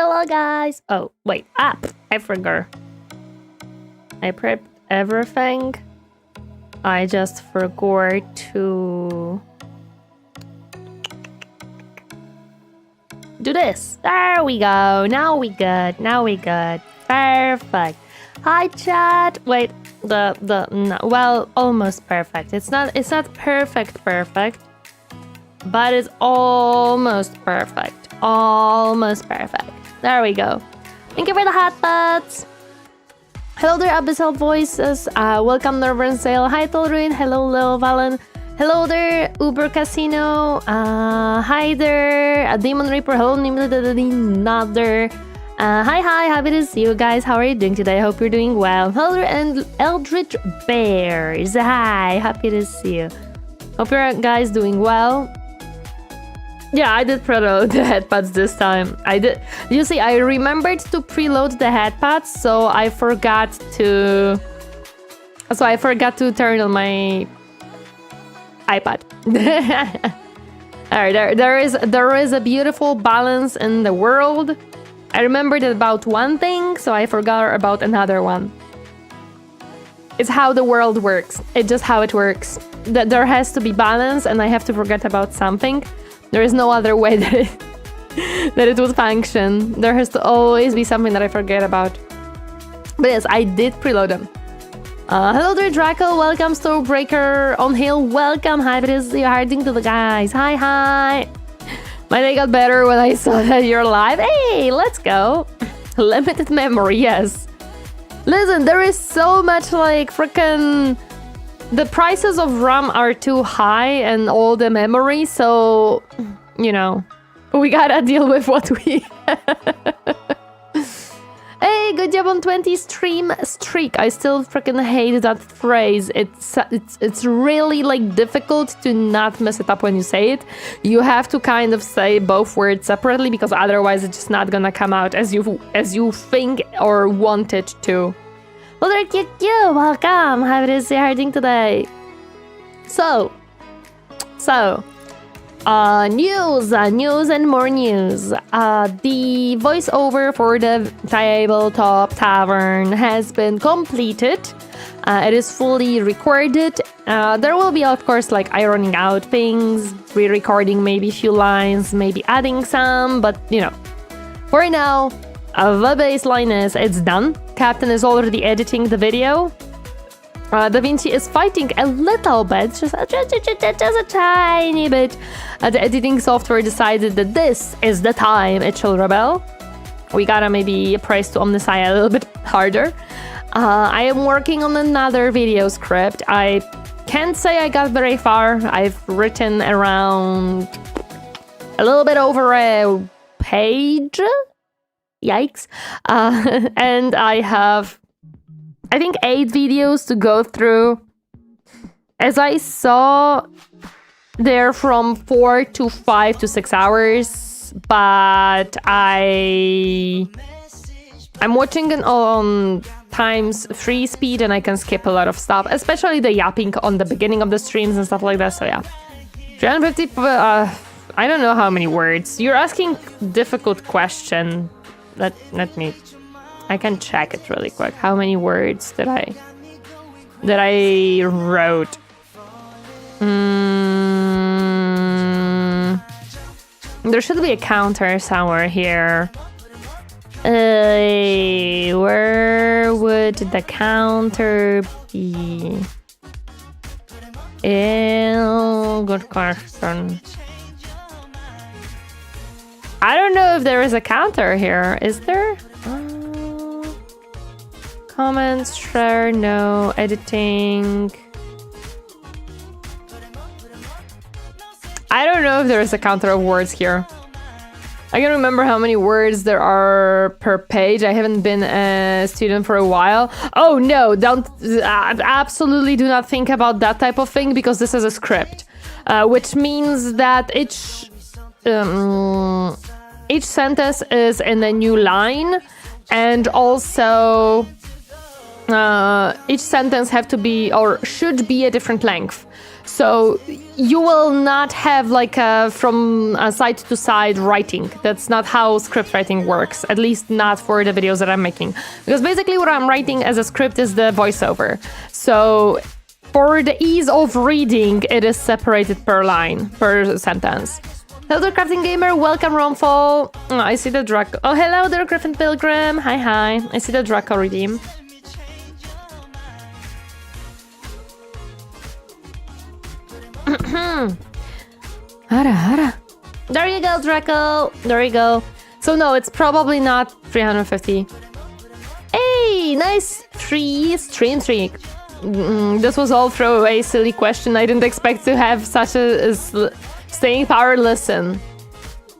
Hello, guys. Oh, wait. I forgot. I prepped everything. I just forgot to do this. There we go. Now we good. Perfect. Hi, chat. Wait. No, well, almost perfect. It's not perfect, but it's almost perfect. Almost perfect. There we go. Thank you for the hot buds. Hello there, Abyssal Voices. Welcome, Northern Sail. Hi, Tolruin. Hello, Lil Valen. Hello there, Uber Casino. Hi there, Demon Reaper. Hello, Nader. Hi, happy to see you guys. How are you doing today? I hope you're doing well. Hello there, and Eldritch Bears. Hi, happy to see you. Hope you guys doing well. Yeah, I did preload the headpads this time. I did. You see, I remembered to preload the headpads, so I forgot to turn on my iPad. Alright, there is a beautiful balance in the world. I remembered about one thing, so I forgot about another one. It's how the world works. It's just how it works. That there has to be balance, and I have to forget about something. There is no other way that it would function. There has to always be something that I forget about. But yes, I did preload them. Hello there, Draco. Welcome, Stormbreaker. On Hill, welcome. Hi, it is you harding to the guys. Hi. My day got better when I saw that you're live. Hey, let's go. Limited memory, yes. Listen, there is so much like freaking... The prices of RAM are too high and all the memory, so, you know, we gotta deal with what we... Hey, good job on 20 stream streak. I still freaking hate that phrase. It's really like difficult to not mess it up when you say it. You have to kind of say both words separately because otherwise it's just not gonna come out as you think or want it to. Well, there, you welcome. How is it harding today? So, news and more news. The voiceover for the tabletop tavern has been completed. It is fully recorded. There will be, of course, like ironing out things, re-recording maybe a few lines, maybe adding some, but you know, for now, the baseline it's done. Captain is already editing the video. Da Vinci is fighting a little bit, just a tiny bit. The editing software decided that this is the time it shall rebel. We gotta maybe press to OMNISSIAH a little bit harder. I am working on another video script. I can't say I got very far. I've written around a little bit over a page. Yikes. And I have, I think, 8 videos to go through. As I saw, they're from 4 to 5 to 6 hours, but I'm watching it on times 3 speed and I can skip a lot of stuff, especially the yapping on the beginning of the streams and stuff like that, so yeah. 350, I don't know how many words. You're asking difficult question. Let me... I can check it really quick. How many words did I wrote? There should be a counter somewhere here. Where would the counter be? Good question. I don't know if there is a counter here. Is there? Comments, share, no, editing. I don't know if there is a counter of words here. I can remember how many words there are per page. I haven't been a student for a while. Oh no, don't, absolutely do not think about that type of thing because this is a script, which means that each sentence is in a new line, and also each sentence have to be or should be a different length. So you will not have like from side to side writing. That's not how script writing works, at least not for the videos that I'm making. Because basically what I'm writing as a script is the voiceover. So for the ease of reading, it is separated per line, per sentence. Hello there, Crafting Gamer. Welcome, Romfall. Oh, I see the Draco. Oh, hello there, Griffin Pilgrim. Hi, hi. I see the Draco redeem. There you go, Draco. There you go. So no, it's probably not 350. Hey, nice stream streak. This was all throwaway, silly question. I didn't expect to have such a staying power. Listen.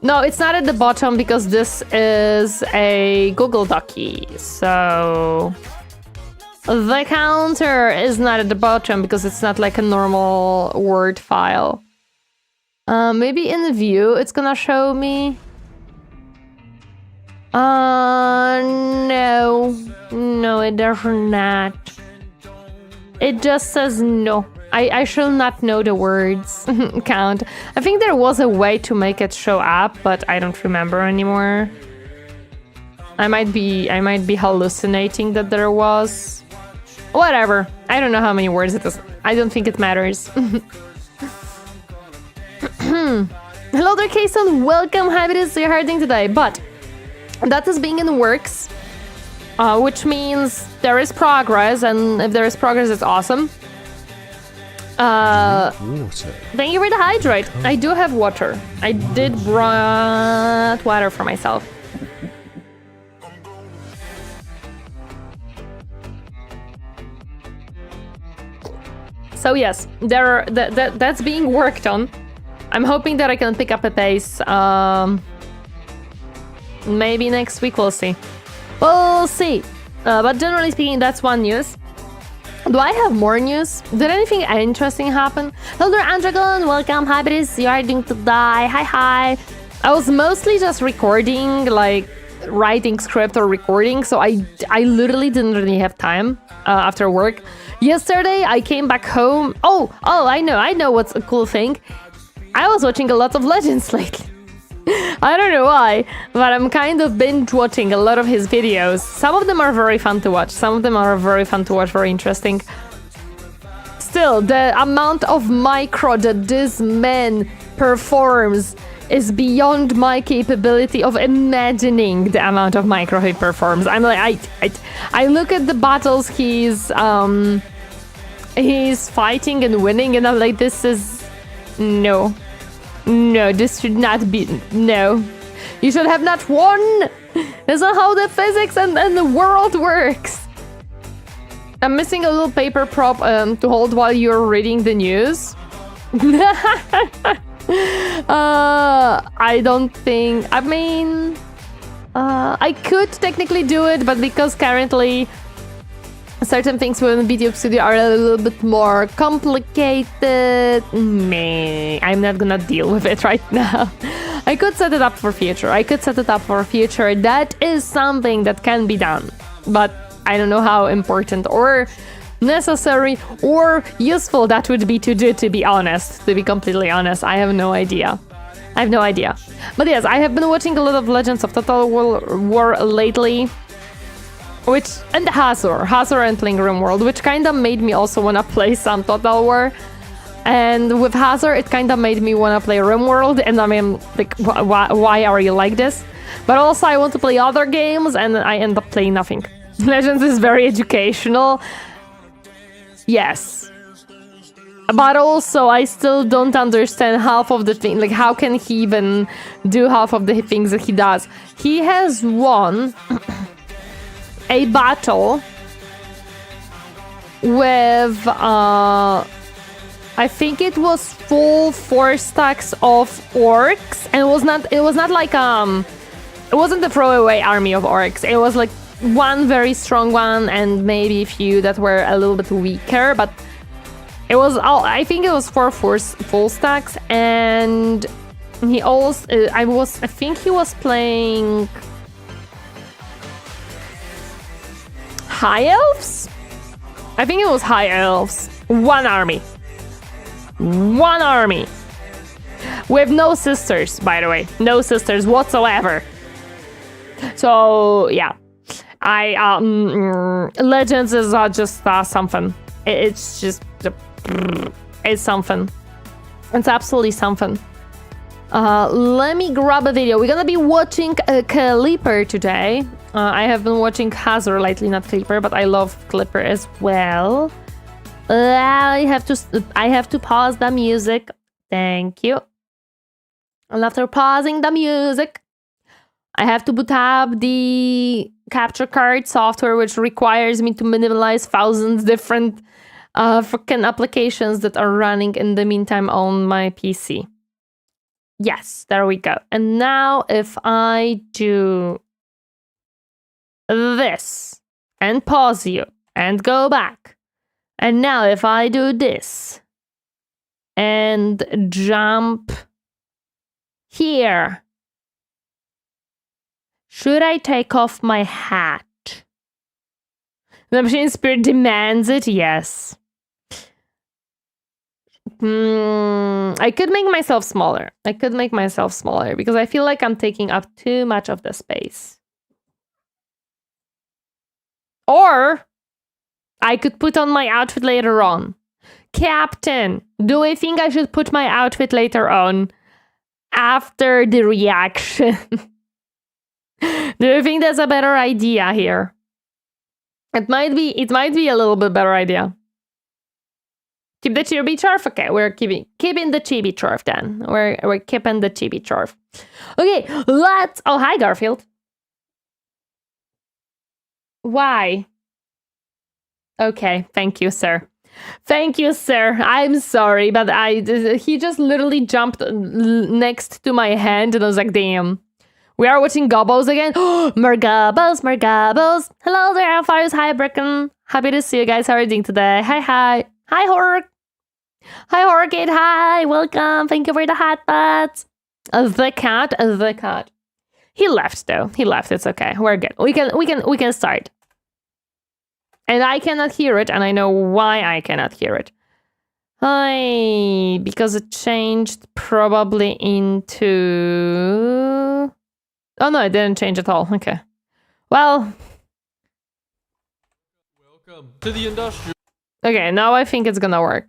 No, it's not at the bottom because this is a Google Docie. So the counter is not at the bottom because it's not like a normal Word file. Maybe in the view it's gonna show me. No, it does not. It just says no. I shall not know the words count. I think there was a way to make it show up, but I don't remember anymore. I might be hallucinating that there was. Whatever. I don't know how many words it is. I don't think it matters. Hello there, Kason. Welcome. How it is you're hurting today, but that is being in the works, which means there is progress, and if there is progress, it's awesome. Water. Thank you for the hydrate. I do have water. I did brought water for myself. So yes, that's being worked on. I'm hoping that I can pick up a pace. Maybe next week, we'll see. We'll see. But generally speaking, that's one news. Do I have more news? Did anything interesting happen? Hello there, Andragon. Welcome. Hi, buddies. You are going to die. Hi, hi. I was mostly just recording, like writing script or recording, so I literally didn't really have time after work. Yesterday, I came back home. Oh, I know what's a cool thing. I was watching a lot of Legends lately. I don't know why, but I'm kind of binge watching a lot of his videos. Some of them are very fun to watch. Some of them are very fun to watch, very interesting. Still, the amount of micro that this man performs is beyond my capability of imagining the amount of micro he performs. I'm like, I look at the battles he's fighting and winning, and I'm like, this is no. No, this should not be. No. You should have not won. That's not how the physics and the world works. I'm missing a little paper prop to hold while you're reading the news. I don't think. I mean, I could technically do it, but because currently certain things within Vtuber Studio are a little bit more complicated, I'm not gonna deal with it right now. I could set it up for future. That is something that can be done, but I don't know how important or necessary or useful that would be to do, to be honest. To be completely honest, I have no idea. But yes, I have been watching a lot of Legends of Total War lately. And Hazor and playing RimWorld, which kind of made me also want to play some Total War. And with Hazor, it kind of made me want to play RimWorld, and I mean, like, why are you like this? But also, I want to play other games, and I end up playing nothing. Legends is very educational. Yes. But also, I still don't understand half of the thing. Like, how can he even do half of the things that he does? He has won a battle with I think it was full 4 stacks of orcs, and it was not like it wasn't a throwaway army of orcs. It was like one very strong one and maybe a few that were a little bit weaker, but it was I think it was 4 full stacks. And he also I think he was playing High Elves? I think it was High Elves. One army. One army. With no sisters, by the way. No sisters whatsoever. So, yeah. Legends is just something. It's just... It's something. It's absolutely something. Let me grab a video. We're gonna be watching Clipper today. I have been watching Hazard lately, not Clipper, but I love Clipper as well. I have to pause the music. Thank you. And after pausing the music, I have to boot up the capture card software, which requires me to minimize thousands different freaking applications that are running in the meantime on my PC. Yes, there we go. And now if I do this and pause you and go back, and now if I do this and jump here, should I take off my hat? The machine spirit demands it, yes. I could make myself smaller. Because I feel like I'm taking up too much of the space. Or I could put on my outfit later on. Captain, do I think I should put my outfit later on after the reaction? Do you think that's a better idea here? It might be a little bit better idea. Keep the chibi chorf? Okay, we're keeping the chibi chorf then. We're keeping the chibi chorf. Okay, let's... Oh, hi, Garfield. Why? Okay, thank you, sir. Thank you, sir. I'm sorry, but he just literally jumped next to my hand and I was like, damn. We are watching Gobos again. More Gobos, more Gobos. Hello there, Alpharius. Hi, Bricken. Happy to see you guys. How are you doing today? Hi, hi. Hi, Hork. Hi, Horkade. Hi, welcome. Thank you for the hot butts. The cat. He left though. He left. It's okay. We're good. We can start. And I cannot hear it, and I know why I cannot hear it. Hi, because it changed probably into... Oh no, it didn't change at all. Okay. Well. Welcome to the industrial. Okay, now I think it's gonna work.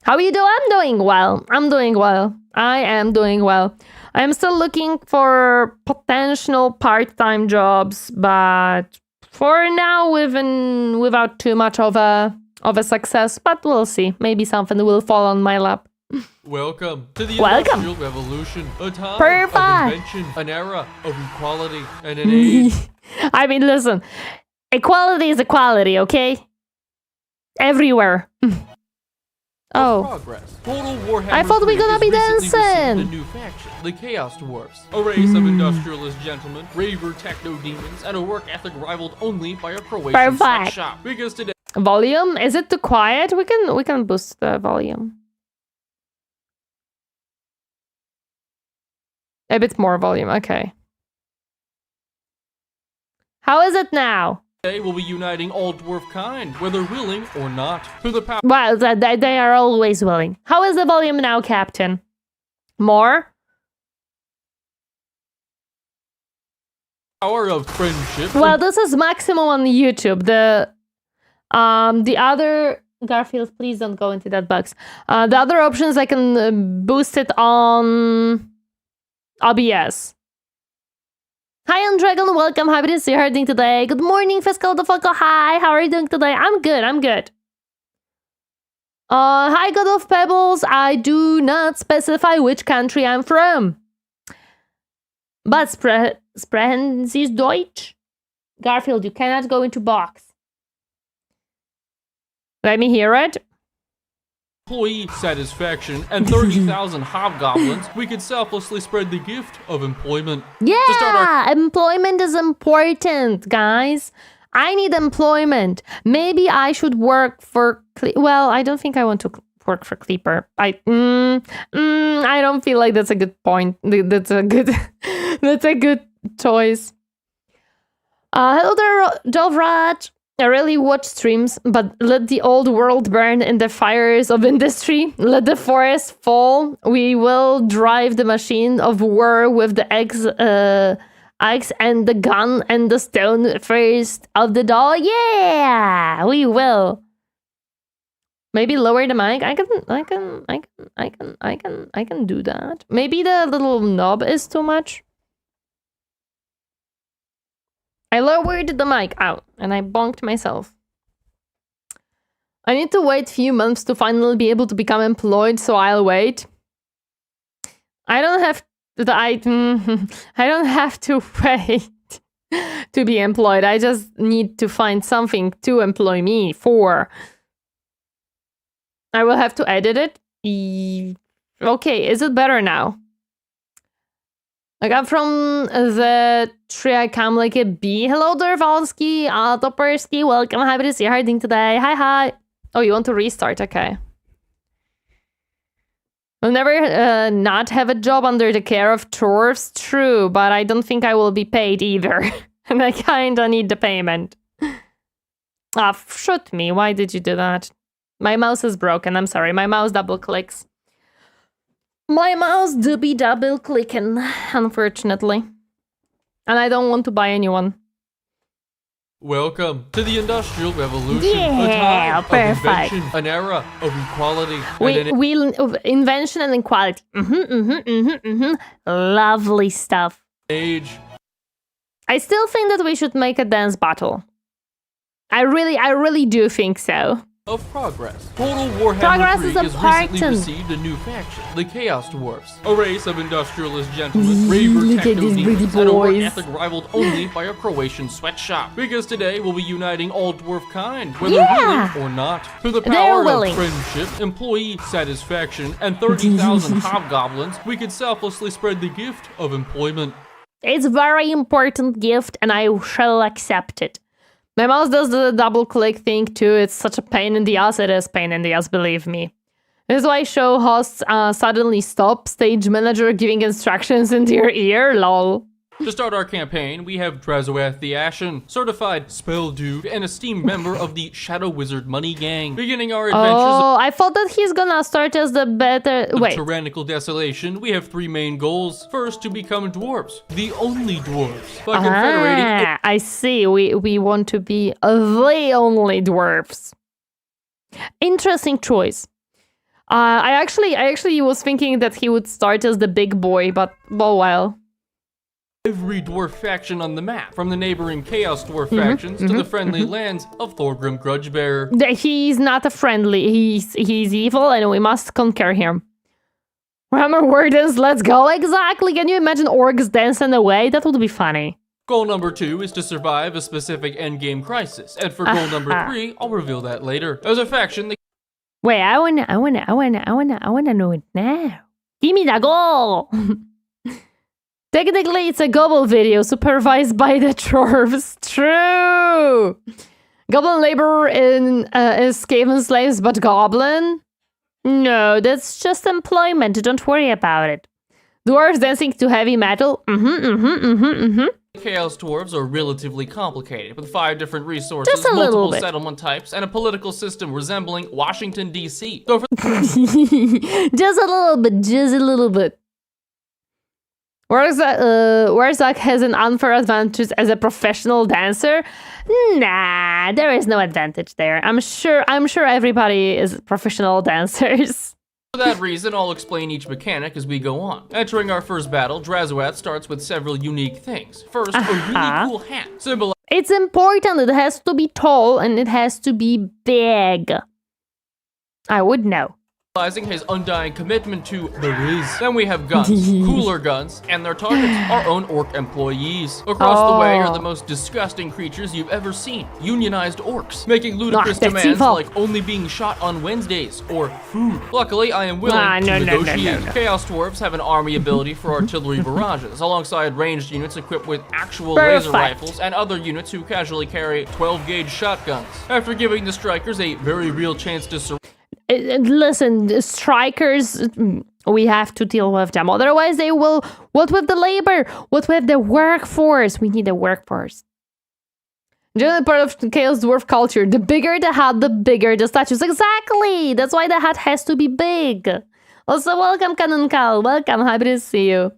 How are you doing? I'm doing well. I am doing well. I am still looking for potential part-time jobs, but for now, without too much of a success. But we'll see. Maybe something will fall on my lap. Welcome to the Industrial Revolution, a time of invention, an era of equality, and an age. I mean, listen, equality is equality, okay? Everywhere. Oh. Progress. Total Warhammer I thought we were gonna be dancing. The new faction, the Chaos Dwarfs, a race of industrialist gentlemen, raver techno demons, and a work ethic rivaled only by a Croatian sex shop. Because today, volume, is it too quiet? We can boost the volume. A bit more volume, okay. How is it now? Today we'll be uniting all dwarf kind, whether willing or not, to the power. Well, they are always willing. How is the volume now, Captain? More? Power of friendship. Well, this is maximum on YouTube. The other... Garfield, please don't go into that box. The other options, I can boost it on OBS. Hi, Dragon. Welcome. Happy to see you doing today. Good morning, Fiscal the Fucker. Hi, how are you doing today? I'm good. Hi, God of Pebbles. I do not specify which country I'm from. But sprechen Sie Deutsch? Garfield, you cannot go into box. Let me hear it. Employee satisfaction and 30,000 hobgoblins, we could selflessly spread the gift of employment. Yeah, employment is important, guys. I need employment. Maybe I should work for... Well, I don't think I want to work for Clipper. I don't feel like that's a good point. That's a good choice. Hello there, Dolvraj. I really watch streams, but let the old world burn in the fires of industry. Let the forest fall. We will drive the machine of war with the axe and the gun and the stone first of the door. Yeah, we will. Maybe lower the mic. I can do that. Maybe the little knob is too much. I lowered the mic out and I bonked myself. I need to wait a few months to finally be able to become employed, so I'll wait. I don't have I don't have to wait to be employed. I just need to find something to employ me for. I will have to edit it. Okay, is it better now? I got from the tree I come like a bee. Hello, Dorvalski, Topersky, welcome. Happy to see you harding today. Hi. Oh, you want to restart? Okay. I'll never not have a job under the care of dwarves. True, but I don't think I will be paid either. And I kinda need the payment. Shoot me. Why did you do that? My mouse is broken. I'm sorry. My mouse double clicks. My mouse do be double clicking, unfortunately. And I don't want to buy a new one. Welcome to the Industrial Revolution. Yeah, a time perfect. of invention, an era of equality. Invention and equality. Lovely stuff. Age. I still think that we should make a dance battle. I really do think so. Of progress. Total Warhammer Progress 3 is has recently important. received a new faction, the Chaos Dwarfs, a race of industrialist gentlemen, raver Look at these techno-demons, pretty and a work boys. ethic rivaled only by a Croatian sweatshop. Because today we'll be uniting all dwarf kind, whether Yeah. willing or not. Through the They're power willing. of friendship, employee satisfaction, and 30,000 hobgoblins, we can selflessly spread the gift of employment. It's a very important gift and I shall accept it. My mouse does the double click thing too. It's such a pain in the ass. It is pain in the ass, believe me. This is why show hosts suddenly stop stage manager giving instructions into your ear, lol. To start our campaign, we have Drazoath the Ashen, certified spell dude, and esteemed member of the Shadow Wizard Money Gang. Beginning our adventures Oh, I thought that he's gonna start as the better... of Wait. tyrannical desolation, we have three main goals. First, to become dwarves, the only dwarves, by confederating I see. We want to be the only dwarfs. Interesting choice. I actually was thinking that he would start as the big boy, but oh well. every dwarf faction on the map, from the neighboring Chaos Dwarf factions to the friendly lands of Thorgrim Grudgebearer. He's not a friendly. He's evil, and we must conquer him. Warhammer Wardens, let's go! Exactly. Can you imagine orcs dancing away? That would be funny. Goal number 2 is to survive a specific endgame crisis, and for goal number 3, I'll reveal that later. As a faction, the Wait, I wanna know it now. Give me the goal. Technically, it's a Gobble video supervised by the dwarves. True. Goblin labor is Skaven slaves, but goblin? No, that's just employment. Don't worry about it. Dwarves dancing to heavy metal. Chaos Dwarves are relatively complicated, with 5 different resources, Just a little multiple bit. settlement types, and a political system resembling Washington, D.C. So for Just a little bit. Warzak has an unfair advantage as a professional dancer. Nah, there is no advantage there. I'm sure everybody is professional dancers. that reason, I'll explain each mechanic as we go on. Entering our first battle, Drazoath starts with several unique things. First, a really cool hat, symbolizing It's important. It has to be tall and it has to be big. I would know. his undying commitment to the Riz. Then we have guns, cooler guns, and their targets, our own orc employees. Across the way are the most disgusting creatures you've ever seen, unionized orcs, making ludicrous that's demands evil. like only being shot on Wednesdays or food. Luckily, I am willing to No. negotiate. Chaos Dwarves have an army ability for artillery barrages, alongside ranged units equipped with actual laser Perfect. rifles and other units who casually carry 12-gauge shotguns. After giving the strikers a very real chance to surrender, Listen, the strikers, we have to deal with them. Otherwise, they will. What with the labor? What with the workforce? We need a workforce. Generally part of Chaos Dwarf culture. The bigger the hat, the bigger the statues. Exactly! That's why the hat has to be big. Also, welcome, Canon Cal. Welcome, happy to see you.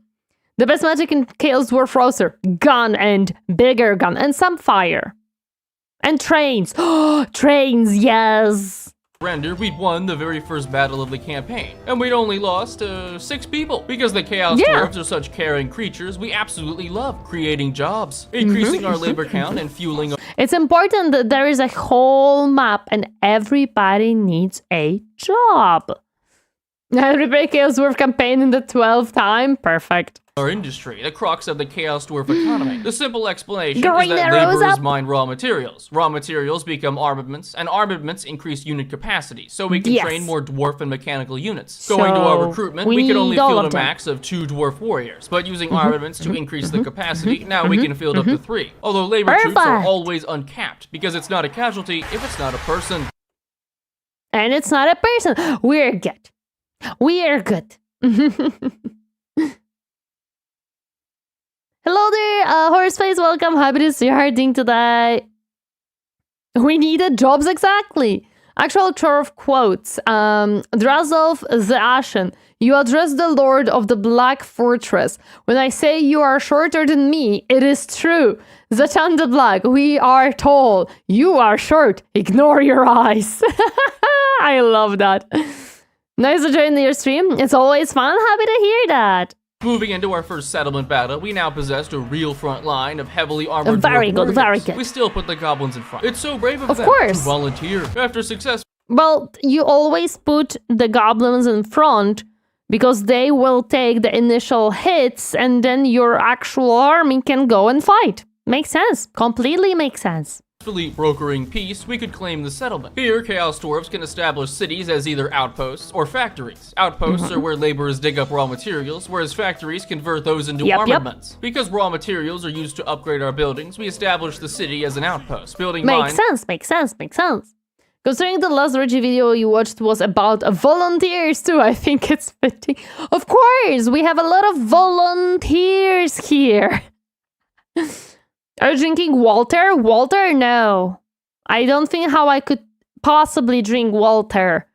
The best magic in Chaos Dwarf roster. Gun and bigger gun and some fire. And trains. Trains, yes! Render, we'd won the very first battle of the campaign, and we'd only lost 6 people. Because the Chaos Dwarves are such caring creatures, we absolutely love creating jobs, increasing our labor count and fueling. It's important that there is a whole map and everybody needs a job. Replay Chaos Dwarf campaign in the 12th time. Perfect. Our industry, the crux of the Chaos Dwarf economy. The simple explanation Green is that arrows laborers up. mine raw materials. Raw materials become armaments, and armaments increase unit capacity, so we can train more dwarf and mechanical units. Going to our recruitment, we could only field a max of 2 dwarf warriors, but using armaments to increase the capacity, now we can field up to 3. Although labor troops are always uncapped, because it's not a casualty if it's not a person. And it's not a person. We're good. We are good. Hello there, Horseface, welcome. Happy to see you harding today. We needed jobs, exactly. Actual Chorf quotes. Drazov the Ashen, you address the Lord of the Black Fortress. When I say you are shorter than me, it is true. Zatan the Black, we are tall. You are short. Ignore your eyes. I love that. Nice to join your stream. It's always fun. Happy to hear that. Moving into our first settlement battle, we now possessed a real front line of heavily armored Very dwarf good, very warriors. good. We still put the goblins in front. It's so brave of them course. to volunteer. After success, Well, you always put the goblins in front because they will take the initial hits and then your actual army can go and fight. Makes sense. Completely makes sense. successfully brokering peace, we could claim the settlement. Here, Chaos Dwarves can establish cities as either outposts or factories. Outposts are where laborers dig up raw materials, whereas factories convert those into armaments. Because raw materials are used to upgrade our buildings, we establish the city as an outpost, building Makes sense. Considering the last Reggie video you watched was about volunteers too, I think it's fitting. Of course, we have a lot of volunteers here. Are you drinking Walter? Walter? No. I don't think how I could possibly drink Walter.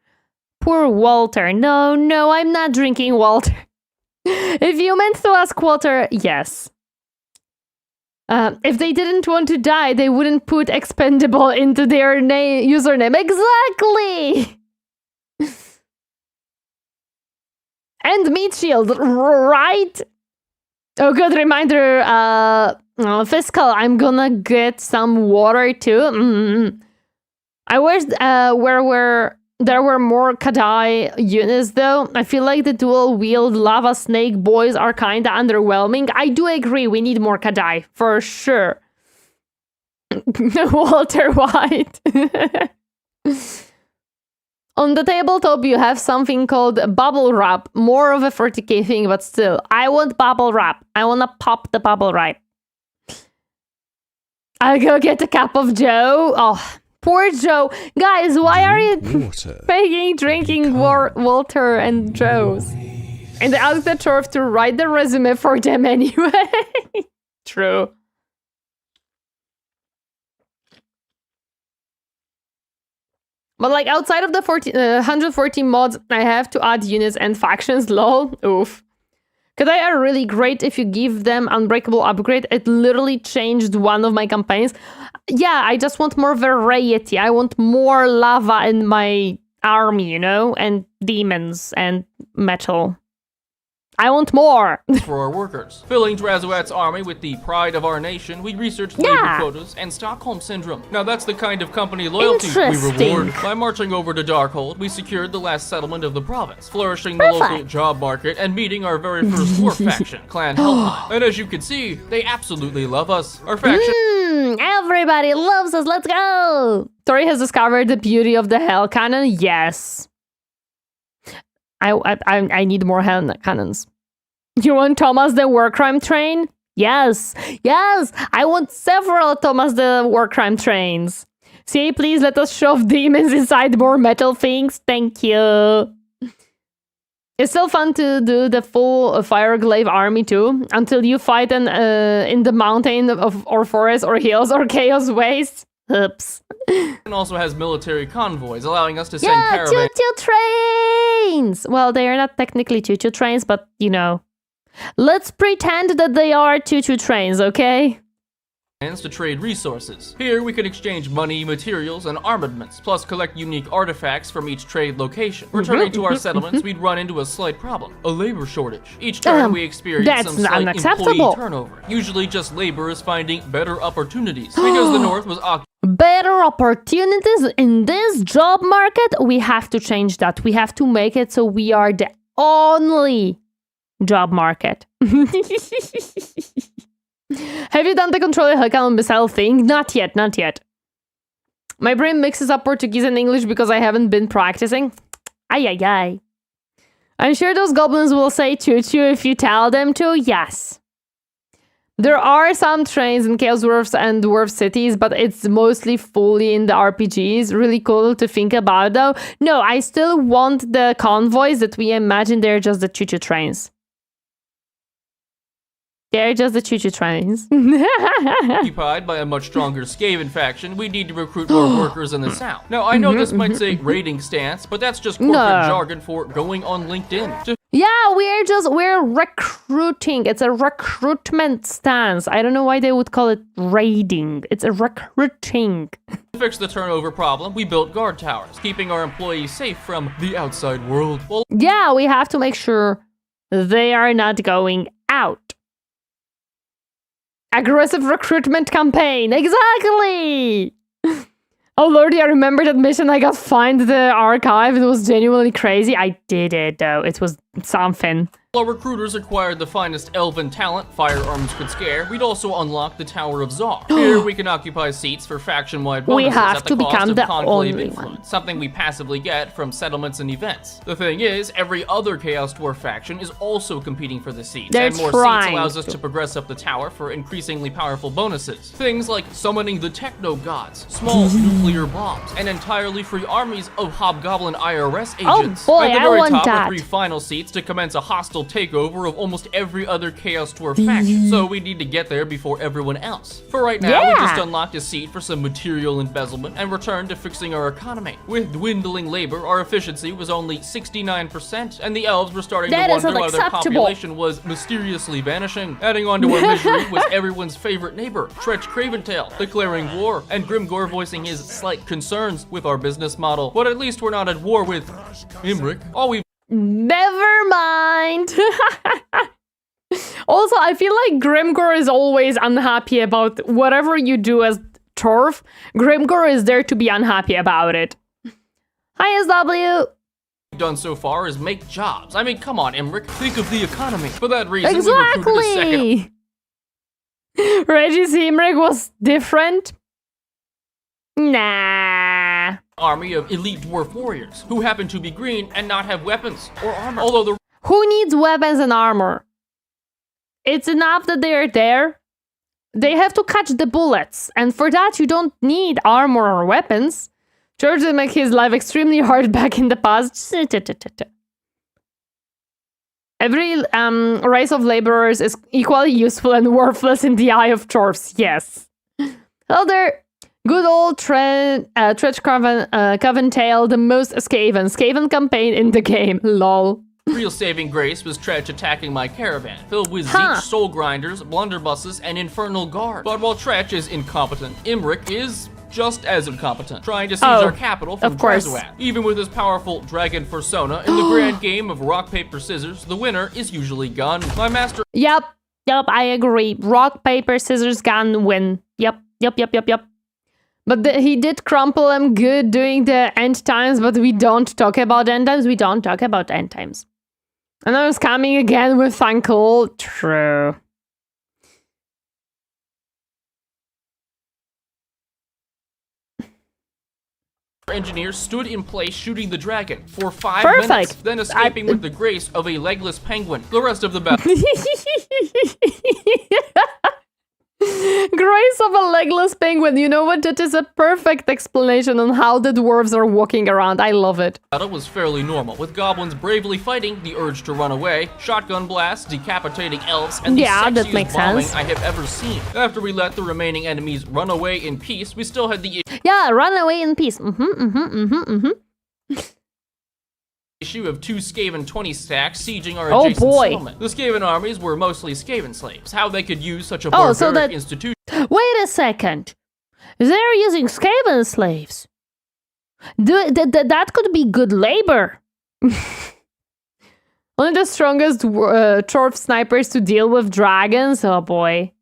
Poor Walter. No, I'm not drinking Walter. If you meant to ask Walter, yes. If they didn't want to die, they wouldn't put expendable into their username. Exactly! And meat shield, right? Oh, good reminder, Fiscal, I'm gonna get some water too. I wish there were more Kadai units though. I feel like the dual wield lava snake boys are kinda underwhelming. I do agree, we need more Kadai, for sure. Walter White. On the tabletop, you have something called bubble wrap. More of a 40k thing, but still. I want bubble wrap. I want to pop the bubble wrap. I'll go get a cup of Joe. Oh, poor Joe. Guys, why are you begging, drinking Walter and Joe's? And they asked the Dwarf to write the resume for them anyway. True. But like outside of the 140 mods, I have to add units and factions, lol. Oof. Kadai are really great if you give them Unbreakable upgrade. It literally changed one of my campaigns. Yeah, I just want more variety. I want more lava in my army, you know? And demons and metal. I want more. For our workers. Filling Drazuat's army with the pride of our nation, we researched labor quotas and Stockholm Syndrome. Now that's the kind of company loyalty we reward. By marching over to Darkhold, we secured the last settlement of the province, flourishing the local job market and meeting our very first dwarf faction, Clan Helheim. And as you can see, they absolutely love us. Our faction... Everybody loves us, let's go! Tori has discovered the beauty of the Hell Cannon, yes. I need more Hell Cannons. You want Thomas the War Crime Train? Yes, I want several Thomas the War Crime Trains. See, please let us shove demons inside more metal things. Thank you. It's still fun to do the full Fireglaive army too, until you fight in the mountain or forest or hills or chaos wastes. Oops. And also has military convoys, allowing us to send Yeah, caravans choo-choo trains! Well, they are not technically choo-choo trains, but, you know. Let's pretend that they are choo-choo trains, okay? to trade resources. Here we can exchange money, materials, and armaments, plus collect unique artifacts from each trade location. Returning to our settlements, we'd run into a slight problem, a labor shortage. Each turn we experience some slight employee turnover. Usually just laborers finding better opportunities, because the North was occupied. Better opportunities in this job market? We have to change that. We have to make it so we are the only job market. Have you done the controller Hakan missile thing? Not yet, not yet. My brain mixes up Portuguese and English because I haven't been practicing. Ay, ay, ay. I'm sure those goblins will say choo-choo if you tell them to. Yes. There are some trains in Chaos Dwarfs and Dwarf cities, but it's mostly fully in the RPGs. Really cool to think about, though. No, I still want the convoys that we imagine they're just the choo-choo trains. They're just the choo-choo trains. Occupied by a much stronger Skaven faction, we need to recruit more workers in the south. Now, I know this might say raiding stance, but that's just corporate jargon for going on LinkedIn. Yeah, we're recruiting. It's a recruitment stance. I don't know why they would call it raiding. It's a recruiting. To fix the turnover problem, we built guard towers, keeping our employees safe from the outside world. Well, yeah, we have to make sure they are not going out. Aggressive recruitment campaign. Exactly. Oh lordy, I remember that mission. I got find the archive. It was genuinely crazy. I did it though. It was something. While recruiters acquired the finest elven talent firearms could scare, we'd also unlock the Tower of Zar. Here we can occupy seats for faction-wide bonuses at the cost of conclave influence, something we passively get from settlements and events. The thing is, every other Chaos Dwarf faction is also competing for the seats, and more seats allows us to progress up the tower for increasingly powerful bonuses. Things like summoning the Techno Gods, small nuclear bombs, and entirely free armies of Hobgoblin IRS agents. Oh boy, at the very top that. are 3 final seats to commence a hostile takeover of almost every other Chaos Dwarf faction, so we need to get there before everyone else. For right now, we just unlocked a seat for some material embezzlement and returned to fixing our economy. With dwindling labor, our efficiency was only 69%, and the elves were starting to wonder why their population was mysteriously vanishing. Adding on to our misery was everyone's favorite neighbor, Tzeentch Craventail, declaring war, and Grimgor voicing his slight concerns with our business model. But at least we're not at war with Imric. All we Never mind. Also, I feel like Grimgor is always unhappy about whatever you do as Torf. Grimgor is there to be unhappy about it. Hi, SW. Done so far is make jobs. I mean, come on, Imric. Think of the economy. For that reason, we recruited a second. Reggie's Imric was different. Nah. Army of elite dwarf warriors who happen to be green and not have weapons or armor. Although the who needs weapons and armor? It's enough that they are there. They have to catch the bullets, and for that you don't need armor or weapons. George did make his life extremely hard back in the past. Every race of laborers is equally useful and worthless in the eye of dwarfs. Yes. Hello there. Good old Tzeentch Craventail, the most Skaven campaign in the game. Lol. Real saving grace was Tzeentch attacking my caravan, filled with Tzeentch soul grinders, blunderbusses, and infernal guard. But while Tzeentch is incompetent, Imric is just as incompetent, trying to seize our capital from Drazoat. Even with his powerful dragon persona, in the grand game of rock, paper, scissors, the winner is usually gun. My master... Yep, I agree. Rock, paper, scissors, gun, win. Yep. But he did crumple him good doing the end times, but we don't talk about end times. We don't talk about end times. And I was coming again with Thankul. True. Engineer stood in place shooting the dragon for 5 minutes, then escaping with the grace of a legless penguin. The rest of the battle... Grace of a legless penguin. You know what? That is a perfect explanation on how the dwarves are walking around. I love it. Battle was fairly normal, with goblins bravely fighting the urge to run away, shotgun blasts, decapitating elves, and the that sexiest makes bombing sense. I have ever seen. After we let the remaining enemies run away in peace, we still had the Yeah, run away in peace. issue of 2 Skaven 20 stacks sieging our Oh, adjacent boy. settlement. The Skaven armies were mostly Skaven slaves. How they could use such a Oh, so barbaric that- institution Wait a second. They're using Skaven slaves. That could be good labor. Only the strongest dwarf snipers to deal with dragons. Oh boy.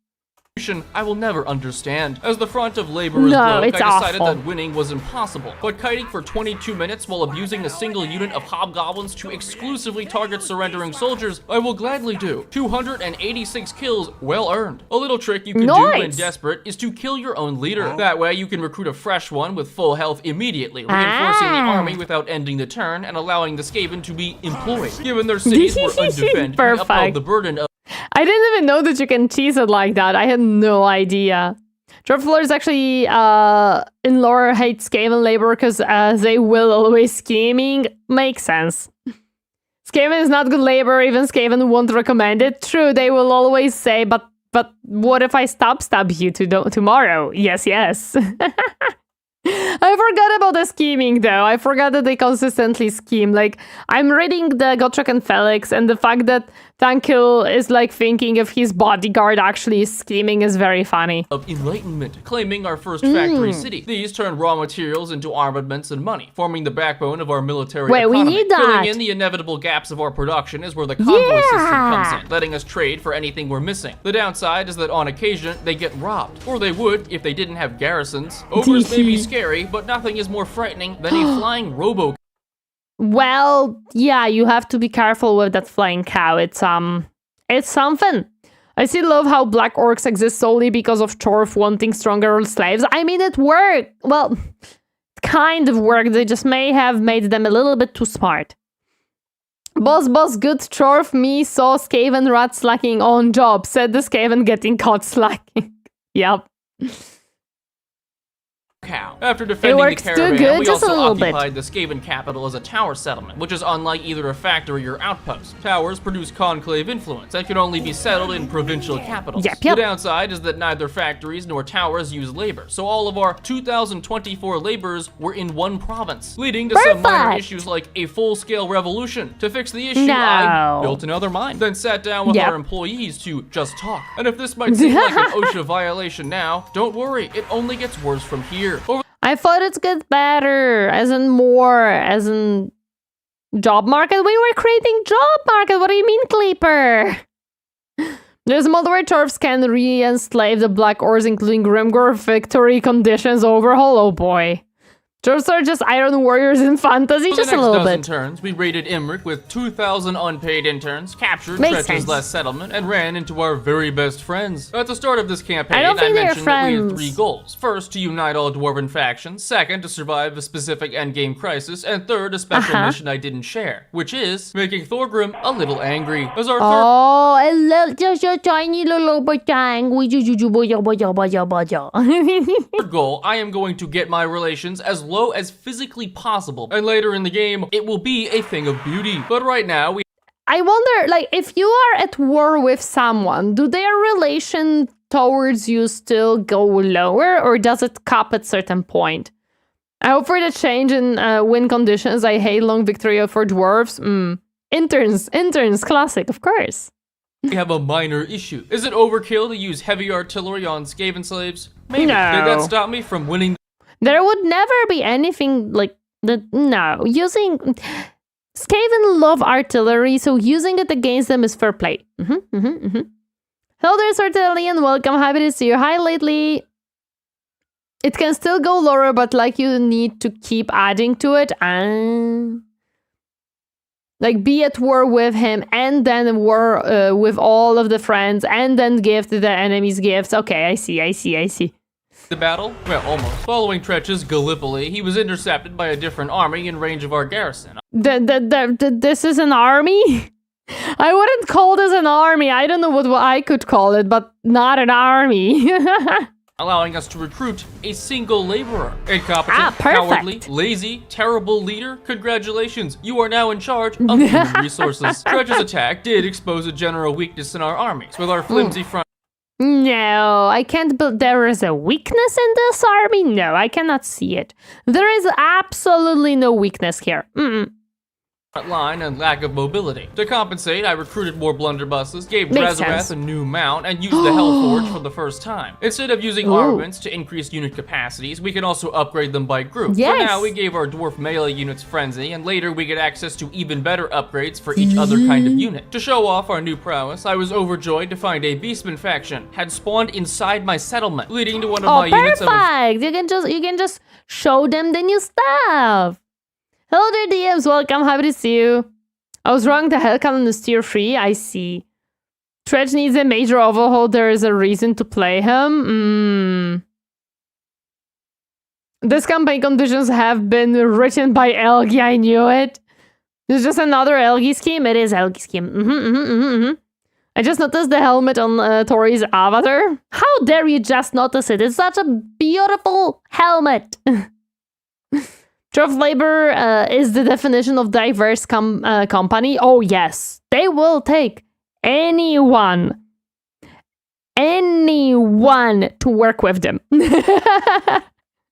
I will never understand. As the front of laborers No, broke, it's I decided awful. that winning was impossible. But kiting for 22 minutes while abusing a single unit of hobgoblins to exclusively target surrendering soldiers, I will gladly do. 286 kills, well earned. A little trick you can do when Nice. desperate is to kill your own leader. That way you can recruit a fresh one with full health immediately, reinforcing the army without ending the turn and allowing the Skaven to be employed. Given their cities were undefended, we upheld Perfect. the burden of I didn't even know that you can cheese it like that. I had no idea. Travelers actually in lore hate Skaven labor because they will always scheming. Makes sense. Skaven is not good labor. Even Skaven won't recommend it. True, they will always say, but what if I stab you tomorrow? Yes. I forgot about the scheming though. I forgot that they consistently scheme. Like, I'm reading the Gotrek and Felix, and the fact that Thankil is like thinking if his bodyguard actually is scheming is very funny. of enlightenment, claiming our first factory city. These turn raw materials into armaments and money, forming the backbone of our military Wait, we economy. need that. Filling in the inevitable gaps of our production is where the convoy system comes in, letting us trade for anything we're missing. The downside is that on occasion, they get robbed. Or they would if they didn't have garrisons. Ogres may be scary, but nothing is more frightening than a flying robo. Well, yeah, you have to be careful with that flying cow. It's something. I still love how black orcs exist solely because of Torf wanting stronger slaves. I mean, it worked. Well, kind of worked. They just may have made them a little bit too smart. Boss, good Torf, me saw Skaven rat slacking on job, said the Skaven getting caught slacking. Yep. Cow. After defending works the too caravan, good, we just a also little bit. occupied the Skaven capital as a tower settlement, which is unlike either a factory or outpost. Towers produce conclave influence and can only be settled in provincial capitals. Yep. The downside is that neither factories nor towers use labor, so all of our 2024 laborers were in one province, leading to some minor Perfect. issues like a full-scale revolution. To fix the issue, I No. built another mine, then sat down with Yep. our employees to just talk. And if this might seem like an OSHA violation now, don't worry, it only gets worse from here. Over I thought it's get better, as in more, as in job market. We were creating job market. What do you mean, Clipper? There's multiple Torfs can re-enslave the Black Ores, including Grimgor victory conditions overhaul. Oh boy. Torfs are just Iron Warriors in fantasy, For just the a next little dozen bit. turns, we raided Imric with 2,000 unpaid interns, captured Makes Tretch's sense. last settlement, and ran into our very best friends. At the start of this campaign, I don't think they're mentioned that we had friends. 3 goals. First, to unite all dwarven factions. Second, to survive a specific endgame crisis. And third, a special mission I didn't share, which is making Thorgrim a little angry. As our Oh, I love just a tiny little bang. third goal, I am going to get my relations as low as physically possible. And later in the game, it will be a thing of beauty. But right now, we I wonder, like, if you are at war with someone, do their relation towards you still go lower, or does it cap at certain point? I hope for the change in win conditions. I hate long victory for dwarves. Interns, classic, of course. have a minor issue. Is it overkill to use heavy artillery on Skaven slaves? Maybe. No. Did that stop me from winning? There would never be anything like that. No, using Skaven love artillery, so using it against them is fair play. Hello there, Sartellian. Welcome. Happy to see you. Hi, lately. It can still go lower, but like you need to keep adding to it. Like be at war with him, and then war with all of the friends, and then give to the enemies gifts. Okay, I see. The battle? Well, almost. Following Tretch's Gallipoli, he was intercepted by a different army in range of our garrison. This is an army? I wouldn't call this an army. I don't know what I could call it, but not an army. Allowing us to recruit a single laborer. Incompetent, cowardly, lazy, terrible leader? Congratulations, you are now in charge of human resources. Dredge's attack did expose a general weakness in our armies, with our flimsy front. No, I can't build. There is a weakness in this army? No, I cannot see it. There is absolutely no weakness here. Line and lack of mobility. To compensate, I recruited more blunderbusses, gave Drazarath a new mount, and used the Hellforge for the first time. Instead of using armaments to increase unit capacities, we can also upgrade them by group. Yes. For now, we gave our dwarf melee units Frenzy, and later we get access to even better upgrades for each other kind of unit. To show off our new prowess, I was overjoyed to find a Beastman faction had spawned inside my settlement, leading to one of my units of... Perfect! You can just show them the new stuff. Hello there, DMs. Welcome. Happy to see you. I was wrong. The Hell Cannon is tier 3. I see. Tzeentch needs a major overhaul. There is a reason to play him. This campaign conditions have been written by Elgi. I knew it. It's just another Elgi scheme. It is Elgi scheme. I just noticed the helmet on Tori's avatar. How dare you just notice it? It's such a beautiful helmet. Dwarf labor is the definition of diverse company. Oh yes, they will take anyone to work with them.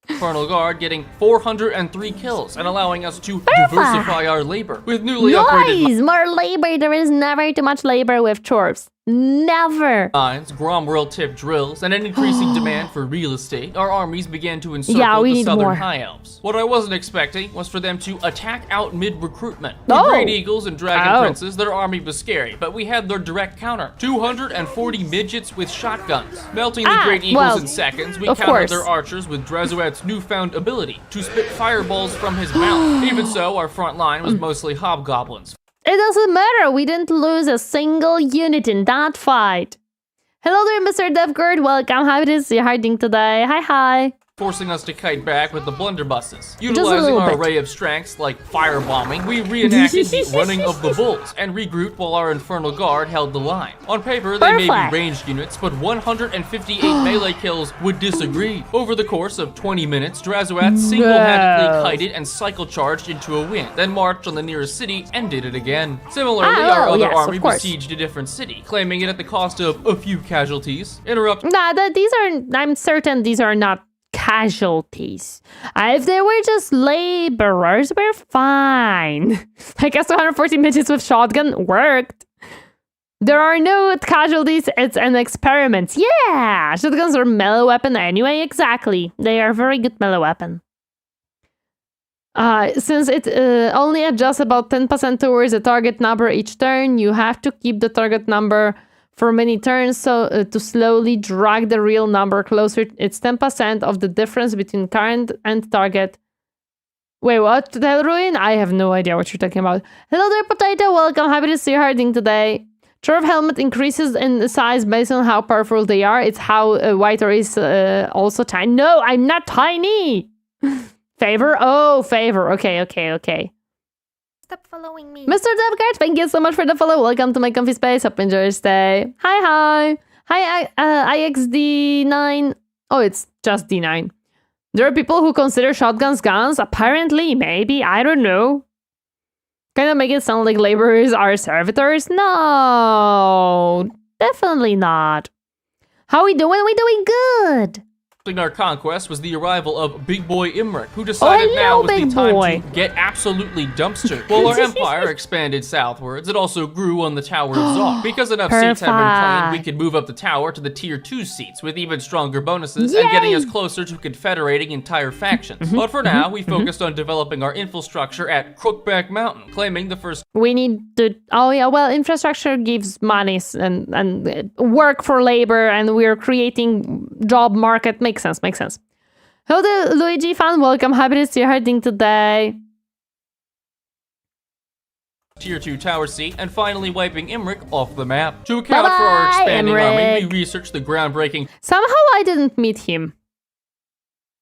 Infernal Guard getting 403 kills and allowing us to diversify our labor with newly upgraded more labor. There is never too much labor with dwarves. Never. Mines, Gromworld tip drills, and an increasing demand for real estate, our armies began to encircle the southern High Elves. What I wasn't expecting was for them to attack out mid-recruitment. With Great Eagles and Dragon Princes, their army was scary, but we had their direct counter. 240 midgets with shotguns. Melting the Great Eagles in seconds, we countered their archers with Drazoet's newfound ability to spit fireballs from his mouth. Even so, our front line was mostly hobgoblins. It doesn't matter. We didn't lose a single unit in that fight. Hello there, Mr. Devgard. Welcome. Happy to see you hiding today. Hi. Forcing us to kite back with the blunderbusses. Utilizing our array of strengths like firebombing, we reenacted the running of the bulls and regrouped while our Infernal Guard held the line. On paper, they may be ranged units, but 158 melee kills would disagree. Over the course of 20 minutes, Drazoath single-handedly kited and cycle-charged into a wind, then marched on the nearest city and did it again. Similarly, our other army besieged a different city, claiming it at the cost of a few casualties. I'm certain these are not casualties. If they were just laborers, we're fine. I guess 240 midgets with shotgun worked. There are no casualties, it's an experiment. Yeah, shotguns are melee weapon anyway, exactly. They are very good melee weapon. Since it only adjusts about 10% towards the target number each turn, you have to keep the target number for many turns, so to slowly drag the real number closer. It's 10% of the difference between current and target. Wait, what? The Ruin? I have no idea what you're talking about. Hello there, Potato. Welcome. Happy to see you hiding today. Dwarf helmet increases in size based on how powerful they are. It's how Whiter is also tiny. No, I'm not tiny. Favor? Oh, favor. Okay. Stop following me. Mr. Devgard, thank you so much for the follow. Welcome to my comfy space. Hope you enjoy your stay. Hi, IXD9. Oh, it's just D9. There are people who consider shotguns guns. Apparently, maybe. I don't know. Kind of make it sound like laborers are servitors. No, definitely not. How we doing? We doing good. Our conquest was the arrival of Big Boy Imric, who decided now was the time to get absolutely dumpstered. While our empire expanded southwards, it also grew on the Tower of Zog. Because enough seats had been claimed, we could move up the tower to the tier 2 seats with even stronger bonuses and getting us closer to confederating entire factions. But for now, we focused on developing our infrastructure at Crookback Mountain, claiming the first... We need to... Oh yeah, well, infrastructure gives money and work for labor, and we're creating job market. Makes sense. Hello there, Luigi fan. Welcome. Happy to see you hiding today. Tier 2 tower seat, and finally wiping Imric off the map. To account for our expanding army, we researched the groundbreaking... Somehow I didn't meet him.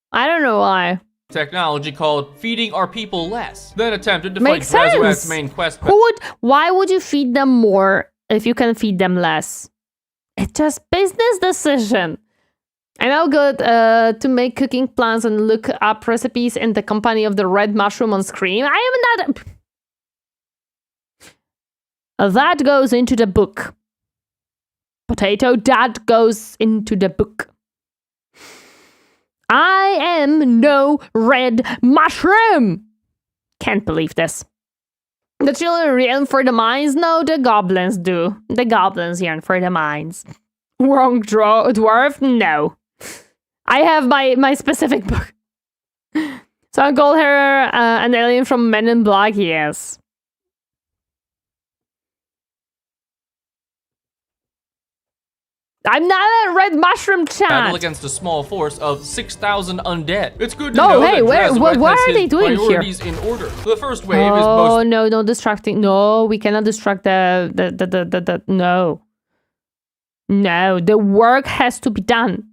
I don't know why. technology called feeding our people less, then attempted to Makes fight Drazuat's sense. main quest. Why would you feed them more if you can feed them less? It's just business decision. I now good to make cooking plans and look up recipes in the company of the red mushroom on screen. I am not. That goes into the book. Potato, that goes into the book. I am no red mushroom. Can't believe this. The children yearn for the mines? No, the goblins do. The goblins yearn for the mines. Wrong dwarf? No. I have my specific book. So I call her an alien from Men in Black, yes. I'm not a red mushroom chat. Battle against a small force of 6,000 undead. It's good to No, know hey, that what Drazuat has are his they doing here? priorities in order. The first wave is Oh, most no, distracting. No, we cannot distract the no. No, the work has to be done.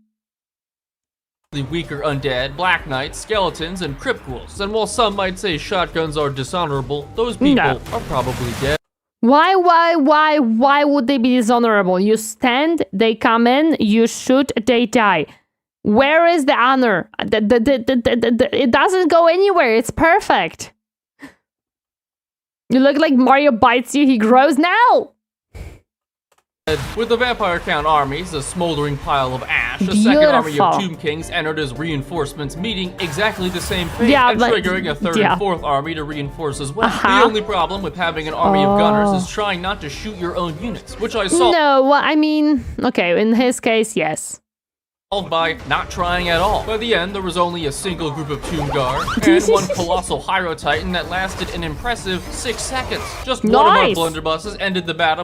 the weaker undead, black knights, skeletons, and crypt ghouls. And while some might say shotguns are dishonorable, those people are probably dead. Why would they be dishonorable? You stand, they come in, you shoot, they die. Where is the honor? It doesn't go anywhere. It's perfect. You look like Mario bites you, he grows now. With the Vampire Count armies, a smoldering pile of ash, a second army of Tomb Kings entered as reinforcements, meeting exactly the same fate, and triggering a third and fourth army to reinforce as well. The only problem with having an army of gunners is trying not to shoot your own units, which I saw. No, well, I mean, okay, in his case, yes. By not trying at all. By the end, there was only a single group of Tomb Guard and one colossal Hyro Titan that lasted an impressive 6 seconds. Just one of our blunderbusses ended the battle.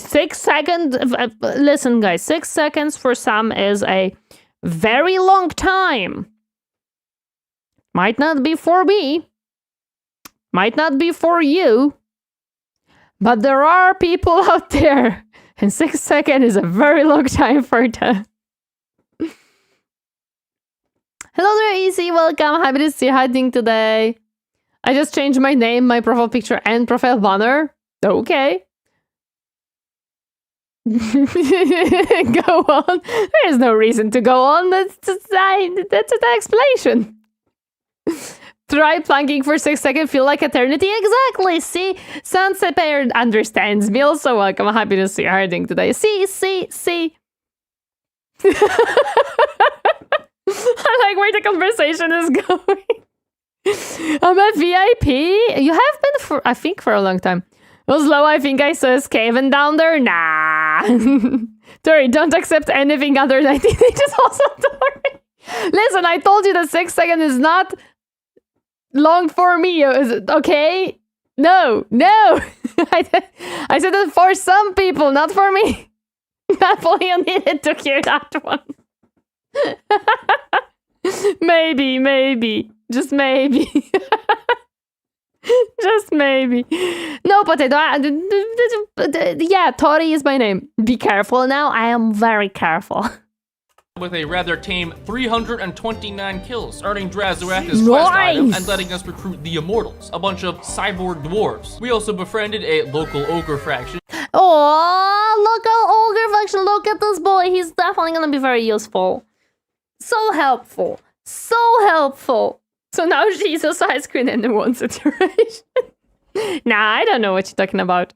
6 seconds. Listen, guys, 6 seconds for some is a very long time. Might not be for me. Might not be for you. But there are people out there. And 6 seconds is a very long time for them. Hello there, Easy. Welcome. Happy to see you hiding today. I just changed my name, my profile picture, and profile banner. Okay. Go on. There's no reason to go on. That's an explanation. Try planking for 6 seconds, feel like eternity. Exactly. See, Sunset Pair understands me. Also, welcome. I'm happy to see you hiding today. See. I like where the conversation is going. I'm a VIP. You have been for, I think, for a long time. Oslo, I think I saw a Skaven down there. Nah. Tori, don't accept anything under 19 inches. Also, Tori. Listen, I told you that 6 seconds is not long for me. Okay? No. I said that for some people, not for me. Napoleon needed to hear that one. Maybe. Just maybe. Just maybe. No, Potato. Yeah, Tori is my name. Be careful now. I am very careful. With a rather tame 329 kills, earning Drazuat his quest item and letting us recruit the Immortals, a bunch of cyborg dwarves. We also befriended a local ogre faction. Oh, local ogre faction. Look at this boy. He's definitely gonna be very useful. So helpful. So now she's a side screen in one situation. Nah, I don't know what you're talking about.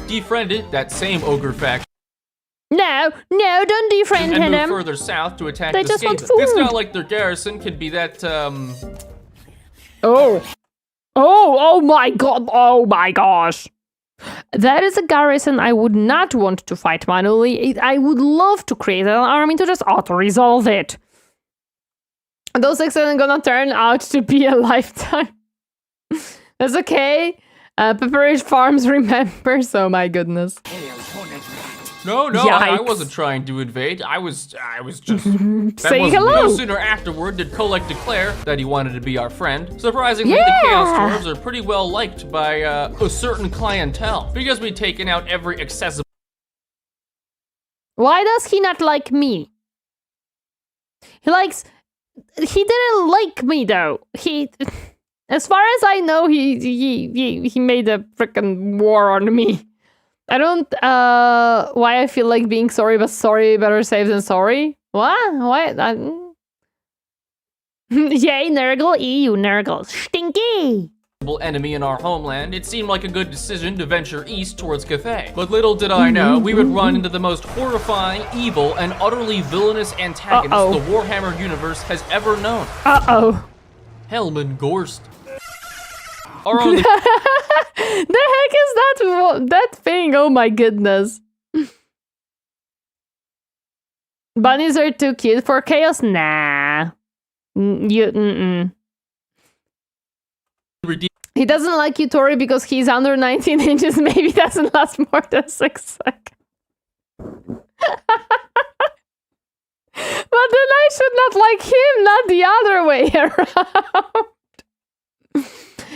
Defriended that same ogre faction. No, don't defriend him. And moved further south to attack the Skavens. It's not like their garrison could be that, Oh my god, oh my gosh. That is a garrison I would not want to fight manually. I would love to create an army to just auto-resolve it. Those 6 are gonna turn out to be a lifetime. That's okay. Pepperish Farms remembers. Oh my goodness. No, I wasn't trying to invade. I was just saying hello. No sooner afterward did Kolek declare that he wanted to be our friend. Surprisingly, the Chaos Dwarves are pretty well liked by a certain clientele because we'd taken out every accessible. Why does he not like me? He likes he didn't like me though. He, as far as I know, he made a freaking war on me. I don't, why I feel like being sorry, but sorry better safe than sorry. What? What? Yay, Nurgle, EU, Nurgle. Stinky! Enemy in our homeland, it seemed like a good decision to venture east towards Cathay. But little did I know, we would run into the most horrifying, evil, and utterly villainous antagonist the Warhammer universe has ever known. Helman Gorst. Our only The heck is that thing? Oh my goodness. Bunnies are too cute for chaos? Nah. He doesn't like you, Tori, because he's under 19 inches. Maybe doesn't last more than 6 seconds. But then I should not like him, not the other way around.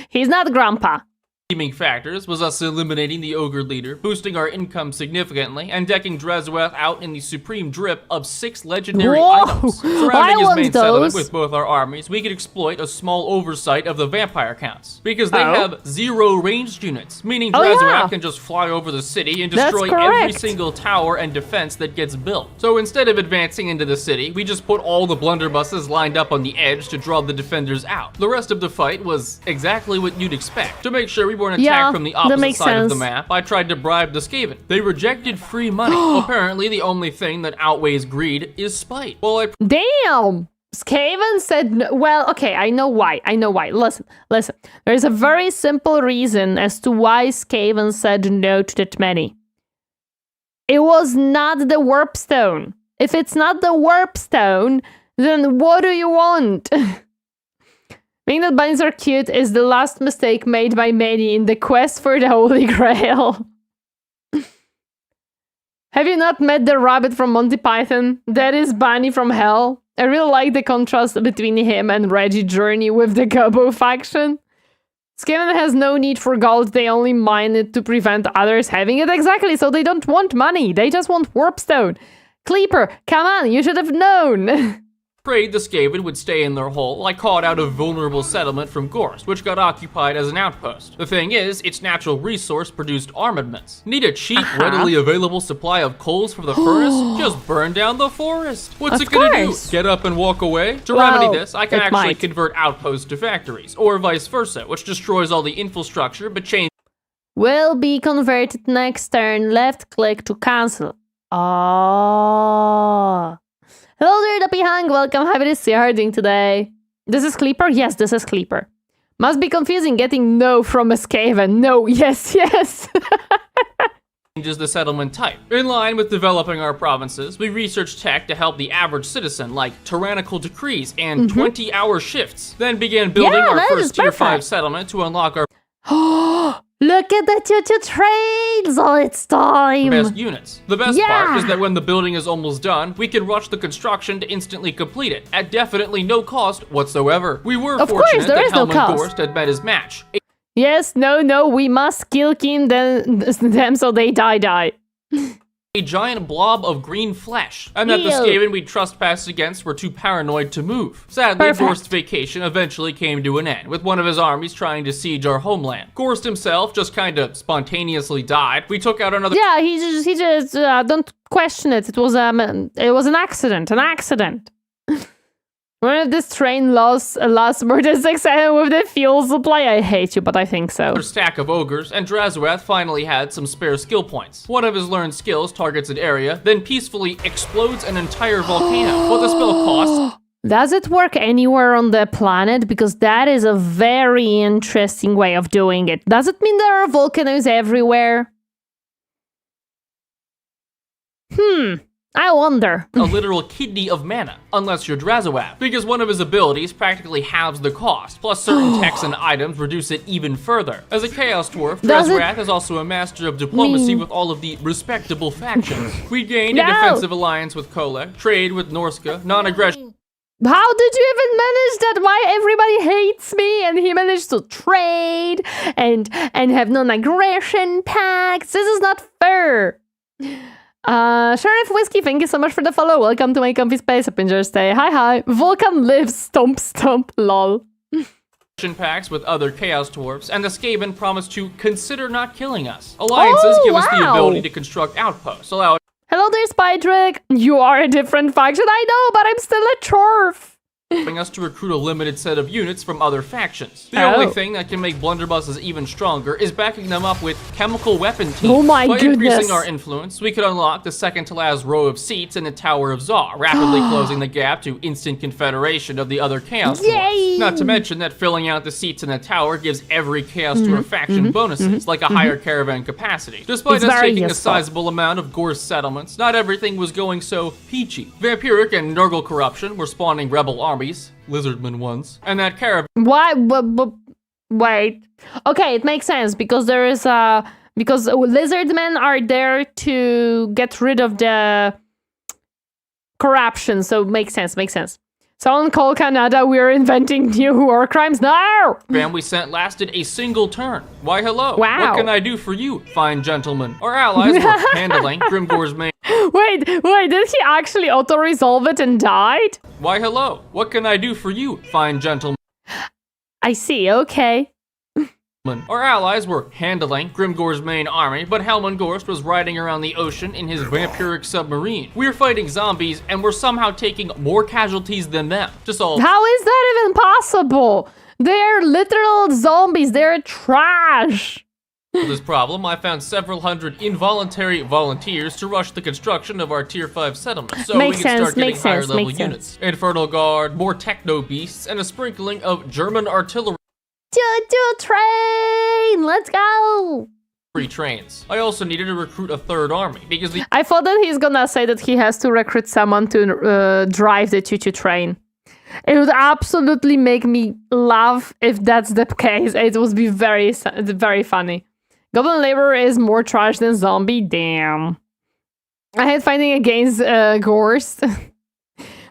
He's not grandpa. redeeming factors was us eliminating the ogre leader, boosting our income significantly, and decking Dresweth out in the supreme drip of 6 legendary items. Surrounding his main settlement with both our armies, we could exploit a small oversight of the vampire counts, because they have 0 ranged units, meaning Dresweth can just fly over the city and destroy every single tower and defense that gets built. So instead of advancing into the city, we just put all the blunderbusses lined up on the edge to draw the defenders out. The rest of the fight was exactly what you'd expect. To make sure we weren't attacked from the opposite side of the map, I tried to bribe the Skaven. They rejected free money. Apparently, the only thing that outweighs greed is spite. Well, Damn! Skaven said no. Well, okay, I know why. Listen. There's a very simple reason as to why Skaven said no to that many. It was not the warp stone. If it's not the warp stone, then what do you want? Being that bunnies are cute is the last mistake made by many in the quest for the Holy Grail. Have you not met the rabbit from Monty Python? That is Bunny from Hell. I really like the contrast between him and Reggie Journey with the Gobbo faction. Skaven has no need for gold, they only mine it to prevent others having it. Exactly, so they don't want money, they just want warpstone. Kleeper, come on, you should have known. Afraid the Skaven would stay in their hole, I called out a vulnerable settlement from Gorst, which got occupied as an outpost. The thing is, its natural resource produced armaments. Need a cheap, readily available supply of coals for the furnace? Just burn down the forest. What's it gonna do? Get up and walk away? To remedy this, I can actually convert outposts to factories, or vice versa, which destroys all the infrastructure but changes. Will be converted next turn. Left click to cancel. Oh. Hello there, Duppy Hang. Welcome. Happy to see you. How are you doing today? This is Kleeper? Yes, this is Kleeper. Must be confusing getting no from a Skaven. No, yes. Changes the settlement type. In line with developing our provinces, we researched tech to help the average citizen, like tyrannical decrees and 20-hour shifts. Then began building our first tier 5 settlement to unlock our look at the two trades! Oh, it's time! Best units. The best part is that when the building is almost done, we can rush the construction to instantly complete it, at definitely no cost whatsoever. We were fortunate that Helman Gorst had met his match. Yes, no, we must kill them so they die. A giant blob of green flesh, and that the Skaven we trespassed against were too paranoid to move. Sadly, Gorst's vacation eventually came to an end, with one of his armies trying to siege our homeland. Gorst himself just kind of spontaneously died. We took out another. Yeah, he just don't question it. It was an accident. When if this train lasts more than 6 seconds with the fuel supply, I hate you, but I think so. Stack of ogres, and Dresweth finally had some spare skill points. One of his learned skills targets an area, then peacefully explodes an entire volcano. What the spell costs. Does it work anywhere on the planet? Because that is a very interesting way of doing it. Does it mean there are volcanoes everywhere? I wonder. A literal kidney of mana, unless you're Dresweth, because one of his abilities practically halves the cost, plus certain techs and items reduce it even further. As a Chaos Dwarf, Dresweth is also a master of diplomacy with all of the respectable factions. We gained a defensive alliance with Kolek, trade with Norska, non-aggression. How did you even manage that? Why everybody hates me and he managed to trade and have non-aggression pacts? This is not fair. Sheriff Whiskey, thank you so much for the follow. Welcome to my comfy space. Up enjoy stay. Hi. Vulcan lives. Stomp. Lol. Pacts with other Chaos Dwarves, and the Skaven promise to consider not killing us. Alliances give us the ability to construct outposts, allowing Hello there, Spydrick. You are a different faction, I know, but I'm still a Dwarf. us to recruit a limited set of units from other factions. The only thing that can make blunderbusses even stronger is backing them up with chemical weapon teams. Oh my By goodness. increasing our influence, we could unlock the second to last row of seats in the Tower of Zar, rapidly closing the gap to instant confederation of the other Chaos Dwarfs. Not to mention that filling out the seats in the tower gives every Chaos Dwarf faction bonuses, like a higher caravan capacity. Despite us taking a sizable amount of Gor's settlements, not everything was going so peachy. Vampiric and Nurgle corruption were spawning rebel armies, lizardmen ones, and that caravan Why? Wait. Okay, it makes sense because there is because lizardmen are there to get rid of the corruption. So makes sense. Someone call Canada. We're inventing new war crimes now. we sent lasted a single turn. Why, hello. Wow. What can I do for you, fine gentlemen? Our allies were handling Grimgor's main. Wait, did he actually auto-resolve it and died? Why, hello. What can I do for you, fine gentlemen? I see, okay. Our allies were handling Grimgor's main army, but Helmengorst was riding around the ocean in his vampiric submarine. We're fighting zombies, and we're somehow taking more casualties than them. Just all. How is that even possible? They're literal zombies, they're trash. For this problem, I found several hundred involuntary volunteers to rush the construction of our Tier 5 settlement, so we can start getting higher level units. Infernal Guard, more techno beasts, and a sprinkling of German artillery Train! Let's go! trains. I also needed to recruit a third army, because the I thought that he's gonna say that he has to recruit someone to drive the choo-choo train. It would absolutely make me laugh if that's the case. It would be very funny. Goblin labor is more trash than zombie. Damn. I hate fighting against Gorst.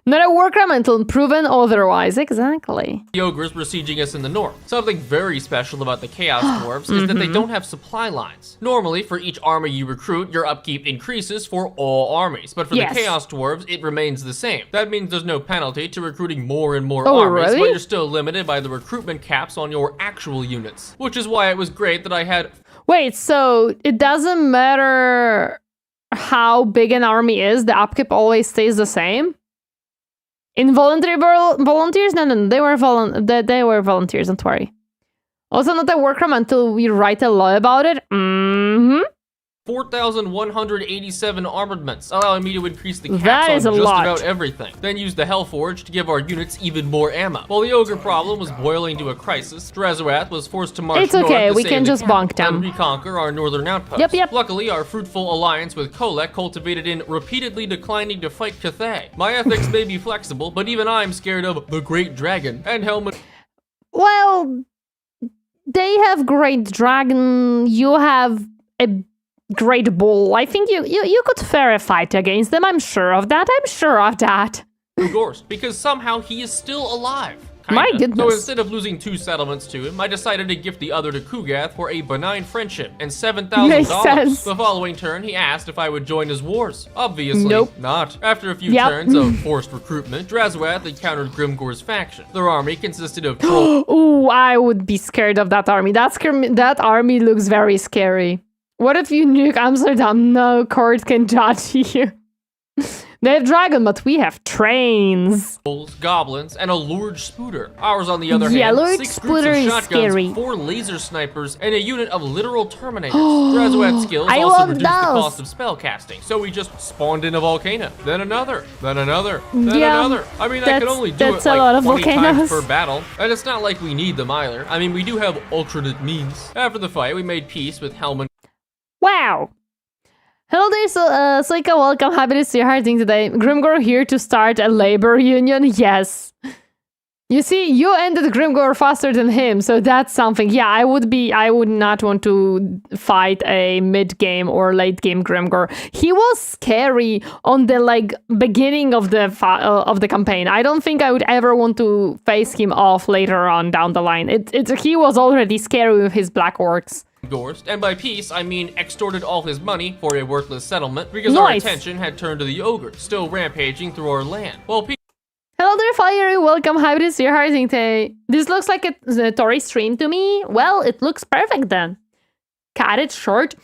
Not a war crime until proven otherwise. Exactly. The ogres were sieging us in the north. Something very special about the Chaos Dwarves is that they don't have supply lines. Normally, for each army you recruit, your upkeep increases for all armies. But for the Chaos Dwarves, it remains the same. That means there's no penalty to recruiting more and more armies, but you're still limited by the recruitment caps on your actual units. Which is why it was great that I had... Wait, so it doesn't matter how big an army is, the upkeep always stays the same? Involuntary volunteers? No, they were volunteers, don't worry. Also not a war crime until we write a law about it. 4,187 armaments, allowing me to increase the caps on just about everything. Then use the Hellforge to give our units even more ammo. While the ogre problem was boiling to a crisis, Drazoath was forced to march north to we can just bonk them and reconquer our northern outposts. Yep. Luckily, our fruitful alliance with Kolek cultivated in repeatedly declining to fight Cathay. My ethics may be flexible, but even I'm scared of the Great Dragon and Helmet. Well, they have Great Dragon, you have a Great Bull. I think you could fair fight against them. I'm sure of that. Gorst, because somehow he is still alive. My goodness. So instead of losing 2 settlements to him, I decided to gift the other to Kugath for a benign friendship and $7,000. The following turn, he asked if I would join his wars. Obviously not. After a few turns of forced recruitment, Drazoath encountered Grimgor's faction. Their army consisted of trolls. Ooh, I would be scared of that army. That army looks very scary. What if you nuke Amsterdam? No court can judge you. They have dragon, but we have trains. Goblins, and a Lord Spooter. Ours, on the other hand, Lord 6 Spooter groups of is shotguns, scary. 4 laser snipers, and a unit of literal Terminators. Drazoath's skills I also love reduced the those. cost of spellcasting, so we just spawned in a volcano. Then another. Then another. Then another. I mean, I could only do it like 20 times per battle, and it's not like we need them either. I mean, we do have alternate means. After the fight, we made peace with Helmand. Wow. Hello there, Soika, welcome. Happy to see you. How are you doing today? Grimgor here to start a labor union? Yes. You see, you ended Grimgor faster than him, so that's something. Yeah, I would not want to fight a mid-game or late-game Grimgor. He was scary on the beginning of the campaign. I don't think I would ever want to face him off later on down the line. He was already scary with his black orcs. Gorst, and by peace, I mean extorted all his money for a worthless settlement because our attention had turned to the ogre, still rampaging through our land. Well, hello there, Fiery. Welcome, Hybrid. You're harding today. This looks like a Tori stream to me. Well, it looks perfect then. Cut it short.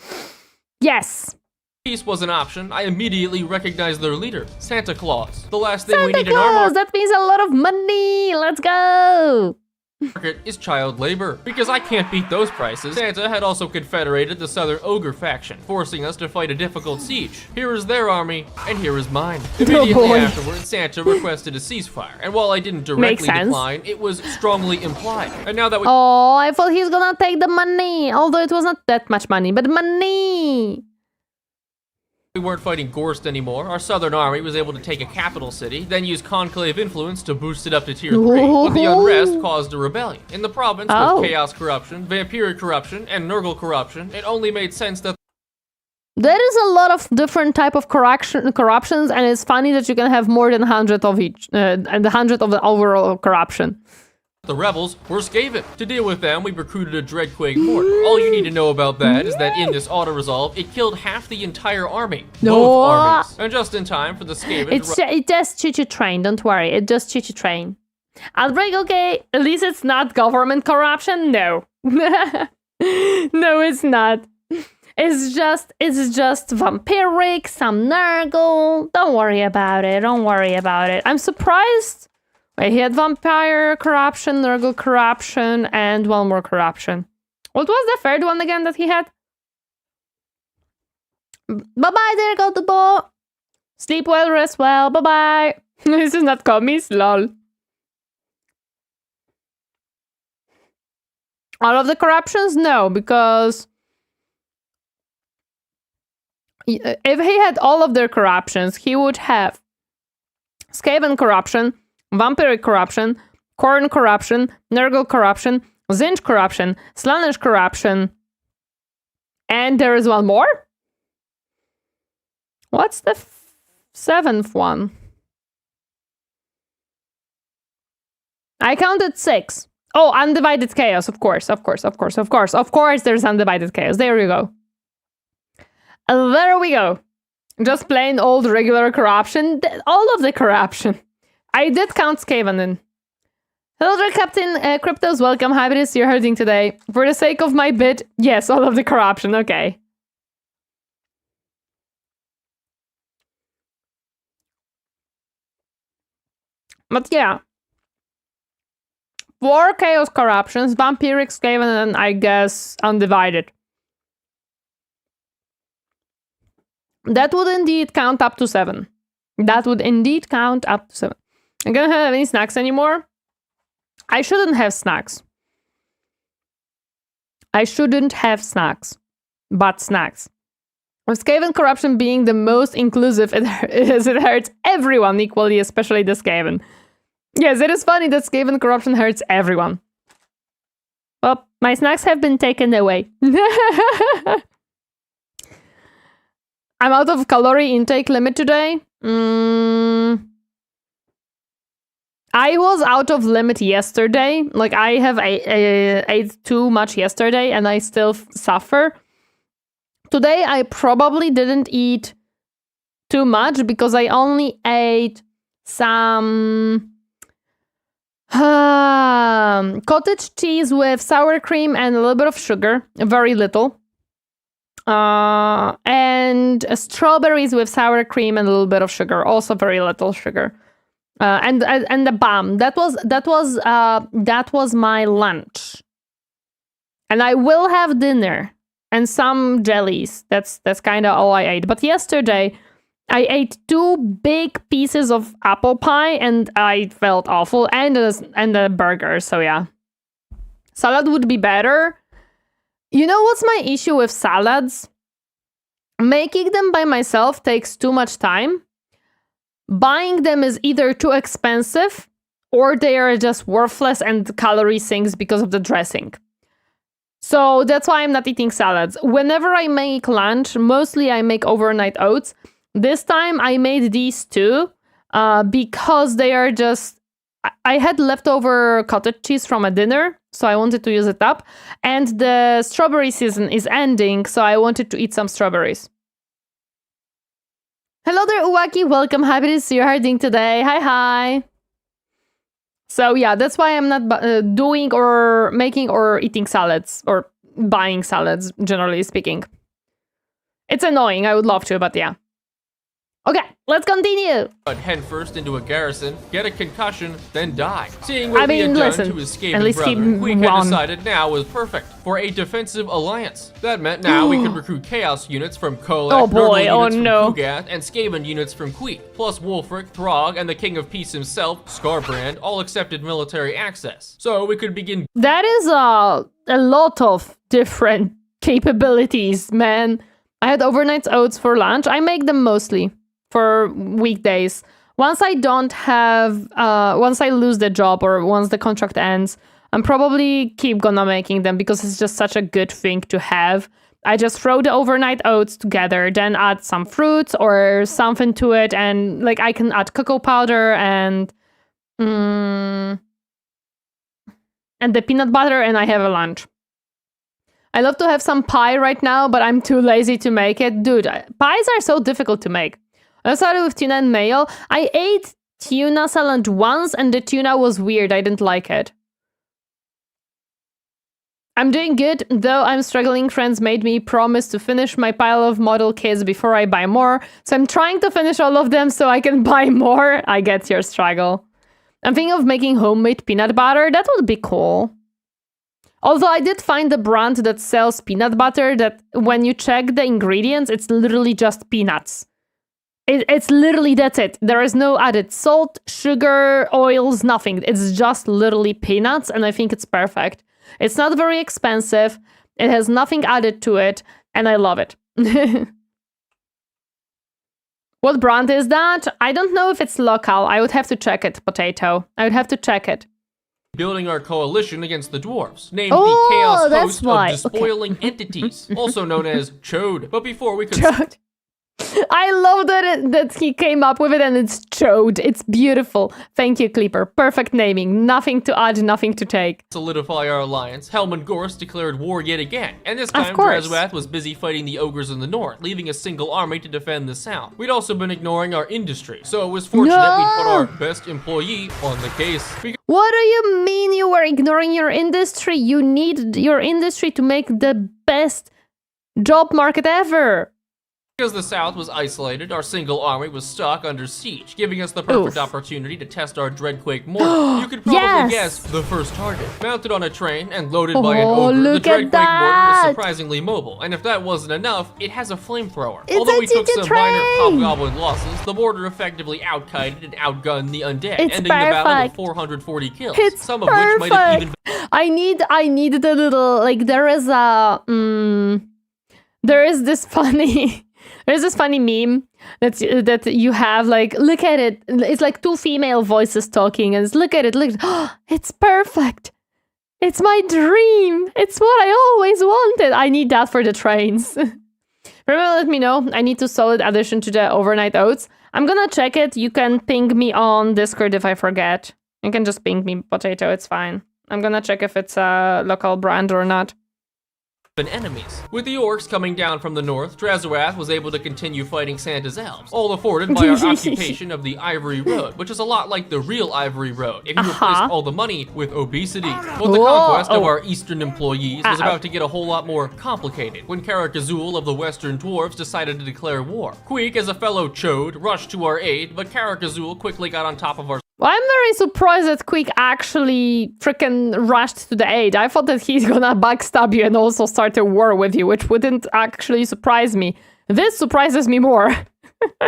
Yes. Peace was an option. I immediately recognized their leader, Santa Claus. The last thing we Santa need in our Claus. That means a lot of money. Let's go. market is child labor. Because I can't beat those prices, Santa had also confederated the Southern Ogre faction, forcing us to fight a difficult siege. Here is their army, and here is mine. Immediately afterwards, Santa requested a ceasefire, and while I didn't directly decline, it was strongly implied. And now that we— Oh, I thought he's gonna take the money, although it was not that much money, but money! we weren't fighting Gorst anymore, our southern army was able to take a capital city, then use conclave influence to boost it up to tier 3. But the unrest caused a rebellion. In the province, with chaos corruption, vampiric corruption, and Nurgle corruption, it only made sense that there is a lot of different type of corruptions, and it's funny that you can have more than 100 of each, and 100 of the overall corruption. the rebels were Skaven. To deal with them, we recruited a Dreadquake Horde. All you need to know about that is that in this auto-resolve, it killed half the entire army. Both armies. And just in time for the Skaven it does choo-choo train, don't worry. It does choo-choo train. Outbreak, okay. At least it's not government corruption. No. No, it's not. It's just vampiric, some Nurgle. Don't worry about it. Don't worry about it. I'm surprised. Wait, he had vampire corruption, Nurgle corruption, and one more corruption. What was the third one again that he had? Bye-bye there, Goldbo. Sleep well, rest well. Bye-bye. This is not commies, lol. All of the corruptions? No, because if he had all of their corruptions, he would have Skaven corruption, vampiric corruption, Khorne corruption, Nurgle corruption, Tzeentch corruption, Slaanesh corruption, and there is one more? What's the seventh one? I counted 6. Oh, undivided chaos, of course, there's undivided chaos. There you go. There we go. Just plain old regular corruption. All of the corruption. I did count Skaven in. Hello there, Captain Cryptos. Welcome, Hybris. You're hurting today. For the sake of my bit, yes, all of the corruption. Okay. But yeah. 4 chaos corruptions, vampiric, Skaven, and I guess undivided. That would indeed count up to 7. That would indeed count up to 7. I'm gonna have any snacks anymore? I shouldn't have snacks. I shouldn't have snacks. But snacks. With Skaven corruption being the most inclusive, it hurts everyone equally, especially the Skaven. Yes, it is funny that Skaven corruption hurts everyone. Well, my snacks have been taken away. I'm out of calorie intake limit today. I was out of limit yesterday. Like, I have ate too much yesterday and I still suffer. Today, I probably didn't eat too much because I only ate some cottage cheese with sour cream and a little bit of sugar. Very little. And strawberries with sour cream and a little bit of sugar, also very little sugar, and the balm. That was my lunch, and I will have dinner and some jellies. That's kind of all I ate. But yesterday, I ate 2 big pieces of apple pie, and I felt awful, and a burger. So yeah, salad would be better. You know what's my issue with salads? Making them by myself takes too much time. Buying them is either too expensive or they are just worthless and calorie sinks because of the dressing. So that's why I'm not eating salads. Whenever I make lunch, mostly I make overnight oats. This time I made these 2 because they are just... I had leftover cottage cheese from a dinner so I wanted to use it up. And the strawberry season is ending, so I wanted to eat some strawberries. Hello there, Uwaki. Welcome. Happy to see you herding today. Hi. So yeah, that's why I'm not doing or making or eating salads or buying salads, generally speaking. It's annoying. I would love to, but yeah. Okay, let's continue. Head first into a garrison, get a concussion, then die. Seeing what we had done to escaping brethren, we had decided now was perfect for a defensive alliance. That meant now we could recruit Chaos units from Kolek, Nurgle units from Kugath, and Skaven units from Queek, plus Wulfric, Throg, and the King of Peace himself, Skarbrand, all accepted military access. So we could begin. That is a lot of different capabilities, man. I had overnight oats for lunch. I make them mostly for weekdays. Once I don't have, once I lose the job or once the contract ends, I'm probably keep gonna making them because it's just such a good thing to have. I just throw the overnight oats together, then add some fruits or something to it, and like I can add cocoa powder and the peanut butter, and I have a lunch. I love to have some pie right now, but I'm too lazy to make it. Dude, pies are so difficult to make. I started with tuna and mayo. I ate tuna salad once and the tuna was weird. I didn't like it. I'm doing good, though I'm struggling. Friends made me promise to finish my pile of model kits before I buy more. So I'm trying to finish all of them so I can buy more. I get your struggle. I'm thinking of making homemade peanut butter. That would be cool. Although I did find a brand that sells peanut butter that when you check the ingredients, it's literally just peanuts. It's literally, that's it. There is no added salt, sugar, oils, nothing. It's just literally peanuts, and I think it's perfect. It's not very expensive. It has nothing added to it, and I love it. What brand is that? I don't know if it's local. I would have to check it, Potato. I would have to check it. Building our coalition against the dwarves, named the Chaos Host of Despoiling Entities, also known as Chode. But before we could... Chode. I love that he came up with it and it's Chode. It's beautiful. Thank you, Clipper. Perfect naming. Nothing to add, nothing to take. Solidify our alliance, Helmund Gorst declared war yet again. And this time, Drazwath was busy fighting the ogres in the north, leaving a single army to defend the south. We'd also been ignoring our industry, so it was fortunate we'd put our best employee on the case. What do you mean you were ignoring your industry? You need your industry to make the best job market ever. Because the south was isolated, our single army was stuck under siege, giving us the perfect opportunity to test our Dreadquake mortar. You could probably guess the first target. Mounted on a train and loaded by an ogre, the Dreadquake mortar is surprisingly mobile, and if that wasn't enough, it has a flamethrower. Although we took some minor hobgoblin losses, the mortar effectively outkited and outgunned the undead, ending the battle with 440 kills, some of which might have even... I need the little, like, there is this funny... There's this funny meme that you have, like, look at it. It's like two female voices talking, and it's, look at it, look. Oh, it's perfect. It's my dream. It's what I always wanted. I need that for the trains. Remember, let me know. I need to solid addition to the overnight oats. I'm gonna check it. You can ping me on Discord if I forget. You can just ping me, Potato. It's fine. I'm gonna check if it's a local brand or not. Enemies. With the orcs coming down from the north, Drazwath was able to continue fighting Santa's elves, all afforded by our occupation of the Ivory Road, which is a lot like the real Ivory Road, if you replace all the money with obesity. But the conquest of our eastern employees was about to get a whole lot more complicated when Karak Azul of the western dwarves decided to declare war. Queek, as a fellow Chode, rushed to our aid, but Karak Azul quickly got on top of our... Well, I'm very surprised that Queek actually freaking rushed to the aid. I thought that he's gonna backstab you and also start a war with you, which wouldn't actually surprise me. This surprises me more.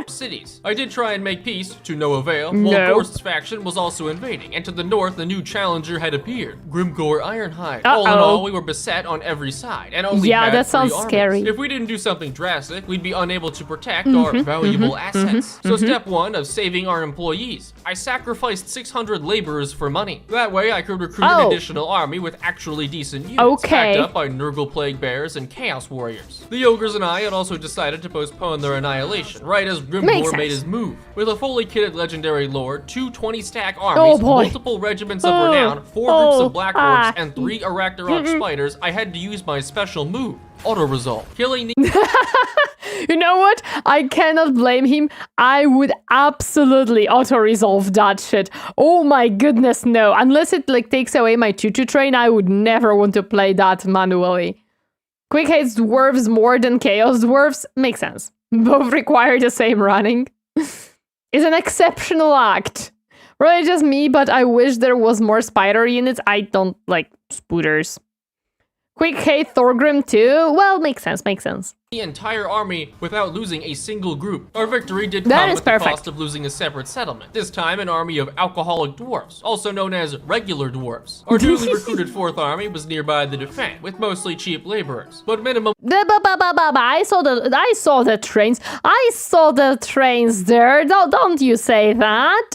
cities. I did try and make peace, to no avail, while Gorst's faction was also invading, and to the north a new challenger had appeared, Grimgor Ironhide. All in all, we were beset on every side, and only had that sounds 3 armies. scary. If we didn't do something drastic, we'd be unable to protect our valuable assets. So step 1 of saving our employees. I sacrificed 600 laborers for money. That way I could recruit an additional army with actually decent units, backed up by Nurgle Plague Bears and Chaos Warriors. The Ogres and I had also decided to postpone their annihilation, right right as Makes Grimgor sense. made his move. With a fully kitted legendary lord, 2 20-stack armies, multiple regiments of renown, 4 groups of black orcs, and 3 Arachnarok spiders, I had to use my special move, auto-resolve, killing the You know what? I cannot blame him. I would absolutely auto-resolve that shit. Oh my goodness, no. Unless it like takes away my choo-choo train, I would never want to play that manually. Quick hates dwarves more than chaos dwarves? Makes sense. Both require the same running. It's an exceptional act. Probably just me, but I wish there was more spider units. I don't like spooters. Quick hate Thorgrim too? Well, makes sense, makes sense. the entire army without losing a single group. Our victory did That come is at the perfect. cost of losing a separate settlement. This time an army of alcoholic dwarfs, also known as regular dwarfs. Our newly recruited 4th army was nearby the defense, with mostly cheap laborers, but minimum I saw the trains. I saw the trains there. Don't you say that.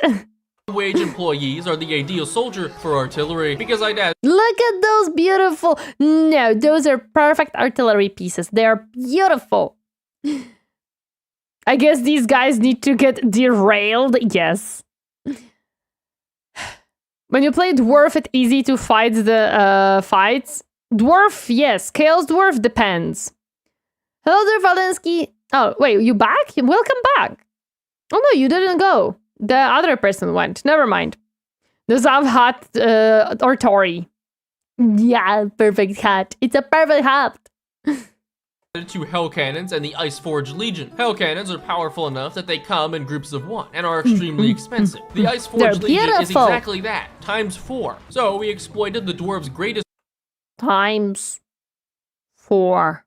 wage employees are the ideal soldier for artillery, because I'd add Look at those beautiful. No, those are perfect artillery pieces. They are beautiful. I guess these guys need to get derailed. Yes. When you play Dwarf, it's easy to fight the fights. Dwarf, yes. Chaos Dwarf depends. Hello there, Valensky. Oh, wait, you back? Welcome back. Oh no, you didn't go. The other person went. Never mind. The Zav hat or Tori. Yeah, perfect hat. It's a perfect hat. to Hell Cannons and the Ice Forge Legion. Hell Cannons are powerful enough that they come in groups of 1 and are extremely expensive. The Ice Forge They're Legion is beautiful. exactly that, times 4. So we exploited the dwarves' greatest Times 4.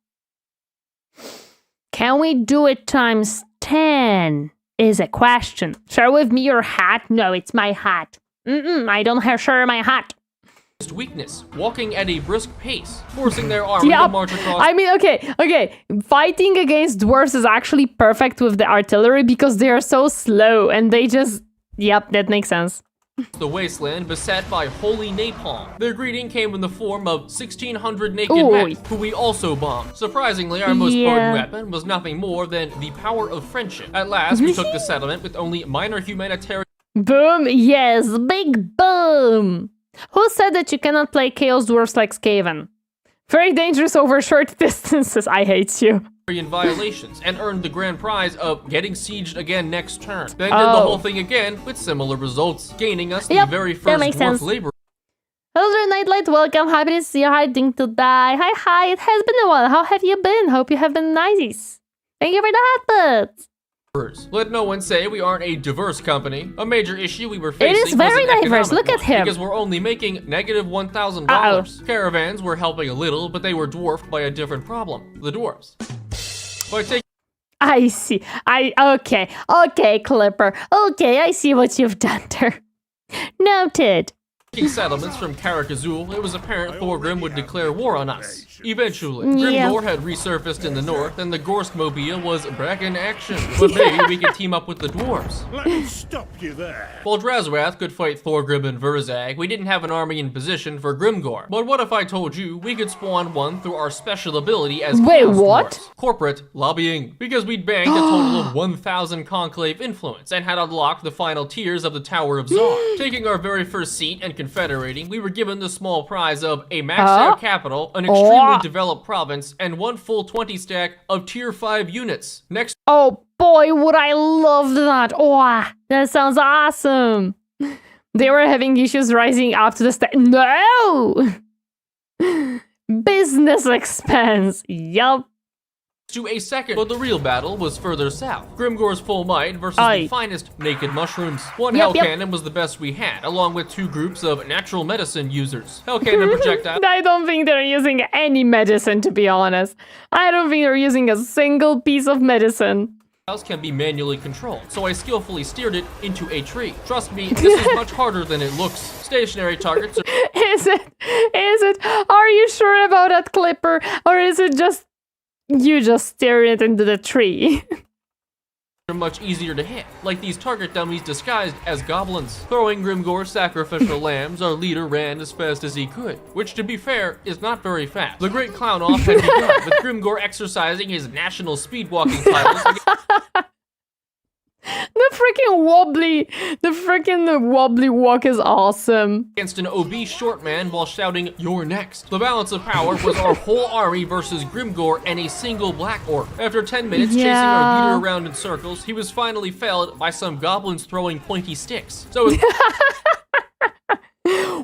Can we do it times 10? Is a question. Share with me your hat? No, it's my hat. I don't have share my hat. weakness, walking at a brisk pace, forcing their army to march across I mean, okay. Fighting against dwarves is actually perfect with the artillery because they are so slow and they just... Yep, that makes sense. the wasteland beset by holy napalm. Their greeting came in the form of 1,600 naked Ooh. men, who we also bombed. Surprisingly, our most Yeah. potent weapon was nothing more than the power of friendship. At last, we took the settlement with only minor humanitarian Boom, yes, big boom. Who said that you cannot play Chaos Dwarfs like Skaven? Very dangerous over short distances, I hate you. violations and earned the grand prize of getting sieged again next turn. Then did the whole thing again with similar results, gaining us the very that first makes dwarf sense. labor. Hello there, Nightlight, welcome, happy to see you, hiding to die. Hi, it has been a while, how have you been? Hope you have been nice. Thank you for the hatbats. Let no one say we aren't a diverse company. A major issue we were facing is very was an diverse. economic Look at one, him. because we're only making negative $1,000. Caravans were helping a little, but they were dwarfed by a different problem, the dwarves. By taking I see, okay, Clipper. Okay, I see what you've done there. Noted. settlements from Karakazul, it was apparent Thorgrim would declare war on us. Eventually, Yeah. Grimgor had resurfaced in the north, and the Gorskmobile was back in action. But maybe we could team up with the dwarves. Let me stop you there. While Drazrath could fight Thorgrim and Verzag, we didn't have an army in position for Grimgor. But what if I told you we could spawn one through our special ability as Wait, Chaos what? Dwarves? Corporate lobbying. Because we'd banked a total of 1,000 Conclave influence and had unlocked the final tiers of the Tower of Zar. Taking our very first seat and confederating, we were given the small prize of a maxed-out capital, an extremely developed province, and 1 full 20-stack of Tier 5 units. Next Oh boy, would I love that. Oh, that sounds awesome. They were having issues rising up to the No! Business expense. Yup. to a second, but the real battle was further south. Grimgor's full might versus the finest naked mushrooms. One Hell Cannon was the best we had, along with 2 groups of natural medicine users. Hell Cannon projectiles I don't think they're using any medicine, to be honest. I don't think they're using a single piece of medicine. can be manually controlled, so I skillfully steered it into a tree. Trust me, this is much harder than it looks. Stationary targets are Is it? Are you sure about that, Clipper? Or is it just you just steer it into the tree? much easier to hit, like these target dummies disguised as goblins. Throwing Grimgor sacrificial lambs, our leader ran as fast as he could, which to be fair, is not very fast. The great clown-off had begun, with Grimgor exercising his national speedwalking titles The freaking wobbly walk is awesome. Against an obese short man while shouting, "You're next." The balance of power was our whole army versus Grimgor and a single black orc. After 10 minutes chasing our leader around in circles, he was finally felled by some goblins throwing pointy sticks. So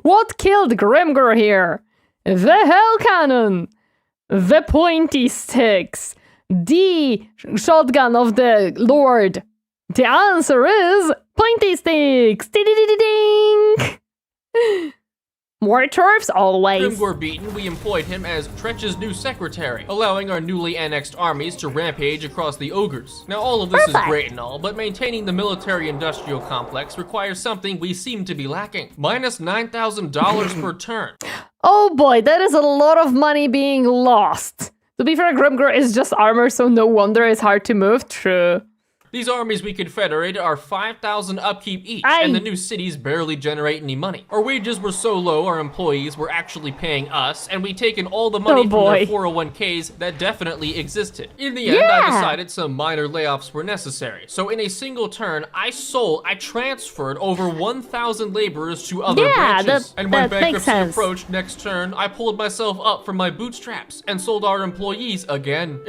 What killed Grimgor here? The hell cannon, the pointy sticks, the shotgun of the Lord. The answer is pointy sticks. Ding. More dwarfs always. Grimgor beaten, we employed him as Tretch's new secretary, allowing our newly annexed armies to rampage across the ogres. Now all of this is great and all, but maintaining the military-industrial complex requires something we seem to be lacking. Minus $9,000 per turn. Oh boy, that is a lot of money being lost. To be fair, Grimgor is just armor, so no wonder it's hard to move. True. These armies we confederated are 5,000 upkeep each, and the new cities barely generate any money. Our wages were so low, our employees were actually paying us, and we'd taken all the money from their 401ks that definitely existed. In the end, I decided some minor layoffs were necessary. So in a single turn, I transferred over 1,000 laborers to other branches. And when bankruptcy approached next turn, I pulled myself up from my bootstraps and sold our employees again.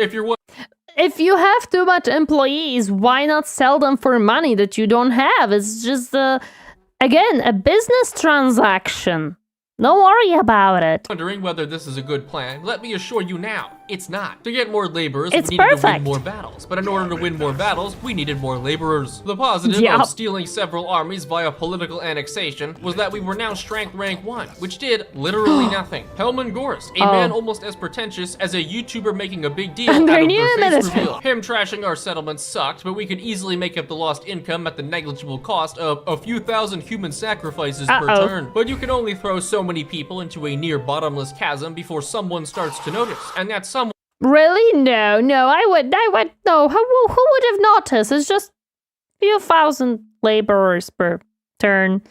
If you have too much employees, why not sell them for money that you don't have? It's just, again, a business transaction. Don't worry about it. Wondering whether this is a good plan? Let me assure you now, it's not. To get more laborers, we needed to win more battles. But in order to win more battles, we needed more laborers. The positive of stealing several armies via political annexation was that we were now strength rank 1, which did literally nothing. Helman Gorst, a man almost as pretentious as a YouTuber making a big deal out of their face reveal. Him trashing our settlements sucked, but we could easily make up the lost income at the negligible cost of a few thousand human sacrifices per turn. But you can only throw so many people into a near bottomless chasm before someone starts to notice, and that someone— Really? No, I would, no, who would have noticed? It's just a few thousand laborers per turn.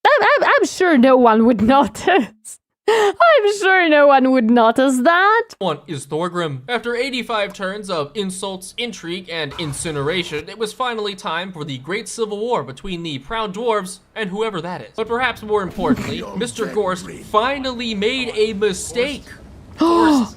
I'm sure no one would notice. I'm sure no one would notice that. One is Thorgrim. After 85 turns of insults, intrigue, and incineration, it was finally time for the great civil war between the proud dwarves and whoever that is. But perhaps more importantly, Mr. Gorst finally made a mistake. Gorst,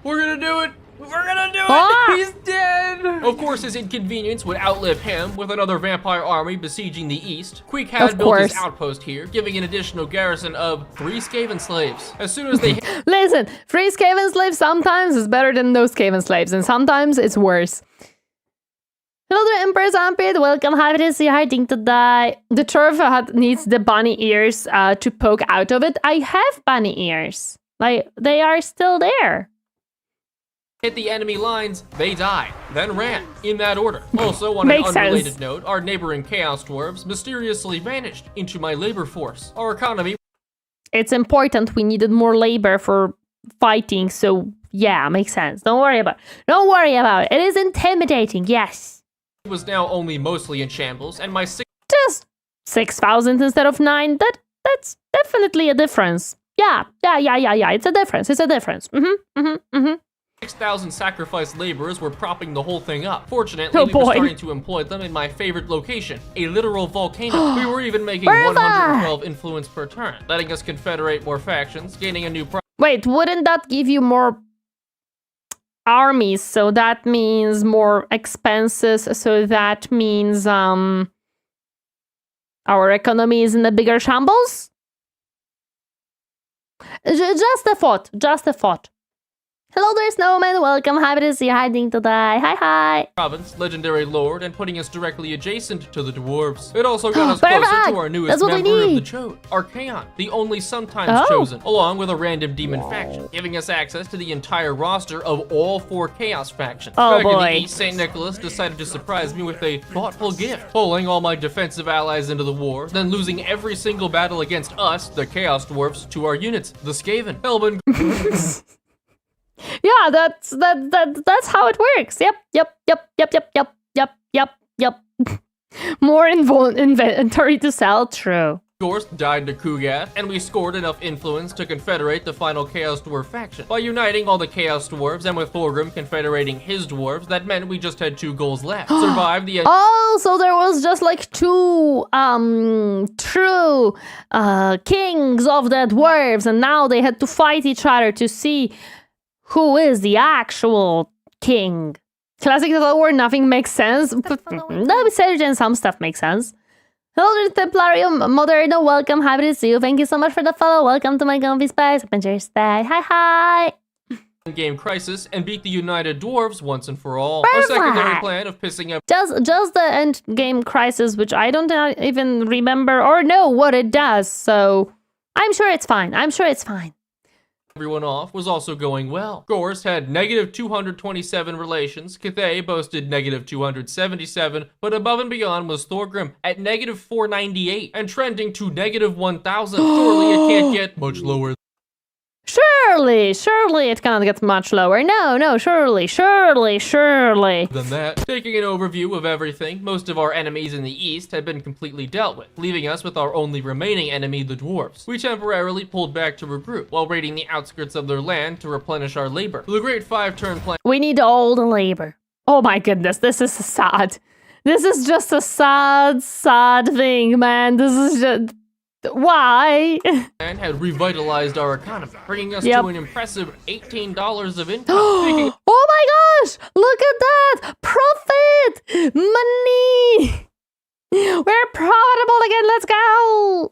we're gonna do it! We're gonna do it! He's dead! Of course, his inconvenience would outlive him, with another vampire army besieging the east. Queek had built his outpost here, giving an additional garrison of 3 Skaven slaves. As soon as they— Listen, 3 Skaven slaves sometimes is better than no Skaven slaves, and sometimes it's worse. Hello there, Empress Ampid. Welcome, happy to see you, hiding to die. The turf needs the bunny ears to poke out of it. I have bunny ears. Like, they are still there. Hit the enemy lines, they died, then ran, in that order. Also, on an unrelated note, our neighboring Chaos Dwarves mysteriously vanished into my labor force. Our economy— It's important, we needed more labor for fighting, so yeah, makes sense. Don't worry about it. It is intimidating, yes. It was now only mostly in shambles, and my just 6,000 instead of 9, that's definitely a difference. Yeah, it's a difference. 6,000 sacrificed laborers were propping the whole thing up. Fortunately, we were starting to employ them in my favorite location, a literal volcano. We were even making 112 influence per turn, letting us confederate more factions, gaining a new— Wait, wouldn't that give you more armies? So that means more expenses, so that means our economy is in a bigger shambles? Just a thought. Hello there, Snowman. Welcome. Happy to see you, hiding to die. Hi. Province, legendary lord, and putting us directly adjacent to the dwarves. It also got us closer to our newest member of the Chode, Archaon, the only sometimes chosen, along with a random demon faction, giving us access to the entire roster of all 4 chaos factions. Back in the East, St. Nicholas decided to surprise me with a thoughtful gift, pulling all my defensive allies into the war, then losing every single battle against us, the Chaos Dwarfs, to our units, the Skaven. Elven. Yeah, that's how it works. Yep. More inventory to sell, true. course, died to Kugath, and we scored enough influence to confederate the final Chaos Dwarf faction. By uniting all the Chaos Dwarves and with Thorgrim confederating his dwarves, that meant we just had 2 goals left. Survive the Oh, so there was just like 2 true kings of the dwarves, and now they had to fight each other to see who is the actual king. Classic Total War, nothing makes sense. No, besides some stuff makes sense. Hello, Templarium Moderno, welcome, happy to see you. Thank you so much for the follow. Welcome to my comfy space. Adventure stay. Hi. game crisis and beat the United Dwarves once and for all. Perfect. A secondary plan of pissing up Just the end game crisis, which I don't even remember or know what it does. So I'm sure it's fine. everyone off was also going well. Gorse had negative 227 relations, Cathay boasted negative 277, but above and beyond was Thorgrim at negative 498 and trending to negative 1000. Surely it can't get much lower Surely it cannot get much lower. No, surely. than that. Taking an overview of everything, most of our enemies in the east had been completely dealt with, leaving us with our only remaining enemy, the dwarves. We temporarily pulled back to regroup, while raiding the outskirts of their land to replenish our labor. The great 5-turn plan. We need all the labor. Oh my goodness, this is sad. This is just a sad thing, man. This is just... Why? And had revitalized our economy, bringing us Yep. to an impressive $18 of income. Speaking Oh my gosh! Look at that! Profit! Money! We're profitable again, let's go!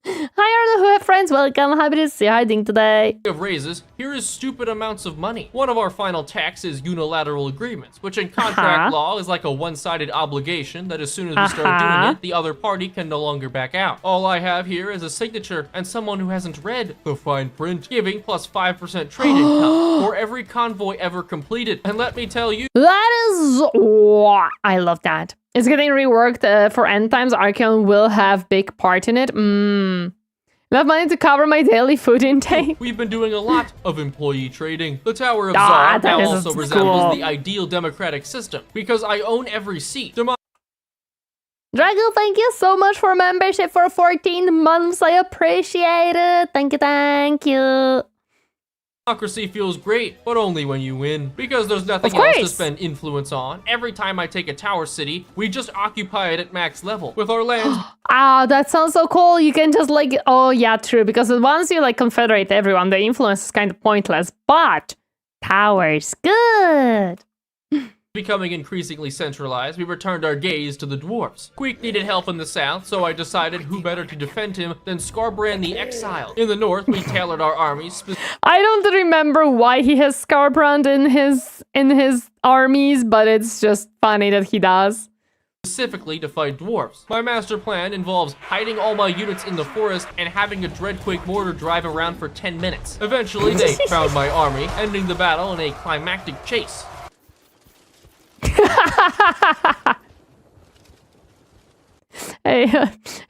Hi, Arlo, who have friends, welcome. Happy to see you hiding today. of raises, here is stupid amounts of money. One of our final tax is unilateral agreements, which in contract law is like a one-sided obligation that as soon as we start doing it, the other party can no longer back out. All I have here is a signature and someone who hasn't read the fine print, giving plus 5% trade income for every convoy ever completed. And let me tell you, That is... I love that. It's getting reworked for end times. Archeon will have big part in it. Enough money to cover my daily food intake. we've been doing a lot of employee trading. The Tower of Ah, Zod that now is also cool. resembles the ideal democratic system because I own every seat. Drago, thank you so much for membership for 14 months. I appreciate it. Thank you. Democracy feels great, but only when you win. Because there's nothing Of else to course. spend influence on, every time I take a tower city, we just occupy it at max level. With our lands Ah, that sounds so cool. You can just like, oh yeah, true. Because once you like confederate everyone, the influence is kind of pointless. But powers, good. becoming increasingly centralized, we returned our gaze to the dwarves. Queek needed help in the south, so I decided who better to defend him than Scarbrand the Exile. In the north, we tailored our armies I don't remember why he has Scarbrand in his armies, but it's just funny that he does. specifically to fight dwarves. My master plan involves hiding all my units in the forest and having a Dreadquake mortar drive around for 10 minutes. Eventually, they found my army, ending the battle in a climactic chase.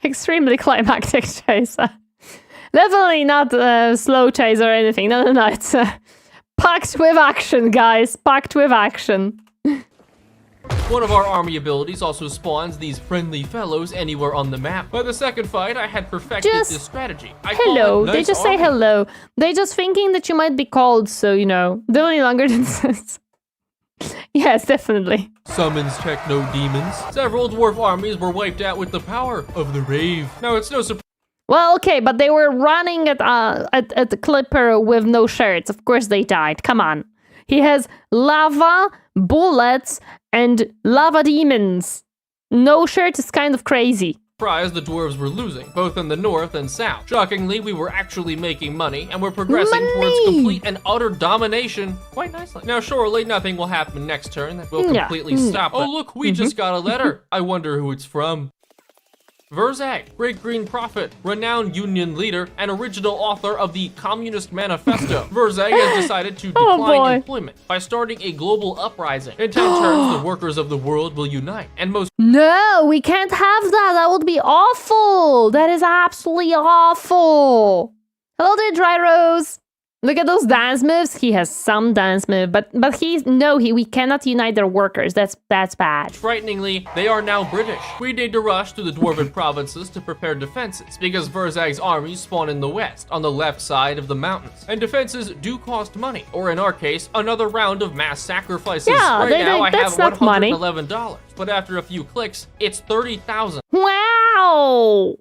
Extremely climactic chase. Definitely not slow chase or anything. No. It's packed with action, guys. Packed with action. One of our army abilities also spawns these friendly fellows anywhere on the map. By the second fight, I had perfected this strategy. I call Hello. it They nice just say army. hello. They just thinking that you might be called, so you know. They're only longer distance. Yes, definitely. Summons techno demons. Several dwarf armies were wiped out with the power of the rave. Now it's no surprise. Well, okay, but they were running at the Clipper with no shirts. Of course they died. Come on. He has lava, bullets, and lava demons. No shirt is kind of crazy. The dwarves were losing, both in the north and south. Shockingly, we were actually making money and were progressing towards complete and utter domination quite nicely. Now, surely nothing will happen next turn that will completely stop. Oh, look, we just got a letter. I wonder who it's from. Verzag, Great Green Prophet, renowned union leader, and original author of the Communist Manifesto. Verzag has decided to decline employment by starting a global uprising. In 10 turns, the workers of the world will unite, and most No, we can't have that. That would be awful. That is absolutely awful. Hello there, Dry Rose. Look at those dance moves. He has some dance move, but we cannot unite their workers. That's bad. Frighteningly, they are now British. We need to rush to the Dwarven provinces to prepare defenses, because Verzag's armies spawn in the west, on the left side of the mountains. And defenses do cost money, or in our case, another round of mass sacrifices. Yeah, right now I have that's not money. $111, but after a few clicks, it's 30,000. Wow!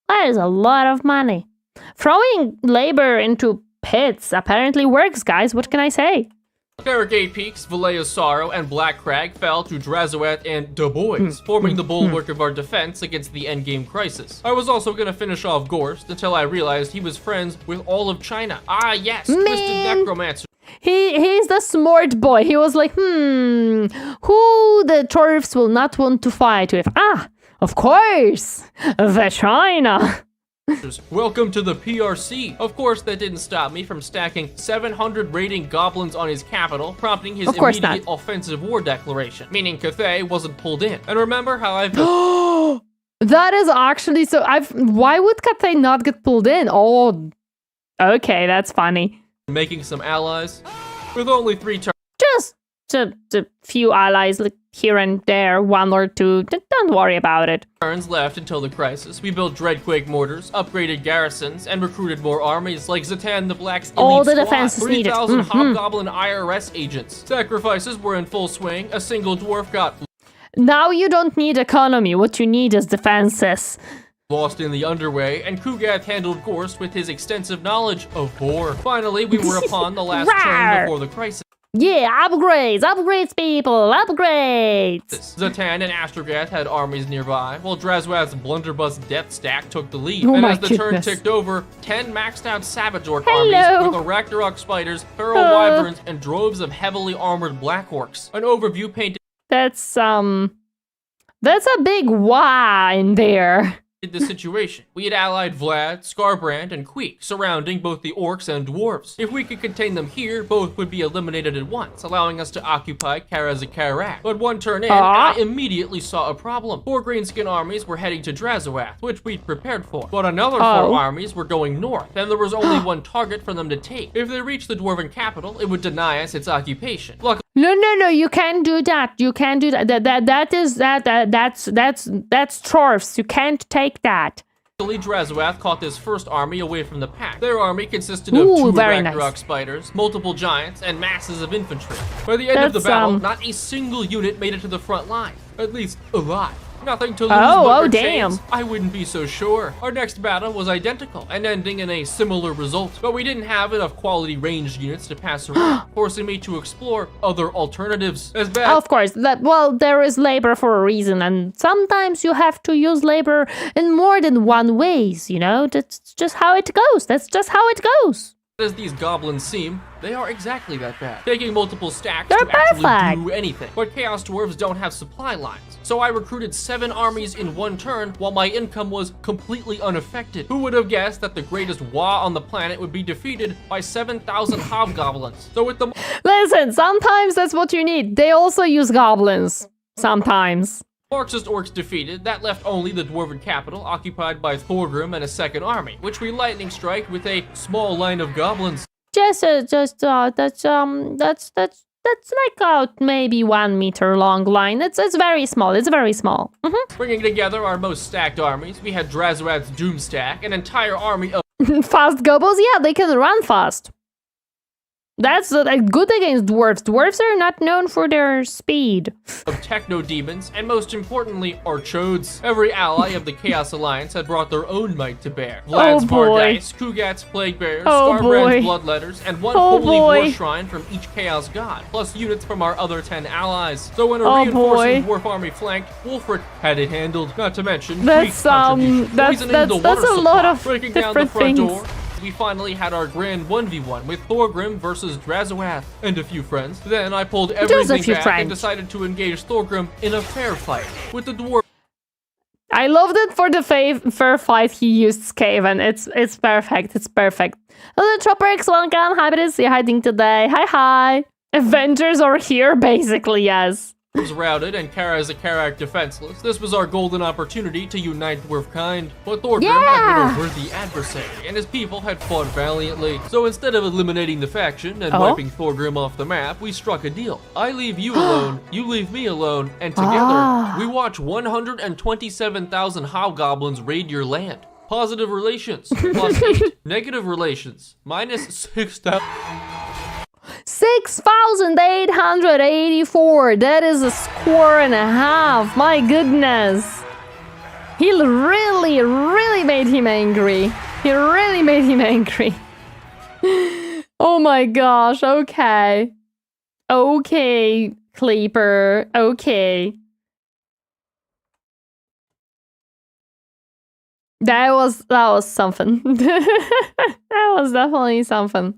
That is a lot of money. Throwing labor into pits apparently works, guys. What can I say? Barricade Peaks, Valea's Sorrow, and Black Crag fell to Drazoath and Du Bois, forming the bulwark of our defense against the endgame crisis. I was also gonna finish off Gorst until I realized he was friends with all of China. Ah yes, Twisted Necromancer. He's the smart boy. He was like, who the Dwarfs will not want to fight with? Ah, of course, the China. Welcome to the PRC. Of course, that didn't stop me from stacking 700 raiding goblins on his capital, prompting his immediate offensive war declaration, meaning Cathay wasn't pulled in. And remember how I've been... That is actually so... Why would Cathay not get pulled in? Oh, okay, that's funny. Making some allies with only 3 turns. Just a few allies, like here and there, 1 or 2. Don't worry about it. Turns left until the crisis. We built Dreadquake mortars, upgraded garrisons, and recruited more armies like Zatan the Black's elite all the squad, defenses needed. 3,000 Hobgoblin IRS agents. Sacrifices were in full swing. A single dwarf got... Now you don't need economy. What you need is defenses. Lost in the underway, and Kugath handled Gorst with his extensive knowledge of war. Finally, we were upon the last turn before the crisis. Yeah, upgrades, people, upgrades! Zatan and Astrogath had armies nearby, while Drazoath's blunderbuss death stack took the lead. Oh and my as the turn goodness. ticked over, 10 maxed out Savage Orc armies with Ragnarok spiders, feral wyverns, and droves of heavily armored black orcs. An overview painted that's a big wah in there. The situation. We had allied Vlad, Scarbrand, and Queek, surrounding both the orcs and dwarves. If we could contain them here, both would be eliminated at once, allowing us to occupy Karazakarak. But 1 turn in, I immediately saw a problem. 4 greenskin armies were heading to Drazoath, which we'd prepared for. But another 4 armies were going north, and there was only 1 target for them to take. If they reached the dwarven capital, it would deny us its occupation. Luckily, No, you can't do that. You can't do that. That's dwarfs. You can't take that. Drazoath caught this first army away from the pack. Their army consisted of 2 Ragnarok spiders, multiple giants, and masses of infantry. By the end of the battle, not a single unit made it to the front line. At least, alive. Nothing to lose but damn. chains. I wouldn't be so sure. Our next battle was identical and ending in a similar result, but we didn't have enough quality ranged units to pass around, forcing me to explore other alternatives. As bad. Of course, there is labor for a reason, and sometimes you have to use labor in more than one ways, you know? That's just how it goes. That's just how it goes. As these goblins seem, they are exactly that bad, taking multiple stacks They're to perfect. actually do anything. But Chaos Dwarves don't have supply lines, so I recruited 7 armies in 1 turn while my income was completely unaffected. Who would have guessed that the greatest Wa on the planet would be defeated by 7,000 hobgoblins? So with the... Listen, sometimes that's what you need. They also use goblins. Sometimes. Marxist orcs defeated, that left only the dwarven capital occupied by Thorgrim and a 2nd army, which we lightning strike with a small line of goblins. That's like a maybe 1 meter long line. It's very small. It's very small. Bringing together our most stacked armies, we had Drazoath's Doomstack, an entire army of Fast gobbles, yeah, they can run fast. That's good against dwarves. Dwarves are not known for their speed. Of techno demons, and most importantly, Archodes. Every ally of the Chaos Alliance had brought their own might to bear. Vlad's Vardice, Kugat's Plague Bears, Scarbrand's Bloodletters, and 1 holy war shrine from each Chaos God, plus units from our other 10 allies. So when a reinforcing dwarf army flanked, Wolfred had it handled. Not to mention, that's a lot of breaking different down the front things. door. We finally had our grand 1v1 with Thorgrim versus Drazoath and a few friends. Then I pulled everything back and decided to engage Thorgrim in a fair fight with the dwarf. I love that for the fair fight he used Skaven. It's perfect. It's perfect. Hello, Tropics. Welcome. Happy to see you hiding today. Hi. Avengers are here, basically, yes. was routed and Kara as a Karak defenseless. This was our golden opportunity to unite dwarf kind, but Thorgrim had been a worthy adversary, and his people had fought valiantly. So instead of eliminating the faction and wiping Thorgrim off the map, we struck a deal. I leave you alone, you leave me alone, and together we watch 127,000 hobgoblins raid your land. Positive relations, +8. Negative relations, -6,000. 6,884. That is a score and a half. My goodness. He really, really made him angry. He really made him angry. Oh my gosh. Okay. Okay, Kleeper. Okay. That was something. That was definitely something.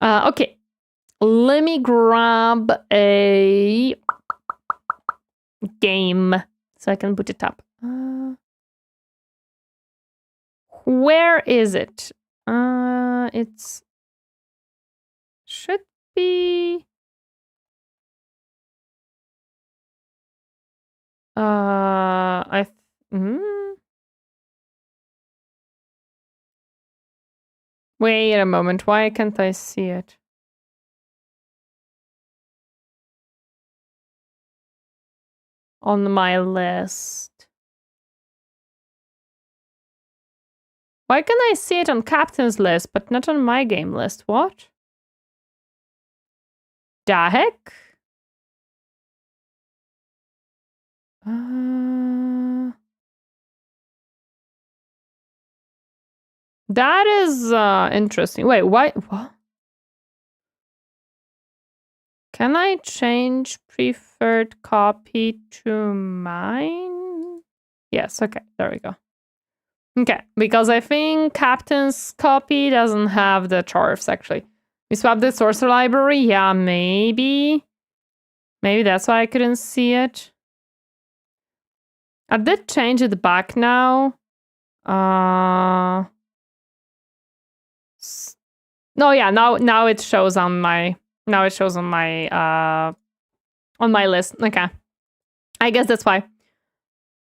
Okay. Let me grab a game so I can put it up. Where is it? It's should be. Wait a moment. Why can't I see it? On my list. Why can I see it on Captain's list, but not on my game list? What? The heck? That is interesting. Wait, why? What? Can I change preferred copy to mine? Yes, okay, there we go. Okay, because I think Captain's copy doesn't have the dwarfs, actually. We swapped the sorcerer library? Yeah, maybe. Maybe that's why I couldn't see it. I did change it back now. No, yeah, now it shows on my list. Okay. I guess that's why.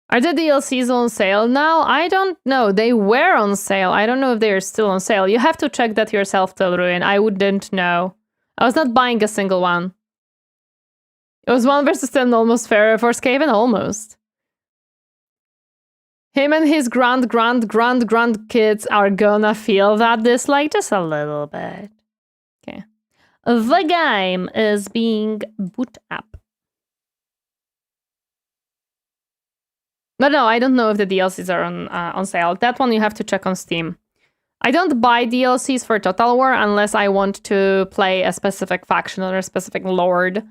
Are the DLCs on sale now? I don't know. They were on sale. I don't know if they are still on sale. You have to check that yourself, Telruin. I wouldn't know. I was not buying a single one. It was 1 versus 10 almost fair for Skaven, almost. Him and his grandkids are gonna feel that dislike just a little bit. Okay. The game is being boot up. But no, I don't know if the DLCs are on sale. That one you have to check on Steam. I don't buy DLCs for Total War unless I want to play a specific faction or a specific lord.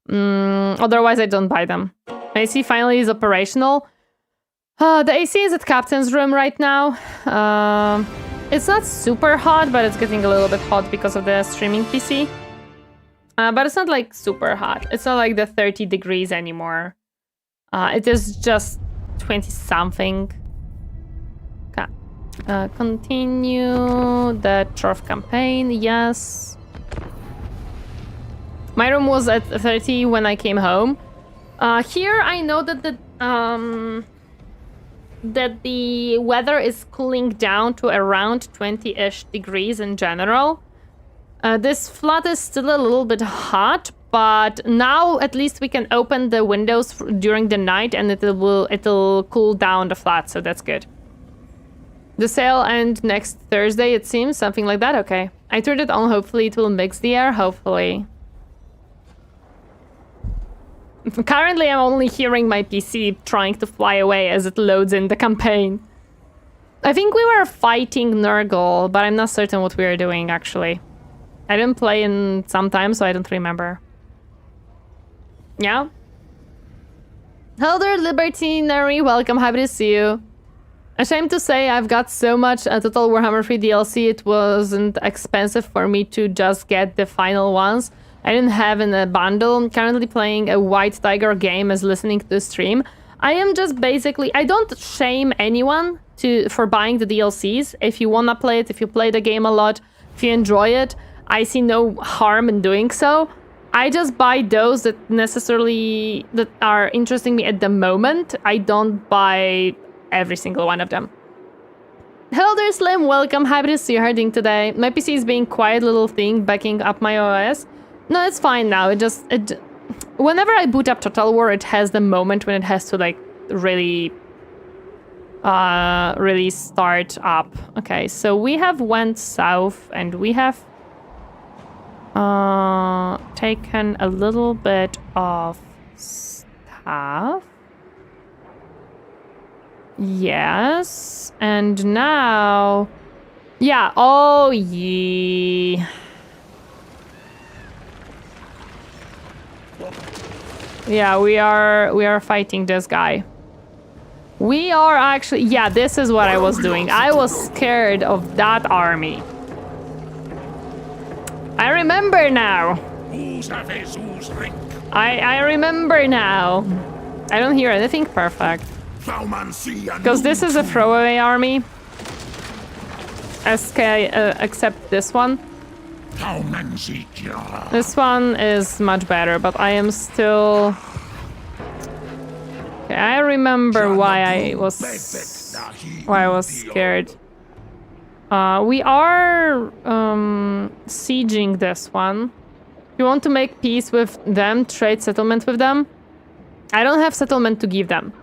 Otherwise, I don't buy them. AC finally is operational. The AC is at Captain's room right now. It's not super hot, but it's getting a little bit hot because of the streaming PC. But it's not like super hot. It's not like the 30 degrees anymore. It is just 20-something. Okay. Continue the Dwarf campaign. Yes. My room was at 30 when I came home. Here I know that the weather is cooling down to around 20-ish degrees in general. This flat is still a little bit hot, but now at least we can open the windows during the night and it'll cool down the flat, so that's good. The sale ends next Thursday, it seems, something like that. Okay, I turned it on. Hopefully it will mix the air. Hopefully. Currently, I'm only hearing my PC trying to fly away as it loads in the campaign. I think we were fighting Nurgle, but I'm not certain what we were doing, actually. I didn't play in some time, so I don't remember. Yeah? Hello there, Libertinary. Welcome, happy to see you. Ashamed to say, I've got so much Total Warhammer 3 DLC, it wasn't expensive for me to just get the final ones. I didn't have in a bundle. I'm currently playing a White Tiger game as listening to the stream. I am just basically... I don't shame anyone for buying the DLCs. If you wanna play it, if you play the game a lot, if you enjoy it, I see no harm in doing so. I just buy those that are interesting me at the moment. I don't buy every single one of them. Hello there, Slim. Welcome. Happy to see you herding today. My PC is being quiet little thing backing up my OS. No, it's fine now. Whenever I boot up Total War, it has the moment when it has to like really start up. Okay, so we have went south and we have taken a little bit of stuff. Yes, and now, yeah. Oh, yeah. Yeah, we are fighting this guy. We are actually, yeah, this is what I was doing. I was scared of that army. I remember now. I remember now. I don't hear anything. Perfect. Because this is a throwaway army. Except this one. This one is much better, but I am still... Okay, I remember why I was scared. We are sieging this one. You want to make peace with them, trade settlement with them? I don't have settlement to give them.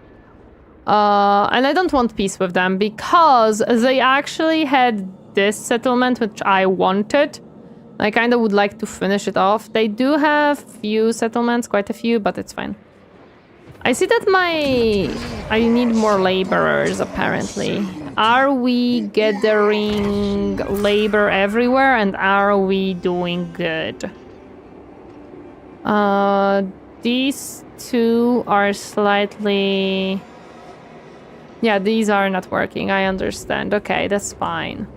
And I don't want peace with them because they actually had this settlement which I wanted. I kind of would like to finish it off. They do have few settlements, quite a few, but it's fine. I see that I need more laborers, apparently. Are we gathering labor everywhere and are we doing good? These two are slightly... Yeah, these are not working, I understand. Okay, that's fine.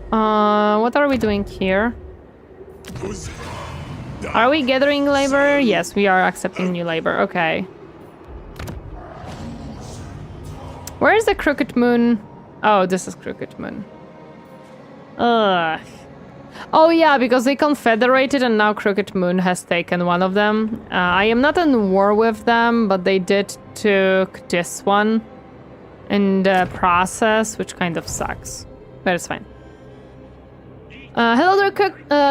What are we doing here? Are we gathering labor? Yes, we are accepting new labor. Okay. Where is the Crooked Moon? Oh, this is Crooked Moon. Ugh. Oh yeah, because they confederated and now Crooked Moon has taken one of them. I am not in war with them, but they did took this one in the process, which kind of sucks. But it's fine. Hello there,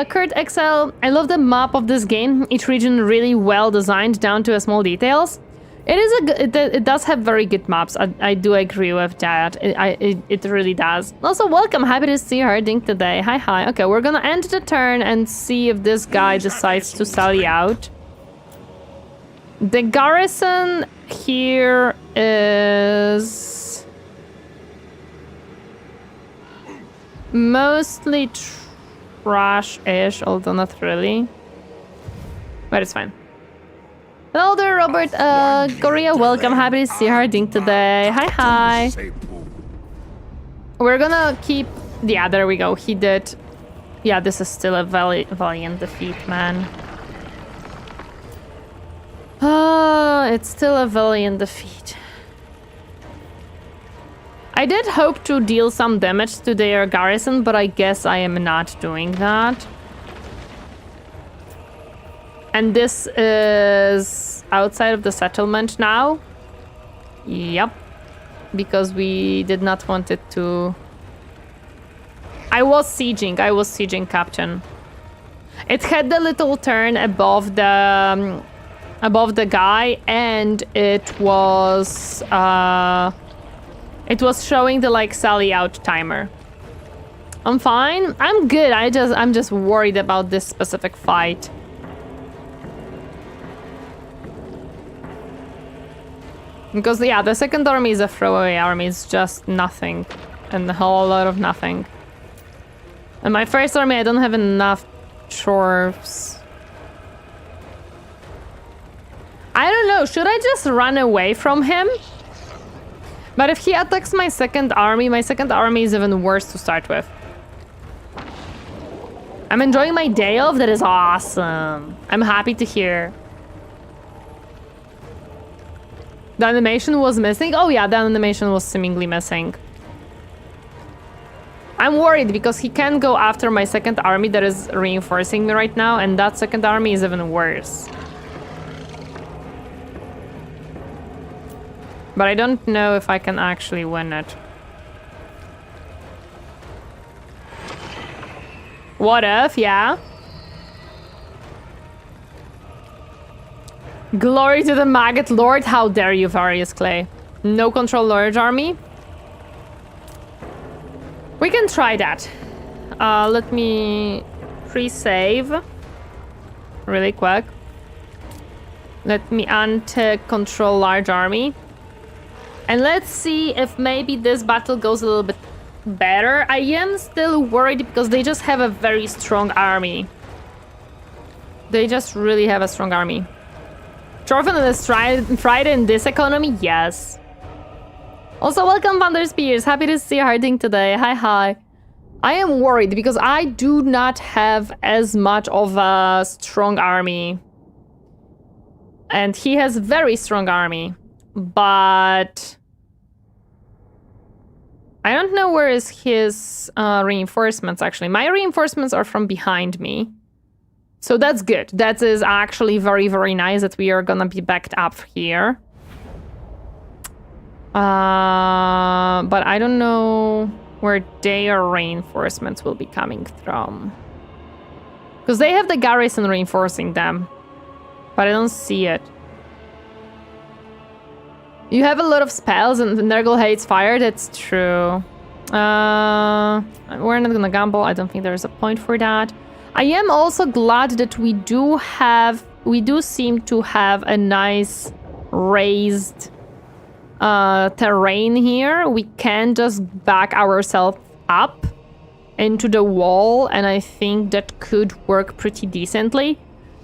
Kurt XL. I love the map of this game. Each region really well designed down to a small details. It does have very good maps. I do agree with that. It really does. Also, welcome. Happy to see you herding today. Hi. Okay, we're gonna end the turn and see if this guy decides to sally out. The garrison here is mostly trash-ish, although not really. But it's fine. Hello there, Robert. Korea, welcome. Happy to see you herding today. Hi. We're gonna keep... Yeah, there we go. He did... Yeah, this is still a valiant defeat, man. It's still a valiant defeat. I did hope to deal some damage to their garrison, but I guess I am not doing that. And this is outside of the settlement now. Yep. Because we did not want it to... I was sieging Captain. It had the little turn above the guy, and it was showing the like sally out timer. I'm fine. I'm good. I'm just worried about this specific fight. Because yeah, the second army is a throwaway army. It's just nothing, and a whole lot of nothing. And my first army, I don't have enough troops. I don't know. Should I just run away from him? But if he attacks my second army is even worse to start with. I'm enjoying my day off. That is awesome. I'm happy to hear. The animation was missing? Oh yeah, the animation was seemingly missing. I'm worried because he can go after my second army that is reinforcing me right now, and that second army is even worse. But I don't know if I can actually win it. What if, yeah? Glory to the Maggot Lord, how dare you, Various Clay. No control large army? We can try that. Let me pre-save really quick. Let me untick control large army. And let's see if maybe this battle goes a little bit better. I am still worried because they just have a very strong army. They just really have a strong army. Thorfinn is Friday in this economy? Yes. Also, welcome, Thunder Spears. Happy to see Harding today. Hi, hi. I am worried because I do not have as much of a strong army. And he has very strong army. But I don't know where is his reinforcements, actually. My reinforcements are from behind me. So that's good. That is actually very, very nice that we are gonna be backed up here. But I don't know where their reinforcements will be coming from. Because they have the garrison reinforcing them. But I don't see it. You have a lot of spells and Nurgle hates fire, that's true. We're not gonna gamble, I don't think there's a point for that. I am also glad that we do seem to have a nice raised terrain here. We can just back ourselves up into the wall, and I think that could work pretty decently.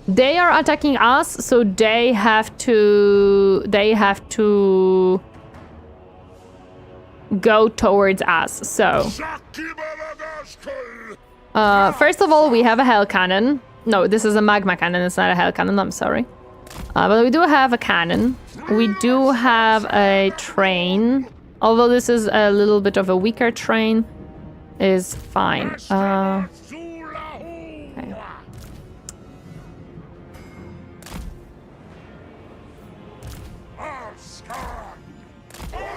They are attacking us, so they have to go towards us. So first of all, we have a hell cannon. No, this is a magma cannon, it's not a hell cannon, I'm sorry. But we do have a cannon. We do have a train. Although this is a little bit of a weaker train, is fine. Okay.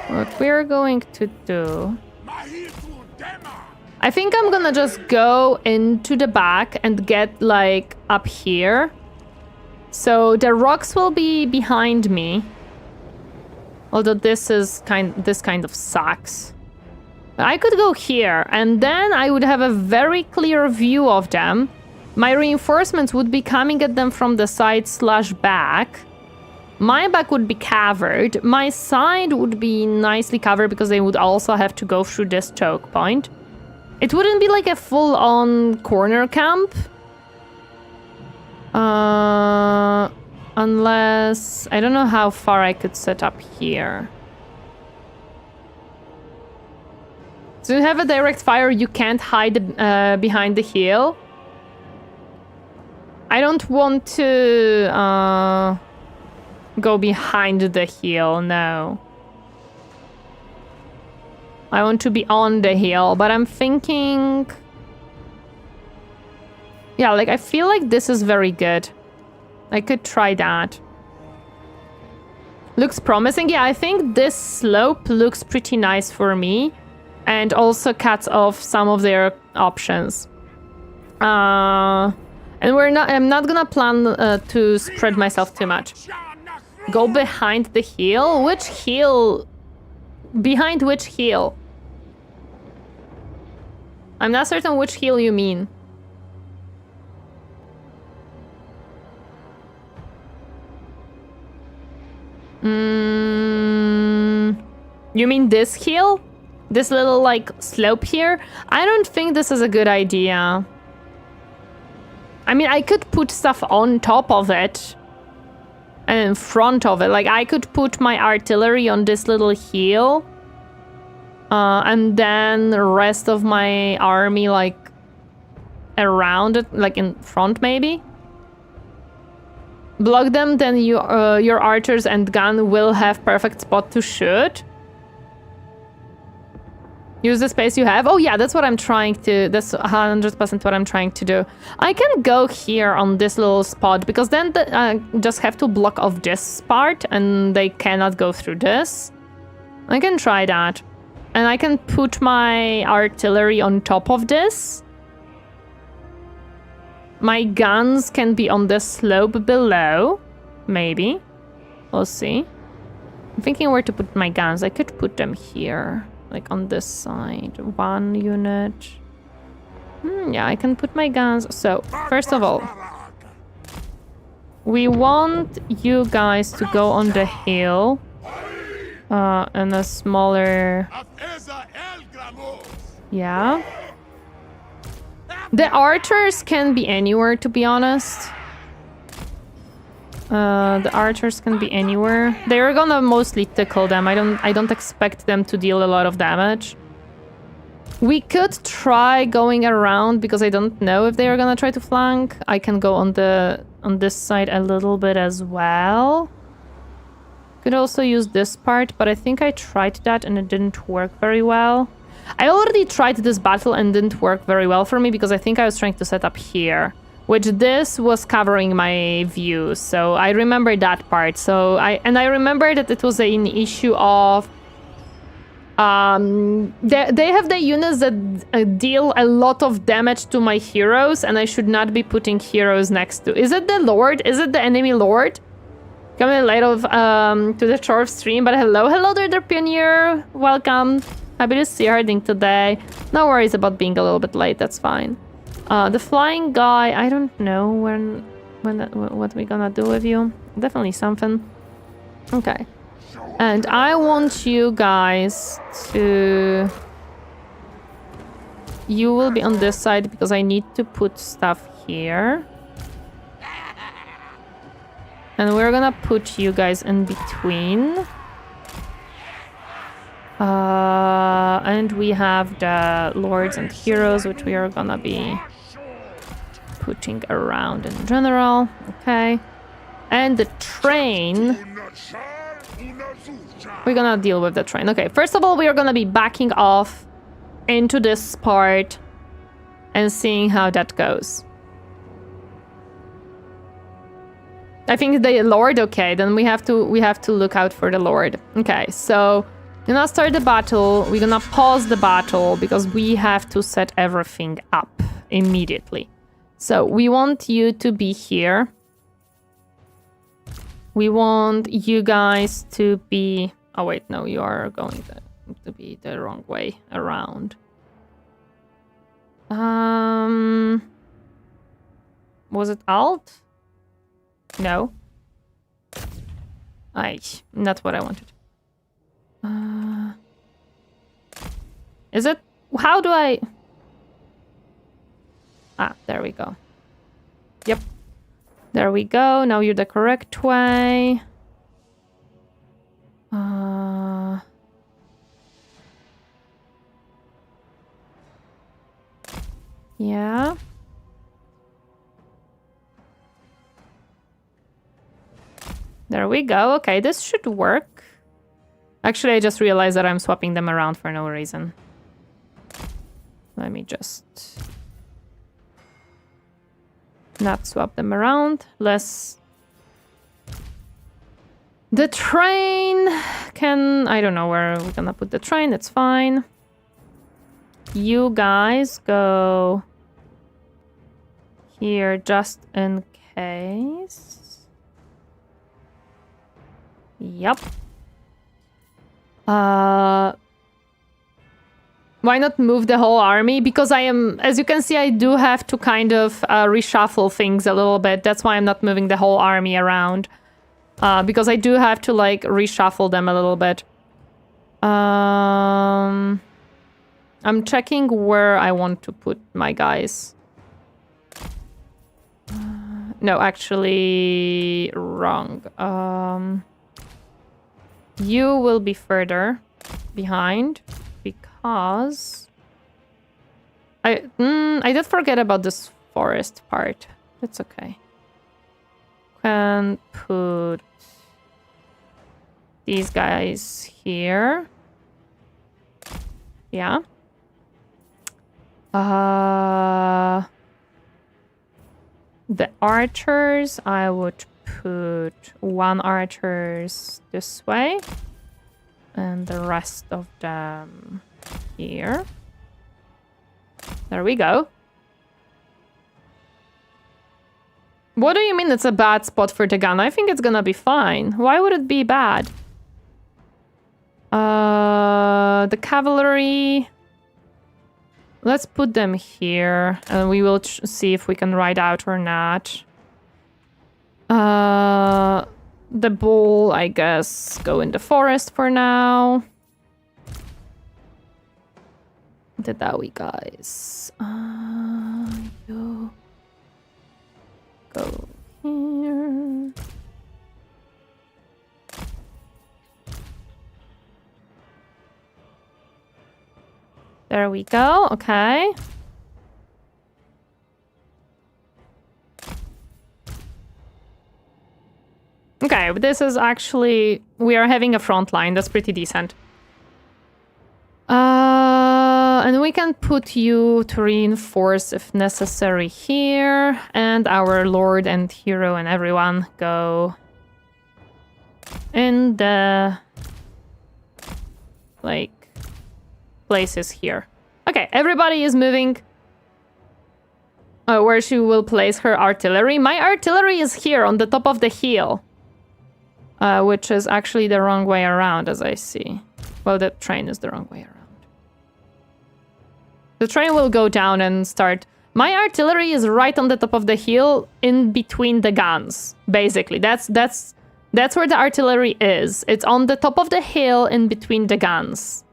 What we're going to do... I think I'm gonna just go into the back and get, like, up here. So the rocks will be behind me. Although this kind of sucks. I could go here, and then I would have a very clear view of them. My reinforcements would be coming at them from the side / back. My back would be covered. My side would be nicely covered because they would also have to go through this choke point. It wouldn't be like a full-on corner camp. Unless... I don't know how far I could set up here. So you have a direct fire, you can't hide behind the hill. I don't want to go behind the hill, no. I want to be on the hill, but I'm thinking... Yeah, like, I feel like this is very good. I could try that. Looks promising. Yeah, I think this slope looks pretty nice for me. And also cuts off some of their options. And I'm not gonna plan to spread myself too much. Go behind the hill? Which hill? Behind which hill? I'm not certain which hill you mean. You mean this hill? This little, like, slope here? I don't think this is a good idea. I mean, I could put stuff on top of it. And in front of it. Like, I could put my artillery on this little hill. And then the rest of my army, like, around it. Like, in front, maybe? Block them, then your archers and gun will have perfect spot to shoot. Use the space you have. Oh yeah, that's what I'm trying to... That's 100% what I'm trying to do. I can go here on this little spot, because then just have to block off this part, and they cannot go through this. I can try that. And I can put my artillery on top of this. My guns can be on the slope below. Maybe. We'll see. I'm thinking where to put my guns. I could put them here. Like on this side. 1 unit. Yeah, I can put my guns. So, first of all, we want you guys to go on the hill. And a smaller... Yeah. The archers can be anywhere, to be honest. The archers can be anywhere. They're gonna mostly tickle them. I don't expect them to deal a lot of damage. We could try going around, because I don't know if they are gonna try to flank. I can go on this side a little bit as well. Could also use this part, but I think I tried that and it didn't work very well. I already tried this battle and didn't work very well for me, because I think I was trying to set up here, which this was covering my view, so I remember that part. So I remember that it was an issue of they have the units that deal a lot of damage to my heroes, and I should not be putting heroes next to. Is it the Lord? Is it the enemy Lord? Coming late to the Dwarf stream, but hello there, Pioneer. Welcome. Happy to see you harding today. No worries about being a little bit late. That's fine. The flying guy, I don't know what we're gonna do with you. Definitely something. Okay. And I want you guys to... You will be on this side, because I need to put stuff here. And we're gonna put you guys in between. And we have the lords and heroes, which we are gonna be putting around in general. Okay. And the train... We're gonna deal with the train. Okay, first of all, we are gonna be backing off into this part and seeing how that goes. I think the Lord, okay, then we have to look out for the Lord. Okay, so we're gonna start the battle. We're gonna pause the battle because we have to set everything up immediately. So we want you to be here. We want you guys to be... Oh wait, no, you are going to be the wrong way around. Was it Alt? No. Not what I wanted. Is it? How do I... Ah, there we go. Yep. There we go. Now you're the correct way. Yeah. There we go. Okay, this should work. Actually, I just realized that I'm swapping them around for no reason. Let me just... not swap them around. Let's... The train can... I don't know where we're gonna put the train. It's fine. You guys go... here just in case. Yep. Why not move the whole army? Because I am, as you can see, I do have to kind of reshuffle things a little bit. That's why I'm not moving the whole army around. Because I do have to, like, reshuffle them a little bit. I'm checking where I want to put my guys. No, actually, wrong. You will be further behind because I did forget about this forest part. That's okay. Can put these guys here. Yeah, The archers, I would put 1 archers this way. And the rest of them here. There we go. What do you mean it's a bad spot for the gun? I think it's gonna be fine. Why would it be bad? The cavalry... Let's put them here, and we will see if we can ride out or not. The bull, I guess, go in the forest for now. Did that we guys? You go here. There we go, okay. Okay, but this is actually... We are having a front line, that's pretty decent. And we can put you to reinforce if necessary here. And our lord and hero and everyone go in the... like... places here. Okay, everybody is moving where she will place her artillery. My artillery is here on the top of the hill, which is actually the wrong way around, as I see. Well, the train is the wrong way around. The train will go down and start. My artillery is right on the top of the hill, in between the guns. Basically, that's where the artillery is. It's on the top of the hill, in between the guns.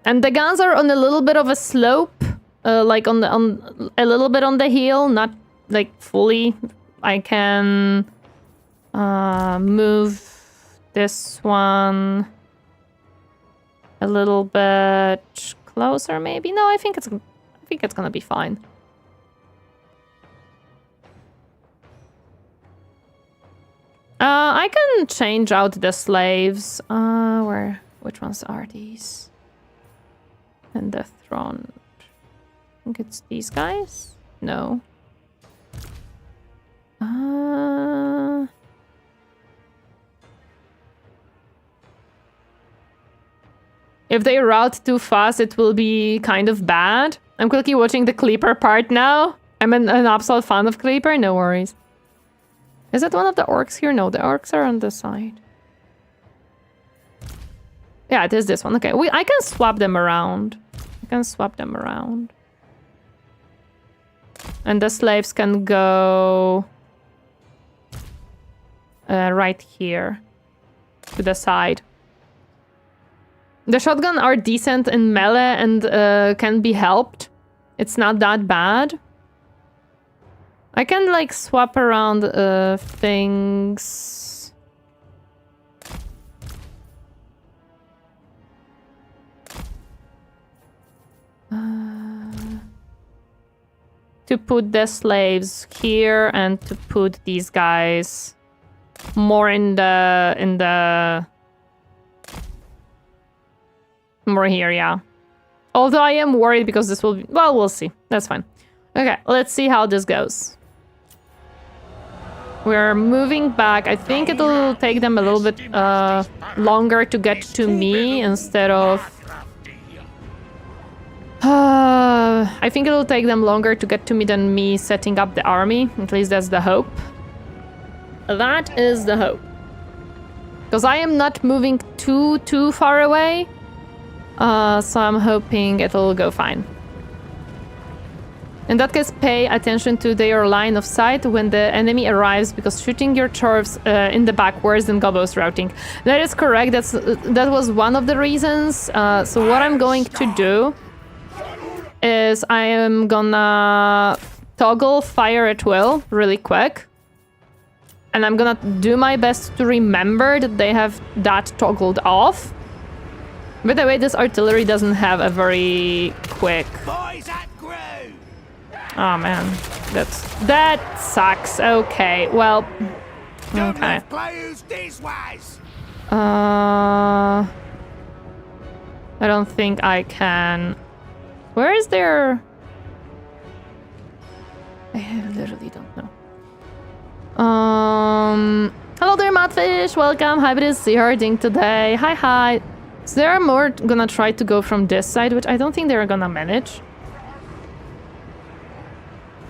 And the guns are on a little bit of a slope, like on a little bit on the hill, not like fully. I can move this one a little bit closer, maybe. No, I think it's gonna be fine. I can change out the slaves. Which ones are these? And the throne. I think it's these guys? No. If they route too fast, it will be kind of bad. I'm quickly watching the Clipper part now. I'm an absolute fan of Clipper, no worries. Is it one of the orcs here? No, the orcs are on the side. Yeah, it is this one. Okay, I can swap them around. And the slaves can go right here to the side. The shotgun are decent in melee and can be helped. It's not that bad. I can like swap around things. To put the slaves here and to put these guys more in the more here, yeah. Although I am worried because this will be, well, we'll see. That's fine. Okay, let's see how this goes. We're moving back. I think it'll take them a little bit longer to get to me instead of... I think it'll take them longer to get to me than me setting up the army. At least that's the hope. That is the hope. Because I am not moving too far away. So I'm hoping it'll go fine. In that case, pay attention to their line of sight when the enemy arrives, because shooting your dwarves in the back worse than gobos routing. That is correct. That was one of the reasons. So what I'm going to do is I am gonna toggle fire at will really quick. And I'm gonna do my best to remember that they have that toggled off. By the way, this artillery doesn't have a very quick... Oh man, that sucks. Okay, well, okay. I don't think I can. Where is their... I literally don't know. Hello there, Matfish. Welcome. Happy to see her ding today. Hi, hi. So they're more gonna try to go from this side, which I don't think they're gonna manage.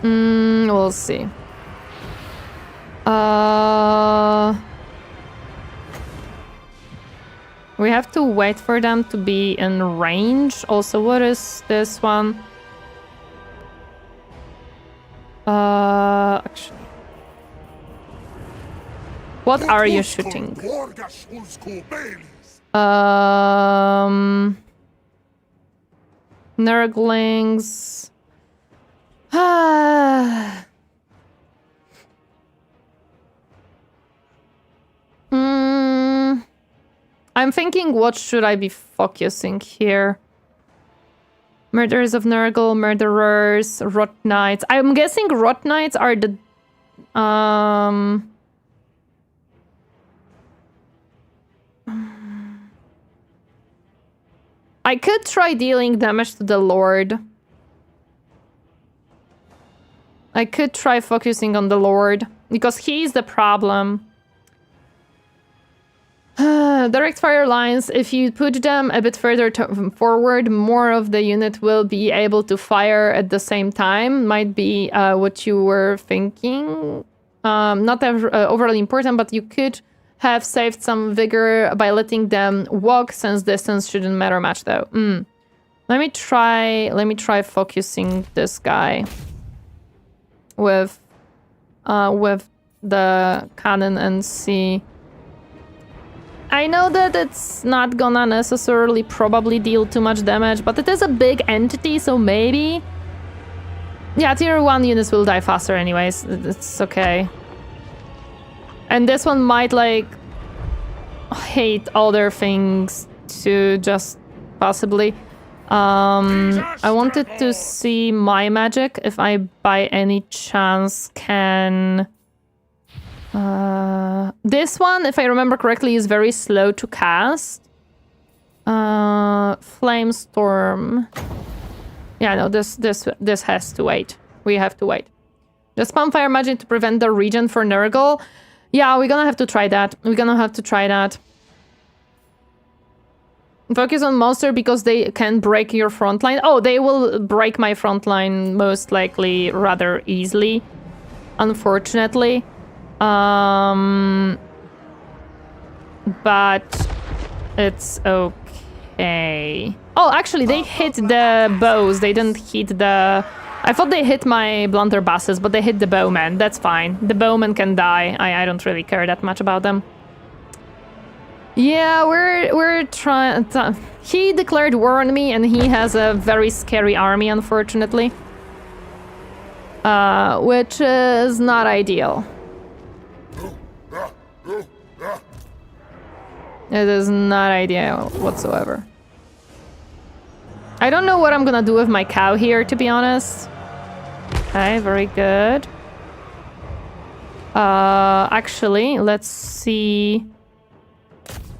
We'll see. We have to wait for them to be in range. Also, what is this one? Actually. What are you shooting? Nurglings. I'm thinking, what should I be focusing here? Murderers of Nurgle, murderers, rot knights. I'm guessing rot knights are the I could try dealing damage to the Lord. I could try focusing on the Lord, because he's the problem. Direct fire lines, if you put them a bit further forward, more of the unit will be able to fire at the same time. Might be what you were thinking. Not overly important, but you could have saved some vigor by letting them walk, since distance shouldn't matter much though. Let me try focusing this guy with the cannon and see. I know that it's not gonna necessarily probably deal too much damage, but it is a big entity, so maybe... Yeah, tier 1 units will die faster anyways. It's okay. And this one might, like, hate other things too, just possibly. I wanted to see my magic, if I by any chance can... this one, if I remember correctly, is very slow to cast. Flame Storm. Yeah, no, this has to wait. We have to wait. Just spam fire magic to prevent the regen for Nurgle. Yeah, we're gonna have to try that. Focus on monster because they can break your front line. Oh, they will break my front line most likely rather easily, unfortunately. But it's okay. Oh, actually, they hit the bows. They didn't hit the... I thought they hit my blunderbusses, but they hit the bowmen. That's fine. The bowmen can die. I don't really care that much about them. Yeah, we're trying... He declared war on me, and he has a very scary army, unfortunately. Which is not ideal. It is not ideal whatsoever. I don't know what I'm gonna do with my cow here, to be honest. Okay, very good. Actually, let's see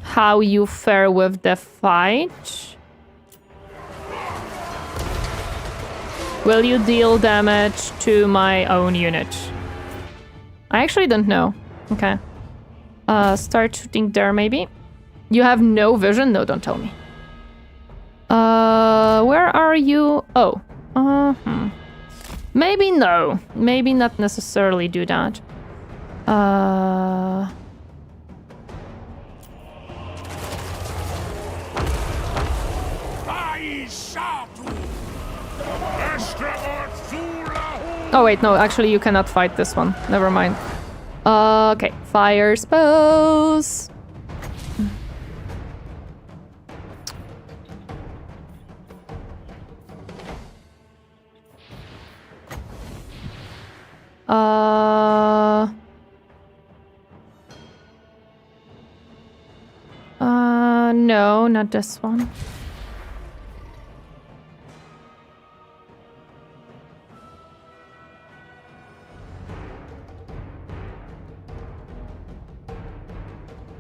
how you fare with the fight. Will you deal damage to my own unit? I actually don't know. Okay. Start shooting there, maybe. You have no vision? No, don't tell me. Where are you? Oh. Maybe no. Maybe not necessarily do that. Oh wait, no, actually you cannot fight this one. Never mind. Okay, fire spells. No, not this one.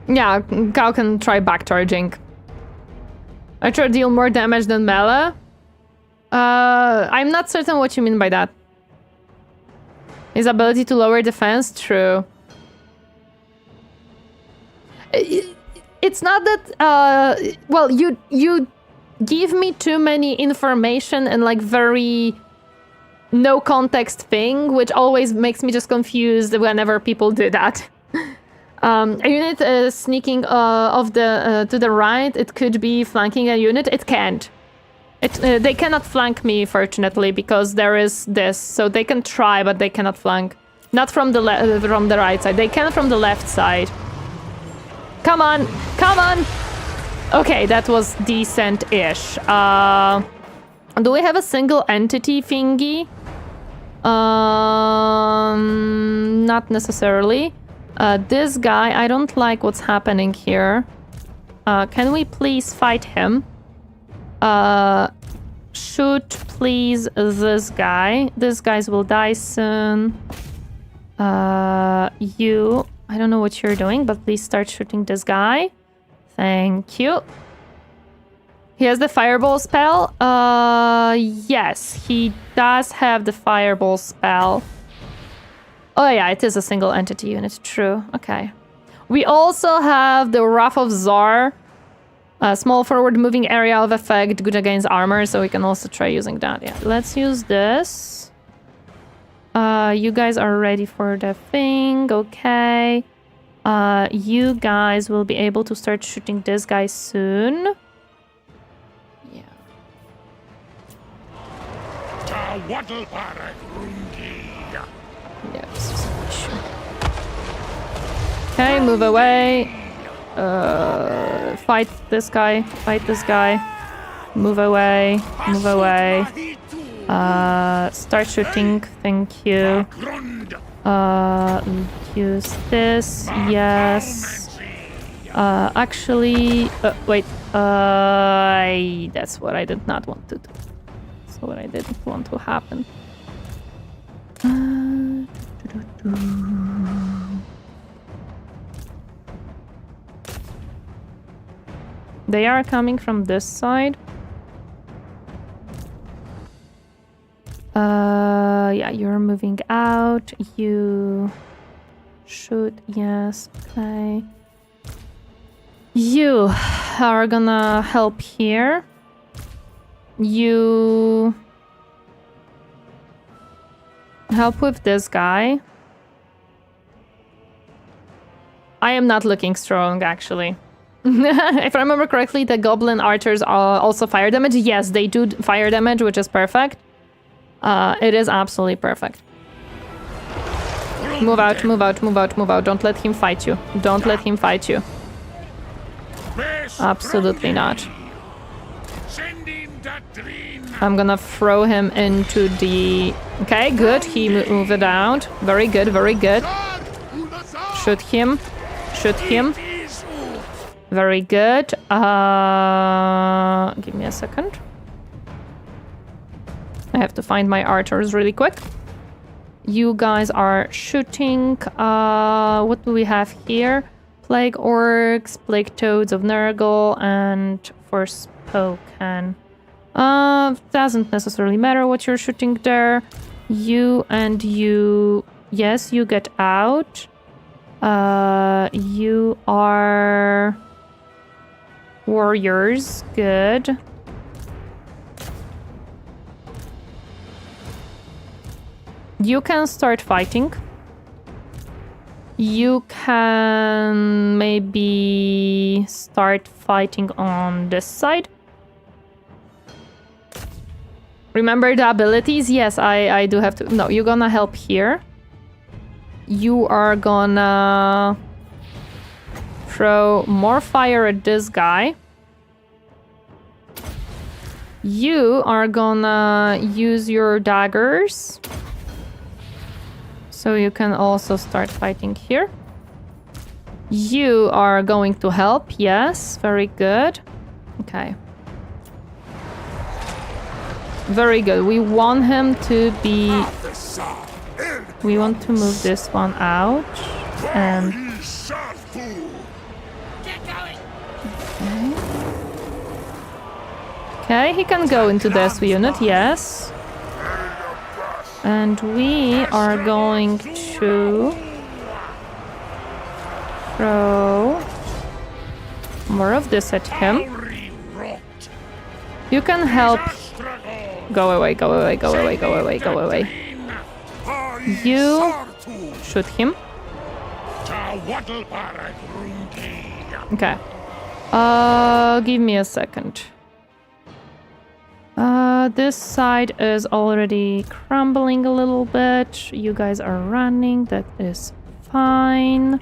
Yeah, Cow can try backcharging. Archer deal more damage than melee? I'm not certain what you mean by that. His ability to lower defense? True. It's not that, well, you give me too many information and like very no context thing, which always makes me just confused whenever people do that. A unit sneaking off the to the right, it could be flanking a unit. It can't. They cannot flank me, fortunately, because there is this. So they can try, but they cannot flank. Not from the right side. They can from the left side. Come on, come on. Okay, that was decent-ish. Do we have a single entity thingy? Not necessarily. This guy, I don't like what's happening here. Can we please fight him? Shoot, please, this guy. These guys will die soon. You, I don't know what you're doing, but please start shooting this guy. Thank you. He has the fireball spell? Yes, he does have the fireball spell. Oh yeah, it is a single entity unit, true. Okay. We also have the Wrath of Zar. A small forward moving area of effect, good against armor, so we can also try using that. Yeah, let's use this. You guys are ready for the thing, okay. You guys will be able to start shooting this guy soon. Yeah. Yeah, this is an issue. Okay, move away. Fight this guy. Fight this guy. Move away. Move away. Start shooting. Thank you. Use this. Yes. Actually, wait. That's what I did not want to do. That's what I didn't want to happen. They are coming from this side. Yeah, you're moving out. You should, yes, okay. You are gonna help here. You help with this guy. I am not looking strong, actually. If I remember correctly, the goblin archers also fire damage. Yes, they do fire damage, which is perfect. It is absolutely perfect. Move out, move out, move out, move out. Don't let him fight you. Don't let him fight you. Absolutely not. I'm gonna throw him into the... Okay, good. He moved it out. Very good, very good. Shoot him. Shoot him. Very good. Give me a second. I have to find my archers really quick. You guys are shooting. What do we have here? Plague orcs, plague toads of Nurgle, and Forspoken. Doesn't necessarily matter what you're shooting there. You and you... Yes, you get out. You are... warriors. Good. You can start fighting. You can maybe start fighting on this side. Remember the abilities? Yes, I do have to... No, you're gonna help here. You are gonna throw more fire at this guy. You are gonna use your daggers. So you can also start fighting here. You are going to help. Yes, very good. Okay. Very good. We want him to be... We want to move this one out. And... Okay. Okay, he can go into this unit, yes. And we are going to throw more of this at him. You can help. Go away, go away, go away, go away, go away. You shoot him. Okay. Give me a second. This side is already crumbling a little bit. You guys are running. That is fine.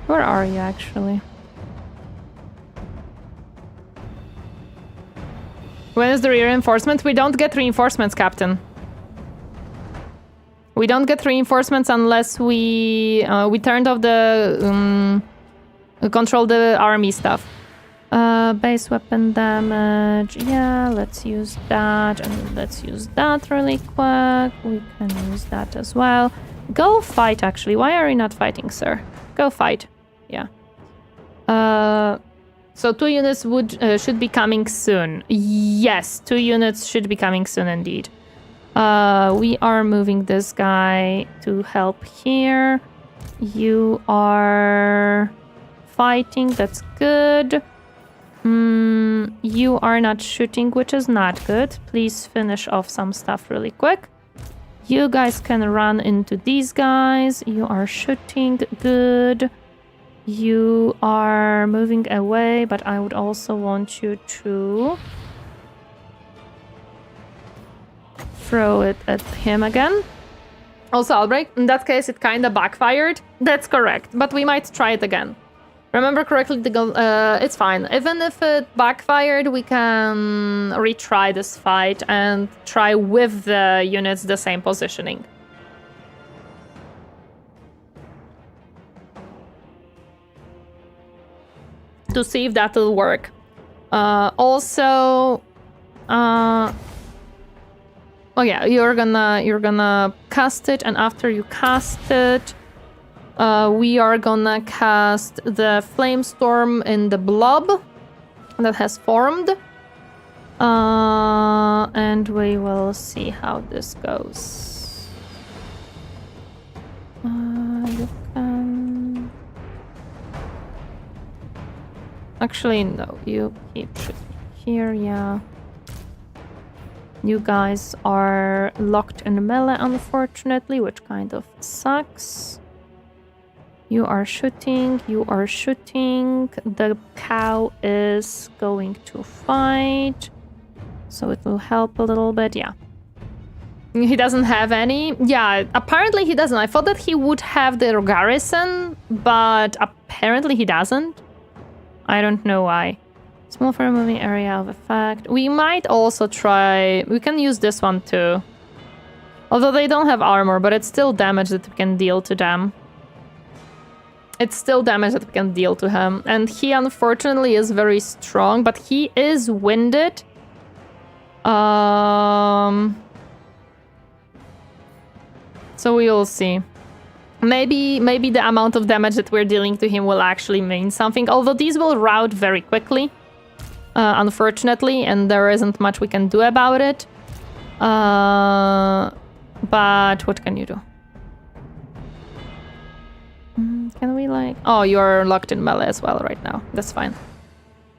Where are you actually? When is the reinforcement? We don't get reinforcements, Captain. We don't get reinforcements unless we turned off the control the army stuff. Base weapon damage. Yeah, let's use that, and let's use that really quick. We can use that as well. Go fight, actually. Why are you not fighting, sir? Go fight. Yeah. So 2 units should be coming soon. Yes, 2 units should be coming soon indeed. We are moving this guy to help here. You are fighting, that's good. You are not shooting, which is not good. Please finish off some stuff really quick. You guys can run into these guys. You are shooting, good. You are moving away, but I would also want you to throw it at him again. Also, Outbreak, in that case, it kind of backfired. That's correct, but we might try it again. Remember correctly, it's fine. Even if it backfired, we can retry this fight and try with the units the same positioning. To see if that will work. Also, oh yeah, you're gonna cast it, and after you cast it, we are gonna cast the Flamestorm in the blob that has formed, and we will see how this goes. You can. Actually, no, you keep shooting here, yeah. You guys are locked in melee, unfortunately, which kind of sucks. You are shooting, you are shooting. The cow is going to fight, so it will help a little bit, yeah. He doesn't have any. Yeah, apparently he doesn't. I thought that he would have the garrison, but apparently he doesn't. I don't know why. Small for removing area of effect. We might also try... We can use this one too. Although they don't have armor, but it's still damage that we can deal to them. It's still damage that we can deal to him. And he unfortunately is very strong, but he is winded. So we will see. Maybe the amount of damage that we're dealing to him will actually mean something. Although these will rout very quickly, unfortunately, and there isn't much we can do about it. But what can you do? Can we like... Oh, you're locked in melee as well right now. That's fine.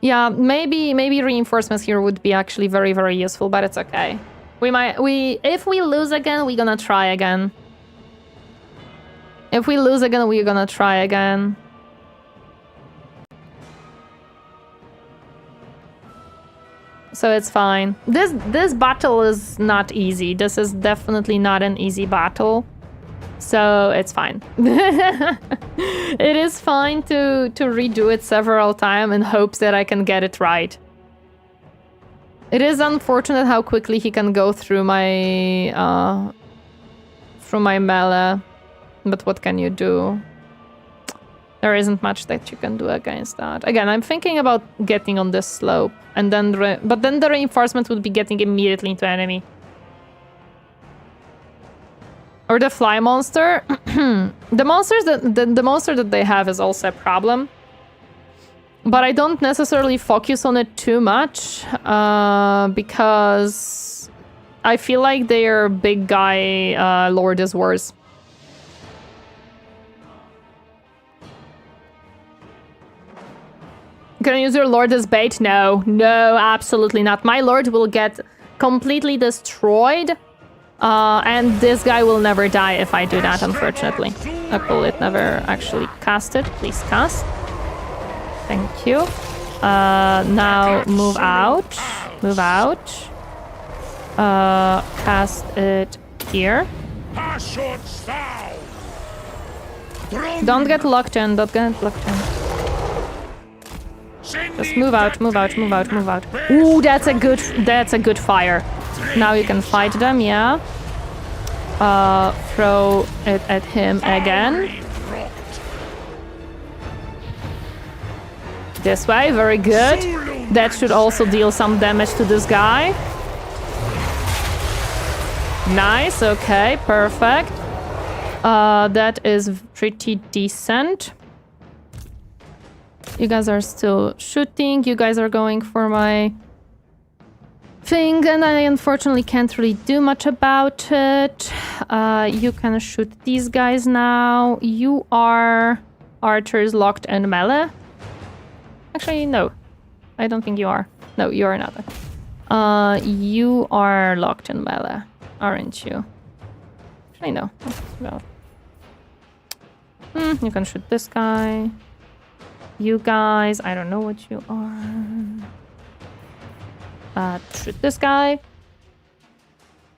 Yeah, maybe reinforcements here would be actually very, very useful, but it's okay. If we lose again, we're gonna try again. If we lose again, we're gonna try again. So it's fine. This battle is not easy. This is definitely not an easy battle. So it's fine. It is fine to redo it several times in hopes that I can get it right. It is unfortunate how quickly he can go through my melee. But what can you do? There isn't much that you can do against that. Again, I'm thinking about getting on this slope, and then but then the reinforcement would be getting immediately into enemy. Or the fly monster. The monster that they have is also a problem. But I don't necessarily focus on it too much, because I feel like their big guy lord is worse. Can I use your lord as bait? No, no, absolutely not. My lord will get completely destroyed, and this guy will never die if I do that, unfortunately. Okay, it never actually cast it. Please cast. Thank you. Now move out. Move out. Cast it here. Don't get locked in. Don't get locked in. Just move out. Move out. Move out. Move out. Ooh, that's a good fire. Now you can fight them. Yeah. Throw it at him again. This way, very good. That should also deal some damage to this guy. Nice, okay, perfect. That is pretty decent. You guys are still shooting. You guys are going for my thing, and I unfortunately can't really do much about it. You can shoot these guys now. You are archers locked in melee. Actually, no. I don't think you are. No, you are not. You are locked in melee, aren't you? Actually, no. Well. You can shoot this guy. You guys, I don't know what you are. Shoot this guy.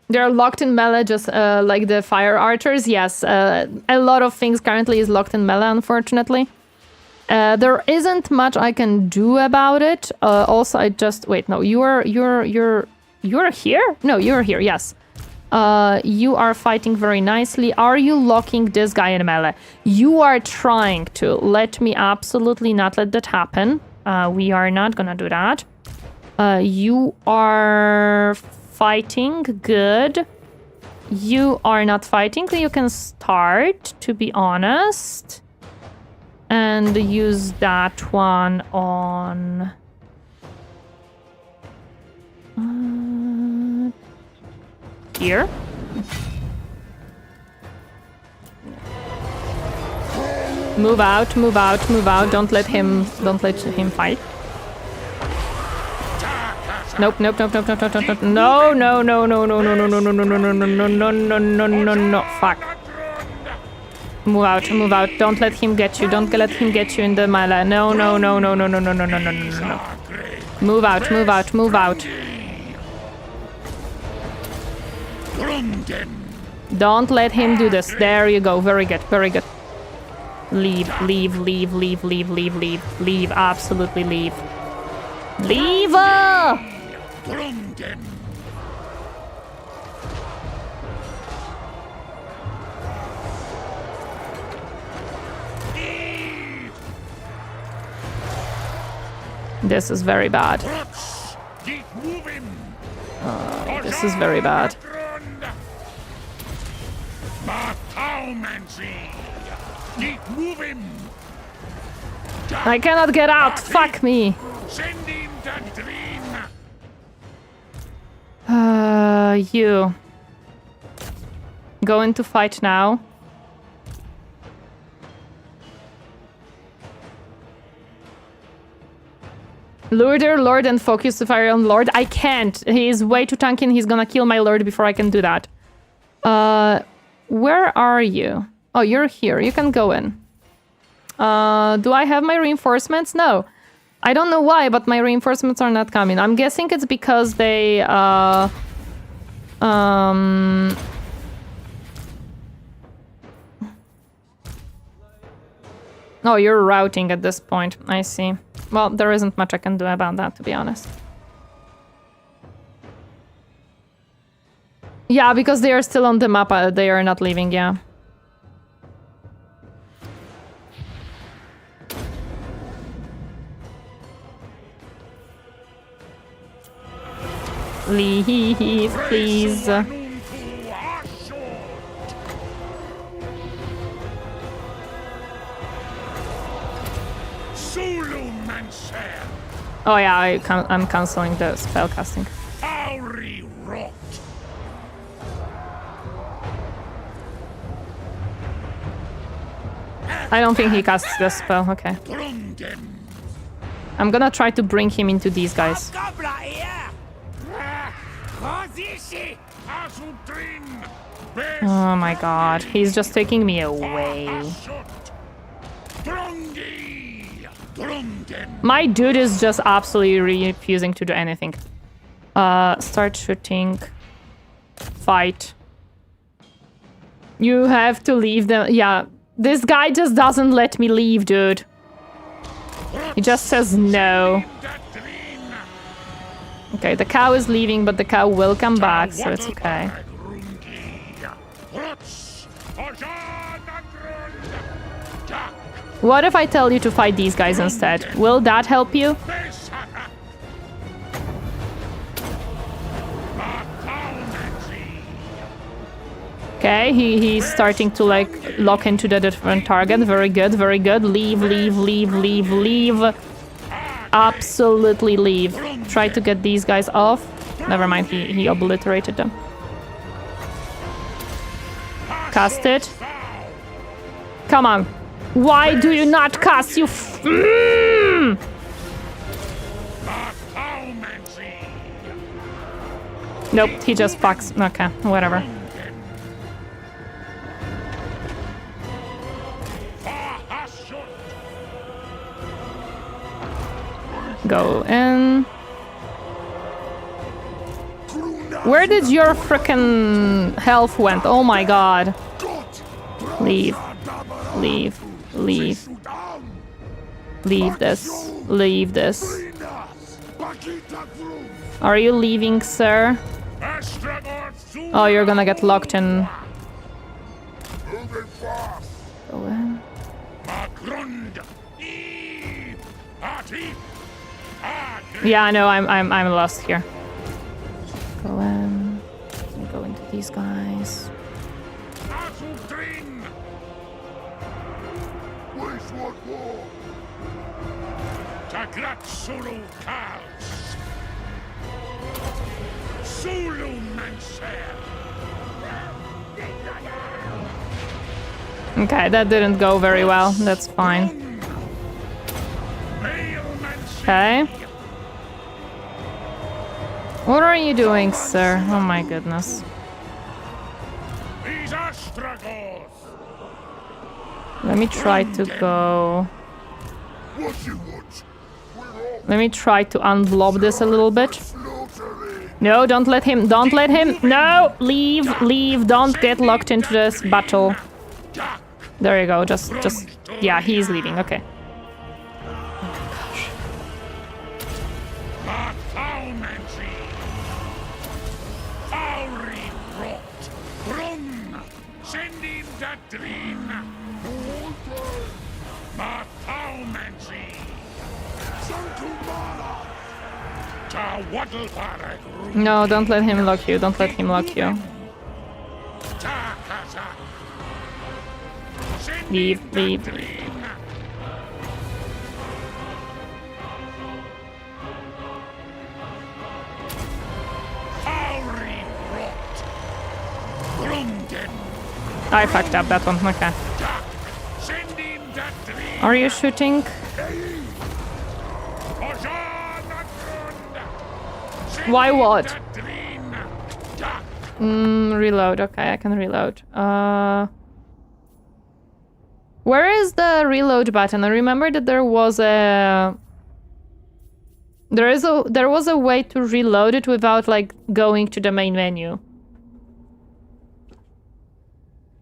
They're locked in melee, just like the fire archers. Yes, a lot of things currently is locked in melee, unfortunately. There isn't much I can do about it. Also, I just wait. No, you're here. No, you're here. Yes. You are fighting very nicely. Are you locking this guy in melee? You are trying to. Let me absolutely not let that happen. We are not gonna do that. You are fighting. Good. You are not fighting. You can start, to be honest. And use that one on... here. Move out, move out, move out. Don't let him fight. Nope, nope, nope, nope, nope, nope, nope, nope. No, no, no, no, no, no, no, no, no, no, no, no, no, no, no, no, no, no. Fuck. Move out, move out. Don't let him get you. Don't let him get you in the melee. No, no, no, no, no, no, no, no, no, no, no, no. Move out, move out, move out. Don't let him do this. There you go. Very good, very good. Leave, leave, leave, leave, leave, leave, leave. Leave, absolutely leave. Leave! This is very bad. This is very bad. I cannot get out. Fuck me. You. Go into fight now. Lure their lord and focus the fire on lord. I can't. He is way too tanky and he's gonna kill my lord before I can do that. Where are you? Oh, you're here. You can go in. Do I have my reinforcements? No. I don't know why, but my reinforcements are not coming. I'm guessing it's because they, Oh, you're routing at this point. I see. Well, there isn't much I can do about that, to be honest. Yeah, because they are still on the map. They are not leaving, yeah. Leave, please. Oh yeah, I'm canceling the spell casting. I don't think he casts the spell. Okay. I'm gonna try to bring him into these guys. Oh my god, he's just taking me away. My dude is just absolutely refusing to do anything. Start shooting. Fight. You have to leave them. Yeah, this guy just doesn't let me leave, dude. He just says no. Okay, the cow is leaving, but the cow will come back, so it's okay. What if I tell you to fight these guys instead? Will that help you? Okay, he's starting to like lock into the different target. Very good, very good. Leave, leave, leave, leave, leave. Absolutely leave. Try to get these guys off. Never mind, he obliterated them. Cast it. Come on. Why do you not cast, you Nope, he just fucks. Okay, whatever. Go in. Where did your frickin' health went? Oh my god. Leave. Leave. Leave. Leave this. Leave this. Are you leaving, sir? Oh, you're gonna get locked in. Go in. Yeah, I know. I'm lost here. Go in. Go into these guys. Okay, that didn't go very well. That's fine. Okay. What are you doing, sir? Oh my goodness. Let me try to go... Let me try to unblob this a little bit. No, don't let him, no! Leave, leave, don't get locked into this battle. There you go, just, yeah, he's leaving, okay. No, don't let him lock you. Don't let him lock you. Leave, leave, leave. I fucked up that one, okay. Are you shooting? Why what? Reload, okay, I can reload. Where is the reload button? I remember that there was a... There was a way to reload it without, like, going to the main menu.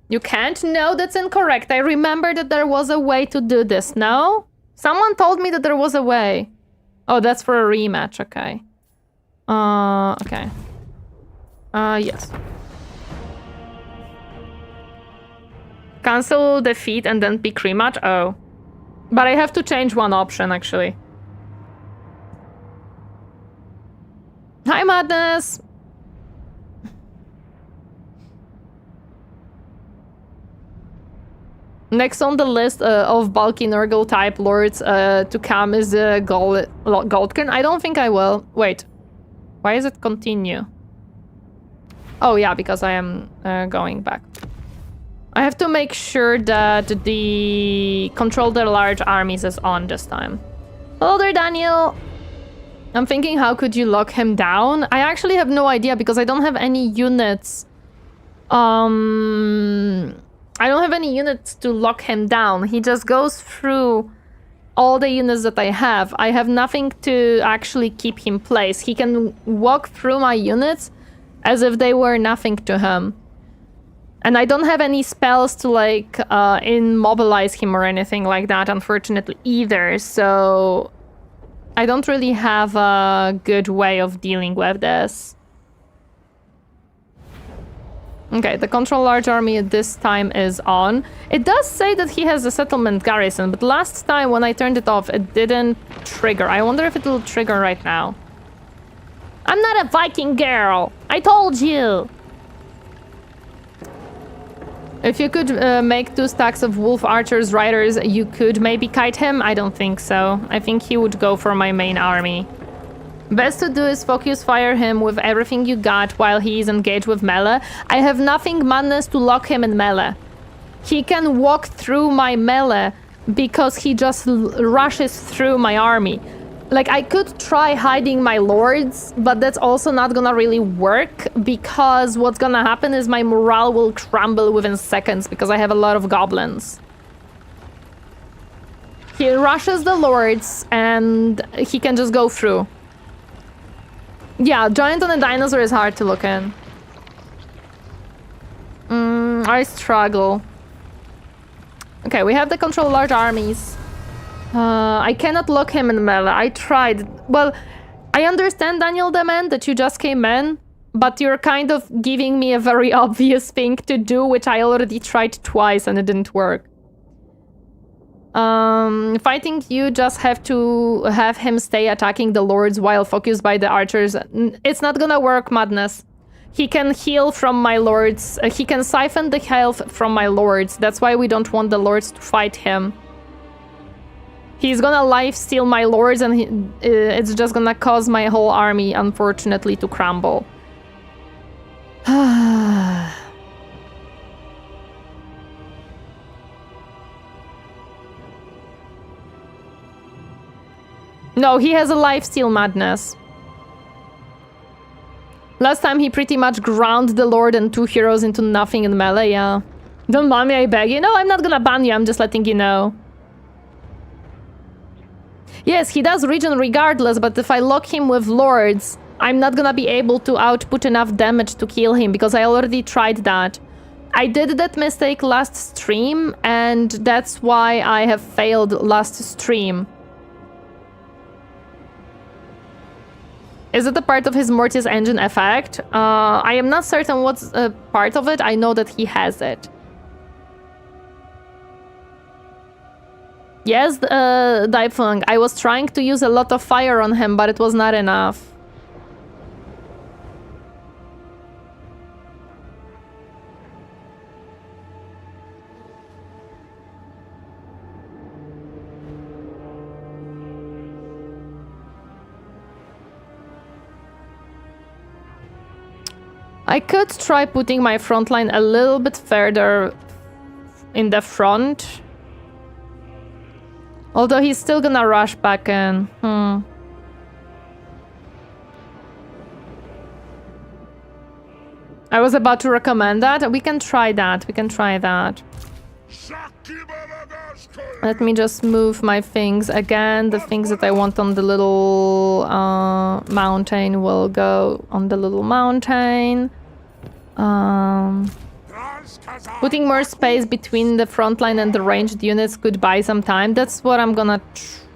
You can't? No, that's incorrect. I remember that there was a way to do this, no? Someone told me that there was a way. Oh, that's for a rematch, okay. Okay. Yes. Cancel defeat and then pick rematch? Oh. But I have to change one option, actually. Hi, Madness! Next on the list of bulky Nurgle type lords to come is Goldkin. I don't think I will. Wait. Why is it continue? Oh yeah, because I am going back. I have to make sure that the control the large armies is on this time. Hello there, Daniel. I'm thinking, how could you lock him down? I actually have no idea because I don't have any units. I don't have any units to lock him down. He just goes through all the units that I have. I have nothing to actually keep him placed. He can walk through my units as if they were nothing to him. And I don't have any spells to like immobilize him or anything like that, unfortunately, either. So I don't really have a good way of dealing with this. Okay, the control large army at this time is on. It does say that he has a settlement garrison, but last time when I turned it off, it didn't trigger. I wonder if it will trigger right now. I'm not a Viking girl! I told you! If you could make 2 stacks of wolf archers riders, you could maybe kite him? I don't think so. I think he would go for my main army. Best to do is focus fire him with everything you got while he is engaged with melee. I have nothing madness to lock him in melee. He can walk through my melee because he just rushes through my army. Like, I could try hiding my lords, but that's also not gonna really work because what's gonna happen is my morale will crumble within seconds because I have a lot of goblins. He rushes the lords and he can just go through. Yeah, giant on a dinosaur is hard to look in. I struggle. Okay, we have to control large armies. I cannot lock him in melee. I tried. Well, I understand, Daniel Demand, that you just came in, but you're kind of giving me a very obvious thing to do, which I already tried twice and it didn't work. Fighting you just have to have him stay attacking the lords while focused by the archers. It's not gonna work, Madness. He can heal from my lords. He can siphon the health from my lords. That's why we don't want the lords to fight him. He's gonna lifesteal my lords and it's just gonna cause my whole army, unfortunately, to crumble. No, he has a lifesteal, Madness. Last time he pretty much ground the lord and 2 heroes into nothing in melee, yeah. Don't ban me, I beg you. No, I'm not gonna ban you, I'm just letting you know. Yes, he does regen regardless, but if I lock him with lords, I'm not gonna be able to output enough damage to kill him because I already tried that. I did that mistake last stream, and that's why I have failed last stream. Is it a part of his Mortis engine effect? I am not certain what's a part of it. I know that he has it. Yes, Daifeng, I was trying to use a lot of fire on him, but it was not enough. I could try putting my front line a little bit further in the front. Although he's still gonna rush back in. I was about to recommend that. We can try that. We can try that. Let me just move my things again. The things that I want on the little mountain will go on the little mountain. Putting more space between the front line and the ranged units could buy some time. That's what I'm gonna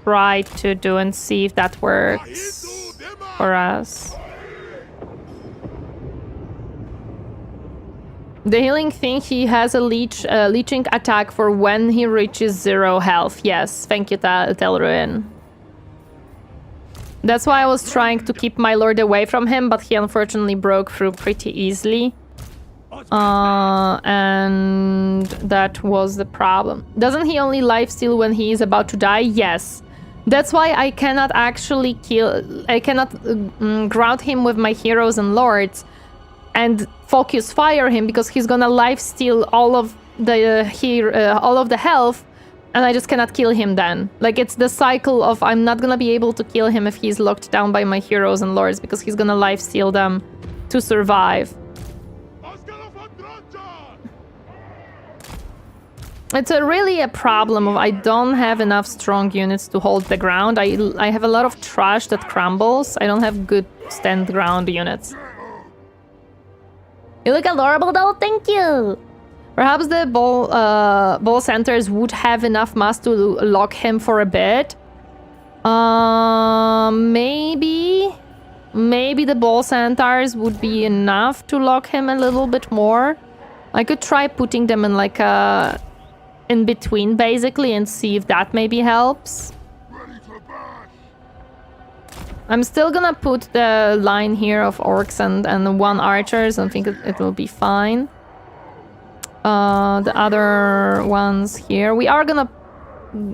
try to do and see if that works for us. The healing thing, he has a leeching attack for when he reaches 0 health. Yes, thank you, Telruin. That's why I was trying to keep my lord away from him, but he unfortunately broke through pretty easily. And that was the problem. Doesn't he only lifesteal when he is about to die? Yes. That's why I cannot actually ground him with my heroes and lords and focus fire him, because he's gonna lifesteal all of the health, and I just cannot kill him then. Like, it's the cycle of I'm not gonna be able to kill him if he's locked down by my heroes and lords, because he's gonna lifesteal them to survive. It's really a problem of I don't have enough strong units to hold the ground. I have a lot of trash that crumbles. I don't have good stand ground units. You look adorable though, thank you! Perhaps the ball centers would have enough mass to lock him for a bit. Maybe the ball centaurs would be enough to lock him a little bit more. I could try putting them in like a in between basically and see if that maybe helps. I'm still gonna put the line here of orcs and one archers. I think it will be fine. The other ones here, we are gonna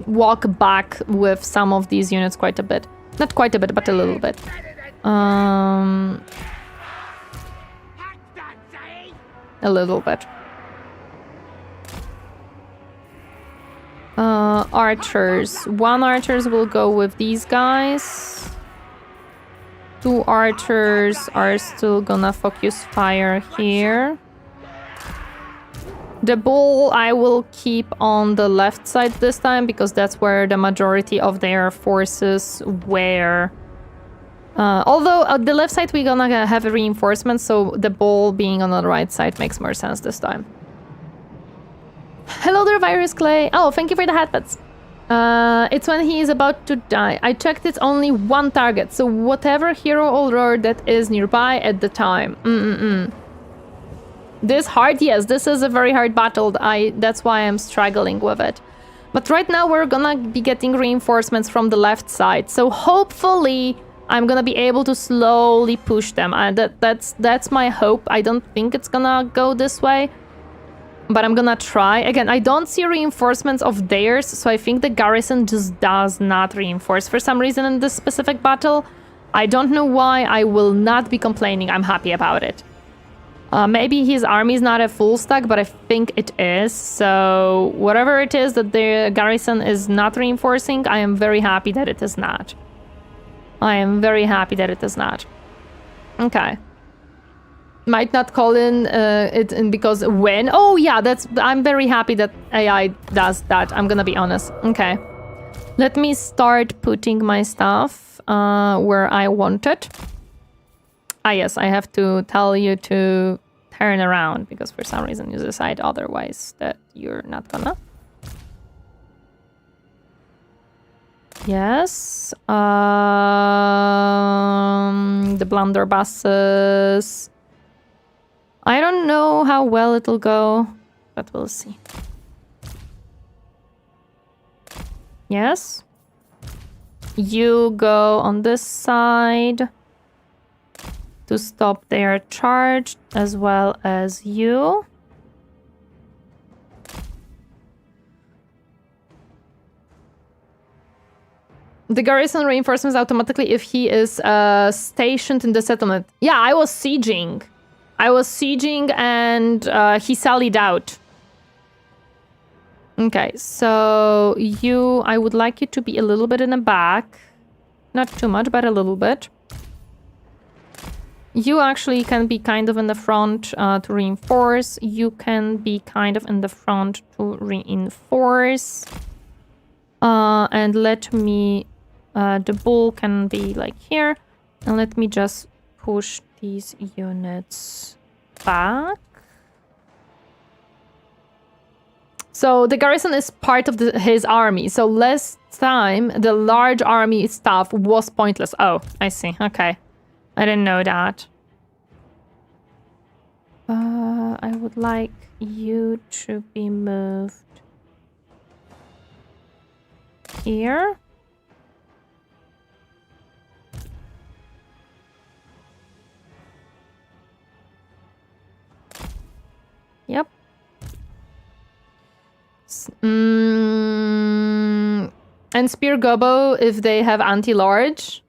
walk back with some of these units quite a bit. Not quite a bit, but a little bit. A little bit. Archers. One archers will go with these guys. Two archers are still gonna focus fire here. The bull I will keep on the left side this time, because that's where the majority of their forces were. Although at the left side we're gonna have a reinforcement, so the bull being on the right side makes more sense this time. Hello there, Virus Clay. Oh, thank you for the hatbats. It's when he is about to die. I checked it's only one target, so whatever hero or lord that is nearby at the time. This hard? Yes, this is a very hard battle. That's why I'm struggling with it. But right now we're gonna be getting reinforcements from the left side, so hopefully I'm gonna be able to slowly push them. That's my hope. I don't think it's gonna go this way, but I'm gonna try. Again, I don't see reinforcements of theirs, so I think the garrison just does not reinforce for some reason in this specific battle. I don't know why. I will not be complaining. I'm happy about it. Maybe his army is not a full stack, but I think it is. So whatever it is that the garrison is not reinforcing, I am very happy that it is not. I am very happy that it is not. Okay. Might not call in it in because when. Oh yeah, I'm very happy that AI does that. I'm gonna be honest. Okay. Let me start putting my stuff where I want it. Ah yes, I have to tell you to turn around because for some reason you decide otherwise that you're not gonna. Yes. The blunderbusses. I don't know how well it'll go, but we'll see. Yes. You go on this side to stop their charge, as well as you. The garrison reinforcements automatically if he is stationed in the settlement. Yeah, I was sieging. And he sallied out. Okay, so I would like you to be a little bit in the back. Not too much, but a little bit. You actually can be kind of in the front to reinforce. You can be kind of in the front to reinforce. And let me... the bull can be like here. And let me just push these units back. So the garrison is part of his army. So last time, the large army stuff was pointless. Oh, I see. Okay. I didn't know that. I would like you to be moved here. And Spear Gobbo if they have anti-large.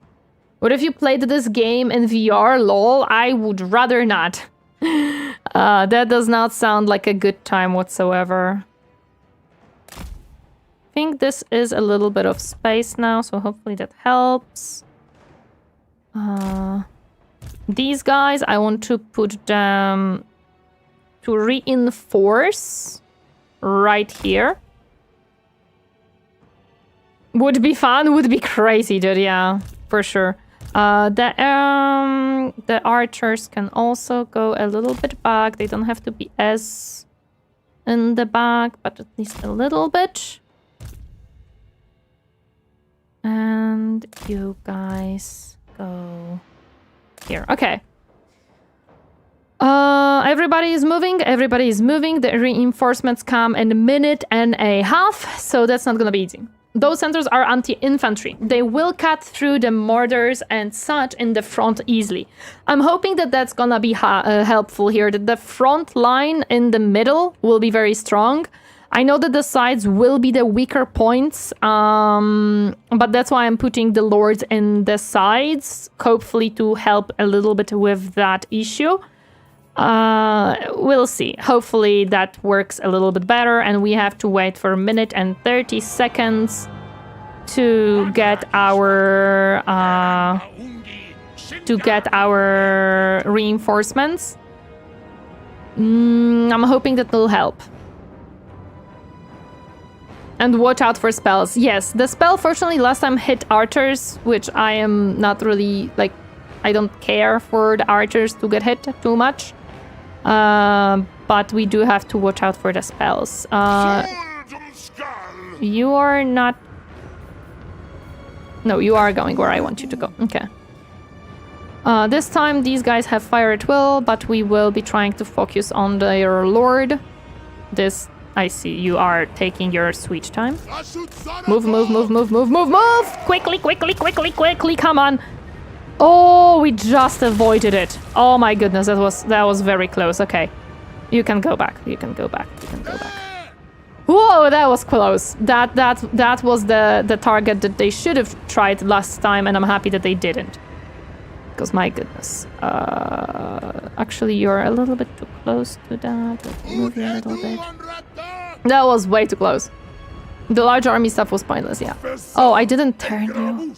What if you played this game in VR? Lol, I would rather not. That does not sound like a good time whatsoever. I think this is a little bit of space now, so hopefully that helps. These guys, I want to put them to reinforce right here. Would be fun, would be crazy, dude, yeah, for sure. The archers can also go a little bit back. They don't have to be as in the back, but at least a little bit. And you guys go here. Okay. Everybody is moving. Everybody is moving. The reinforcements come in a minute and a half, so that's not gonna be easy. Those centers are anti-infantry. They will cut through the mortars and such in the front easily. I'm hoping that that's gonna be helpful here, that the front line in the middle will be very strong. I know that the sides will be the weaker points, but that's why I'm putting the lords in the sides, hopefully to help a little bit with that issue. We'll see. Hopefully that works a little bit better, and we have to wait for a minute and 30 seconds to get our reinforcements. I'm hoping that will help. And watch out for spells. Yes, the spell fortunately last time hit archers, which I am not really, like, I don't care for the archers to get hit too much. But we do have to watch out for the spells. You are not... No, you are going where I want you to go. Okay. This time these guys have fire at will, but we will be trying to focus on their lord. This... I see, you are taking your sweet time. Move, move, move, move, move, move, move! Quickly, quickly, quickly, quickly, come on! Oh, we just avoided it. Oh my goodness, that was very close. Okay. You can go back, you can go back, you can go back. Whoa, that was close. That was the target that they should have tried last time, and I'm happy that they didn't. Because my goodness. Actually, you're a little bit too close to that. Let's move you a little bit. That was way too close. The large army stuff was pointless, yeah. Oh, I didn't turn you.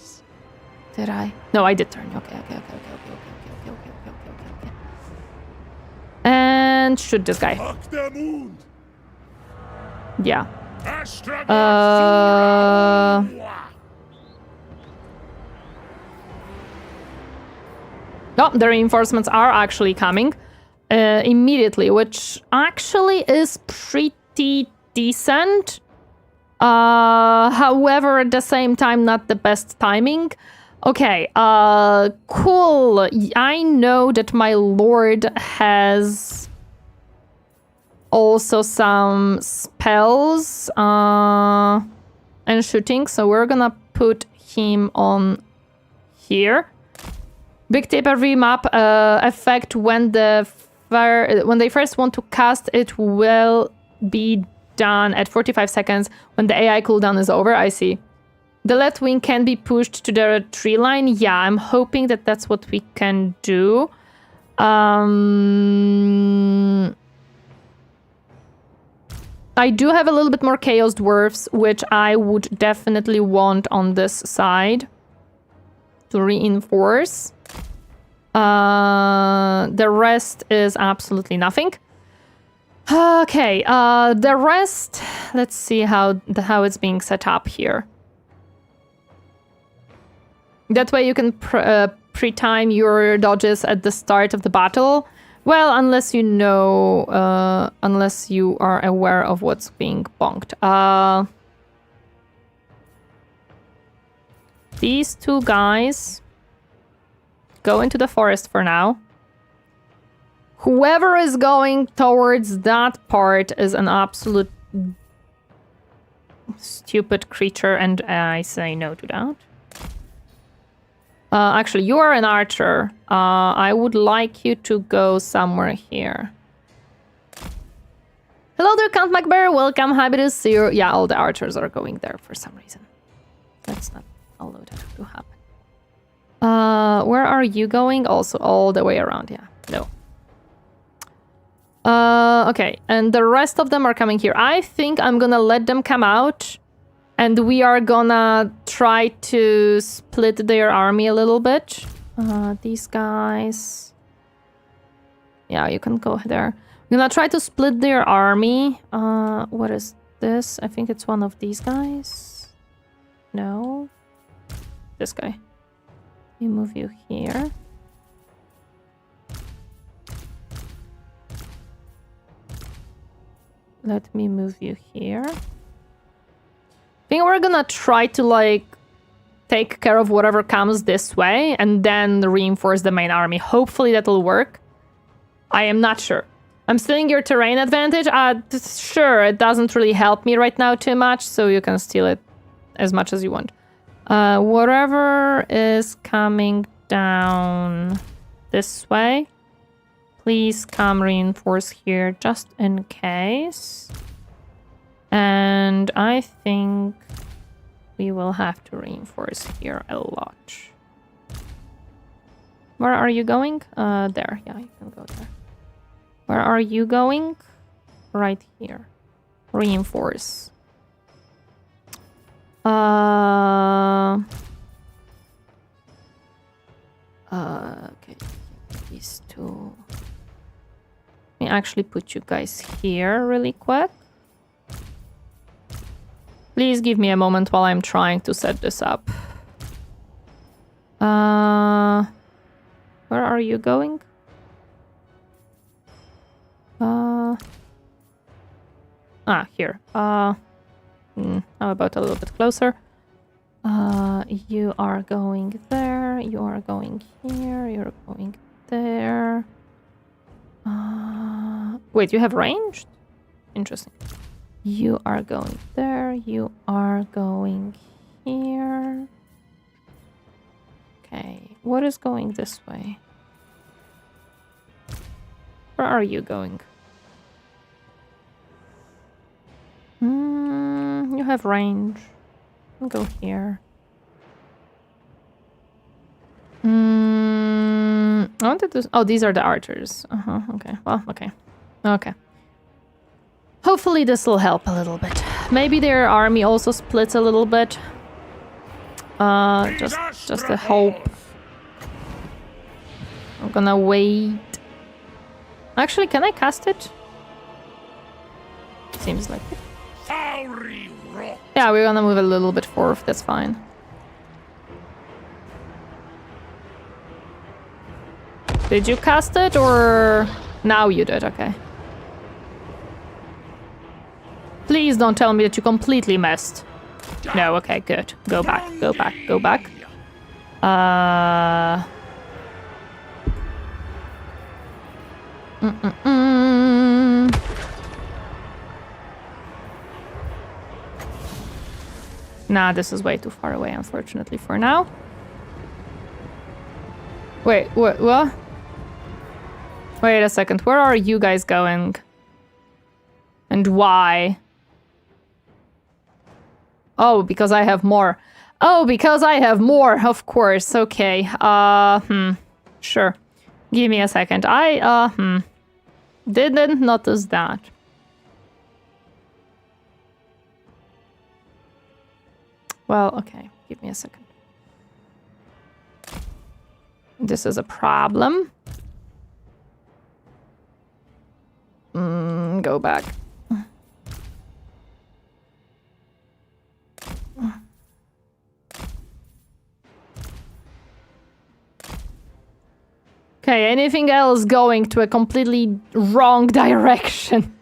Did I? No, I did turn you. Okay. And shoot this guy. Yeah. Oh, the reinforcements are actually coming immediately, which actually is pretty decent. However, at the same time, not the best timing. Okay, cool. I know that my lord has also some spells and shooting, so we're gonna put him on here. Big tip: every map effect when they first want to cast it will be done at 45 seconds when the AI cooldown is over. I see. The left wing can be pushed to the tree line. Yeah, I'm hoping that that's what we can do. I do have a little bit more Chaos Dwarfs, which I would definitely want on this side to reinforce. The rest is absolutely nothing. Okay, the rest, let's see how it's being set up here. That way you can pre-time your dodges at the start of the battle. Well, unless you know, unless you are aware of what's being bonked. These two guys go into the forest for now. Whoever is going towards that part is an absolute stupid creature, and I say no to that. Actually, you are an archer. I would like you to go somewhere here. Hello there, Count MacBear. Welcome. Happy to see you. Yeah, all the archers are going there for some reason. let's not allow that to happen. Where are you going? Also all the way around, yeah. No. Okay, and the rest of them are coming here. I think I'm gonna let them come out, and we are gonna try to split their army a little bit. These guys... Yeah, you can go there. I'm gonna try to split their army. What is this? I think it's one of these guys. No. This guy. We move you here. Let me move you here. I think we're gonna try to, like, take care of whatever comes this way and then reinforce the main army. Hopefully that'll work. I am not sure. I'm stealing your terrain advantage? Sure, it doesn't really help me right now too much, so you can steal it as much as you want. Whatever is coming down this way, please come reinforce here just in case. And I think we will have to reinforce here a lot. Where are you going? There. Yeah, you can go there. Where are you going? Right here. Reinforce. Okay. These two. Let me actually put you guys here really quick. Please give me a moment while I'm trying to set this up. Where are you going? Here. How about a little bit closer? You are going there, you are going here, you're going there. Wait, you have ranged? Interesting. You are going there, you are going here. Okay, what is going this way? Where are you going? You have range. I'll go here. I wanted to... Oh, these are the archers. Okay. Well, okay. Okay. Hopefully this will help a little bit. Maybe their army also splits a little bit. Just a hope. I'm gonna wait. Actually, can I cast it? Seems like it. Yeah, we're gonna move a little bit forward. That's fine. Did you cast it or now you did? Okay. Please don't tell me that you completely missed. No, okay, good. Go back, go back, go back. Nah, this is way too far away, unfortunately, for now. Wait, what? Wait a second, where are you guys going? And why? Oh, because I have more. Oh, because I have more, of course, okay. Sure. Give me a second. I, didn't notice that. Well, okay. Give me a second. This is a problem. Go back. Okay, anything else going to a completely wrong direction?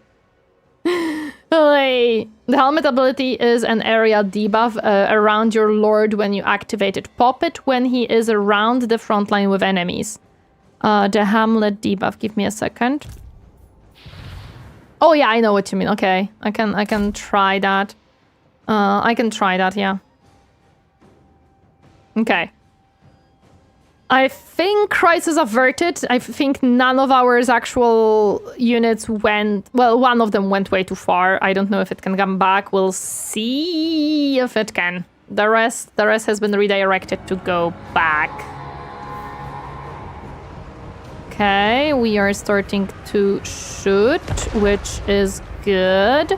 Like, the helmet ability is an area debuff around your lord when you activate it. Pop it when he is around the front line with enemies. The Hamlet debuff. Give me a second. Oh yeah, I know what you mean. Okay, I can try that. I can try that. Yeah. Okay. I think crisis averted. I think none of our actual units went... Well, one of them went way too far. I don't know if it can come back. We'll see if it can. The rest has been redirected to go back. Okay, we are starting to shoot, which is good.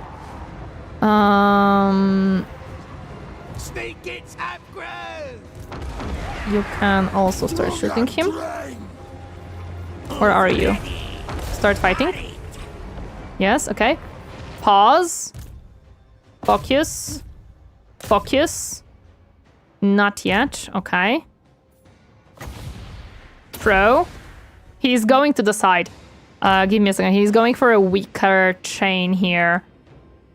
You can also start shooting him. Where are you? Start fighting. Yes, okay. Pause. Focus. Focus. Not yet, okay. Throw. He's going to the side. Give me a second. He's going for a weaker chain here.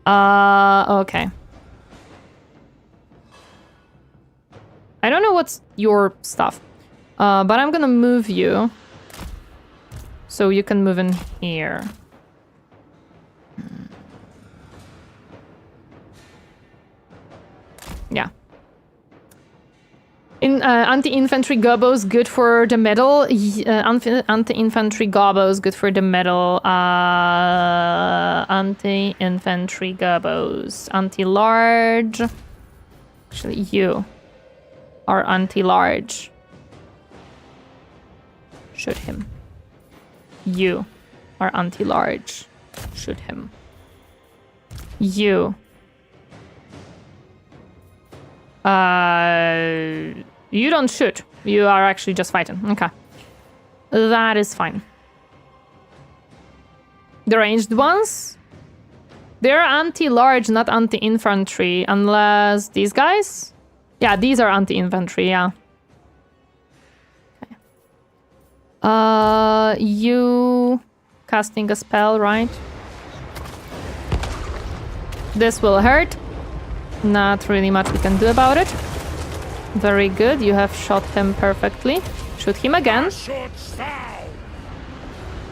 Okay. I don't know what's your stuff. But I'm gonna move you. So you can move in here. Yeah. Anti-infantry gobos good for the middle. Anti-infantry gobos good for the middle. Anti-infantry gobos. Anti-large. Actually, you are anti-large. Shoot him. You are anti-large. Shoot him. You. You don't shoot. You are actually just fighting. Okay. That is fine. The ranged ones? They're anti-large, not anti-infantry. Unless these guys? Yeah, these are anti-infantry, yeah. Okay. You casting a spell, right? This will hurt. Not really much we can do about it. Very good, you have shot him perfectly. Shoot him again.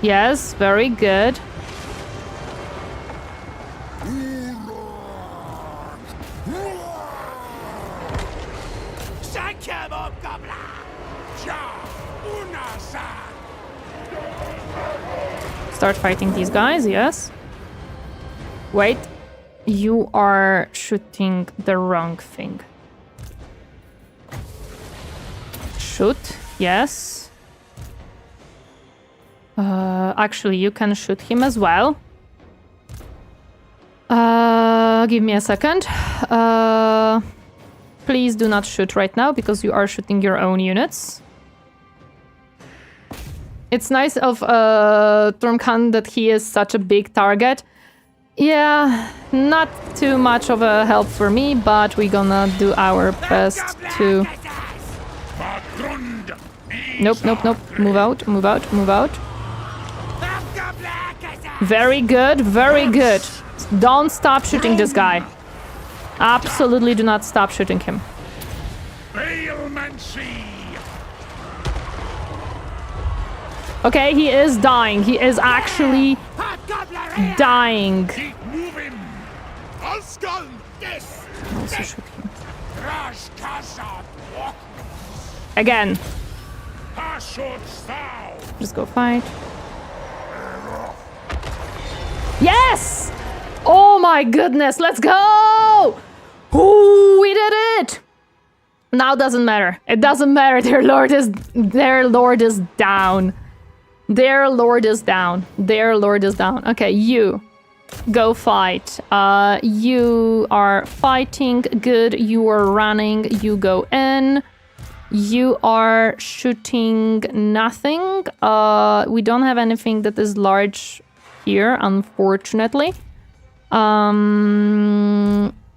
Yes, very good. Start fighting these guys, yes. Wait. You are shooting the wrong thing. Shoot, yes. Actually, you can shoot him as well. Give me a second. Please do not shoot right now because you are shooting your own units. It's nice of Turmkhan that he is such a big target. Yeah, not too much of a help for me, but we're gonna do our best to... Nope, nope, nope. Move out, move out, move out. Very good, very good. Don't stop shooting this guy. Absolutely do not stop shooting him. Okay, he is dying. He is actually dying. Also shoot him. Again. Just go fight. Yes! Oh my goodness, let's go! Ooh, we did it! Now doesn't matter. It doesn't matter. Their lord is down. Their lord is down. Their lord is down. Okay, you go fight. You are fighting. Good. You are running. You go in. You are shooting nothing. We don't have anything that is large here, unfortunately.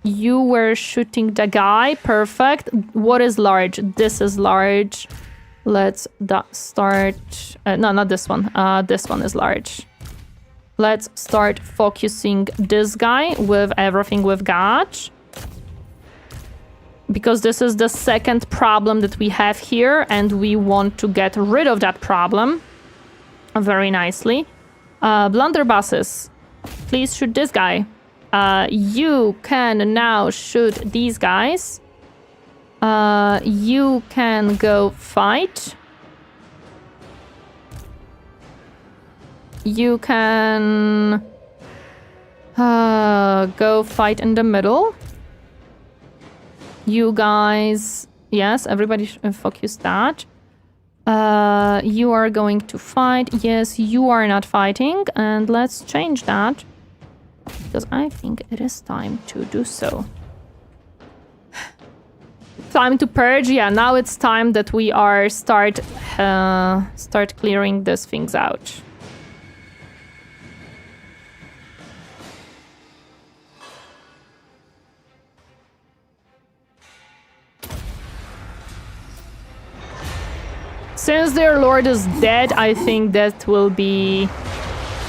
You were shooting the guy. Perfect. What is large? This is large. Let's start... no, not this one. This one is large. Let's start focusing this guy with everything we've got. Because this is the second problem that we have here, and we want to get rid of that problem very nicely. Blunderbusses, please shoot this guy. You can now shoot these guys. You can go fight. You can go fight in the middle. You guys... Yes, everybody focus that. You are going to fight. Yes, you are not fighting. And let's change that. Because I think it is time to do so. Time to purge. Yeah, now it's time that we are start clearing these things out. Since their lord is dead, I think that will be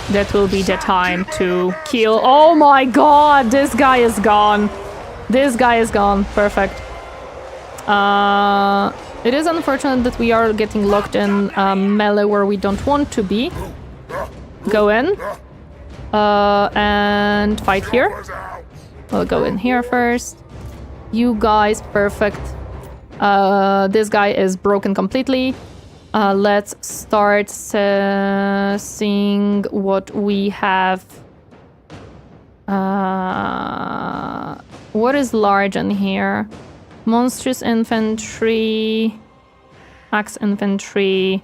the time to kill. Oh my god, this guy is gone. This guy is gone. Perfect. It is unfortunate that we are getting locked in melee where we don't want to be. Go in. And fight here. We'll go in here first. You guys, perfect. This guy is broken completely. Let's start seeing what we have. What is large in here? Monstrous infantry, axe infantry.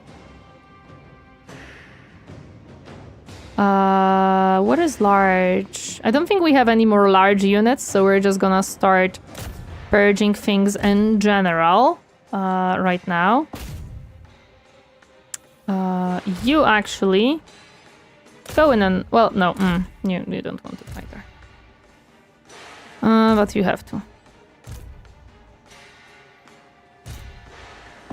What is large? I don't think we have any more large units, so we're just gonna start purging things in general right now. You actually go in and... Well, no, you don't want to fight there. But you have to.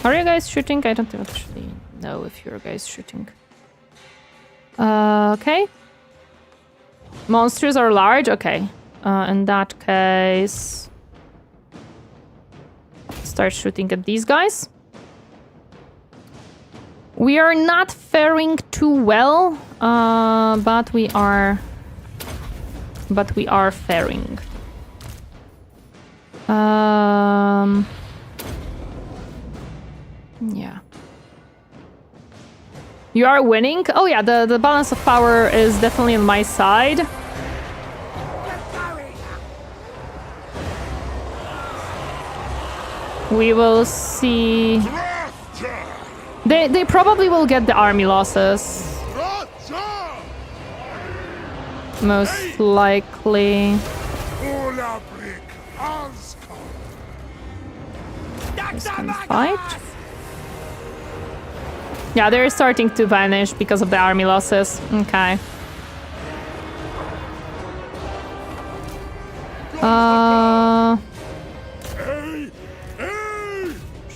Are you guys shooting? I don't actually know if you're guys shooting. Okay. Monsters are large? Okay. In that case... Start shooting at these guys. We are not faring too well, but we are faring. Yeah. You are winning? Oh yeah, the balance of power is definitely on my side. We will see. They probably will get the army losses. Most likely. Just can fight. Yeah, they're starting to vanish because of the army losses. Okay.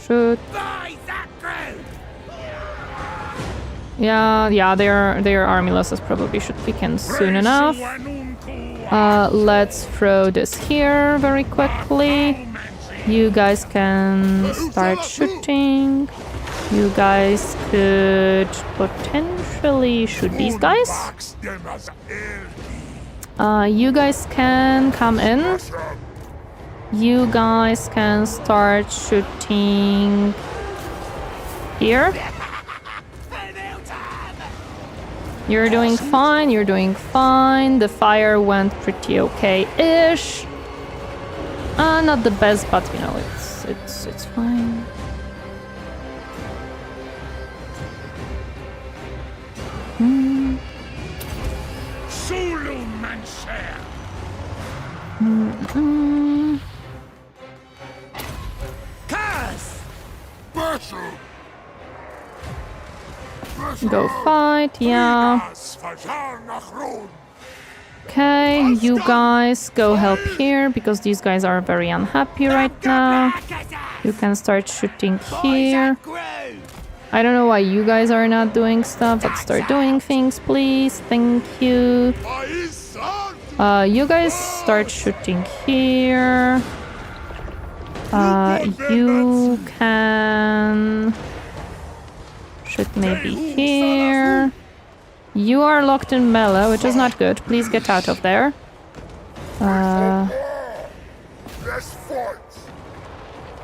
Shoot. Yeah, their army losses probably should begin soon enough. Let's throw this here very quickly. You guys can start shooting. You guys could potentially shoot these guys. You guys can come in. You guys can start shooting here. You're doing fine, you're doing fine. The fire went pretty okay-ish. Not the best, but you know, it's fine. Go fight, yeah. Okay, you guys go help here because these guys are very unhappy right now. You can start shooting here. I don't know why you guys are not doing stuff, but start doing things, please. Thank you. You guys start shooting here. You can shoot maybe here. You are locked in melee, which is not good. Please get out of there.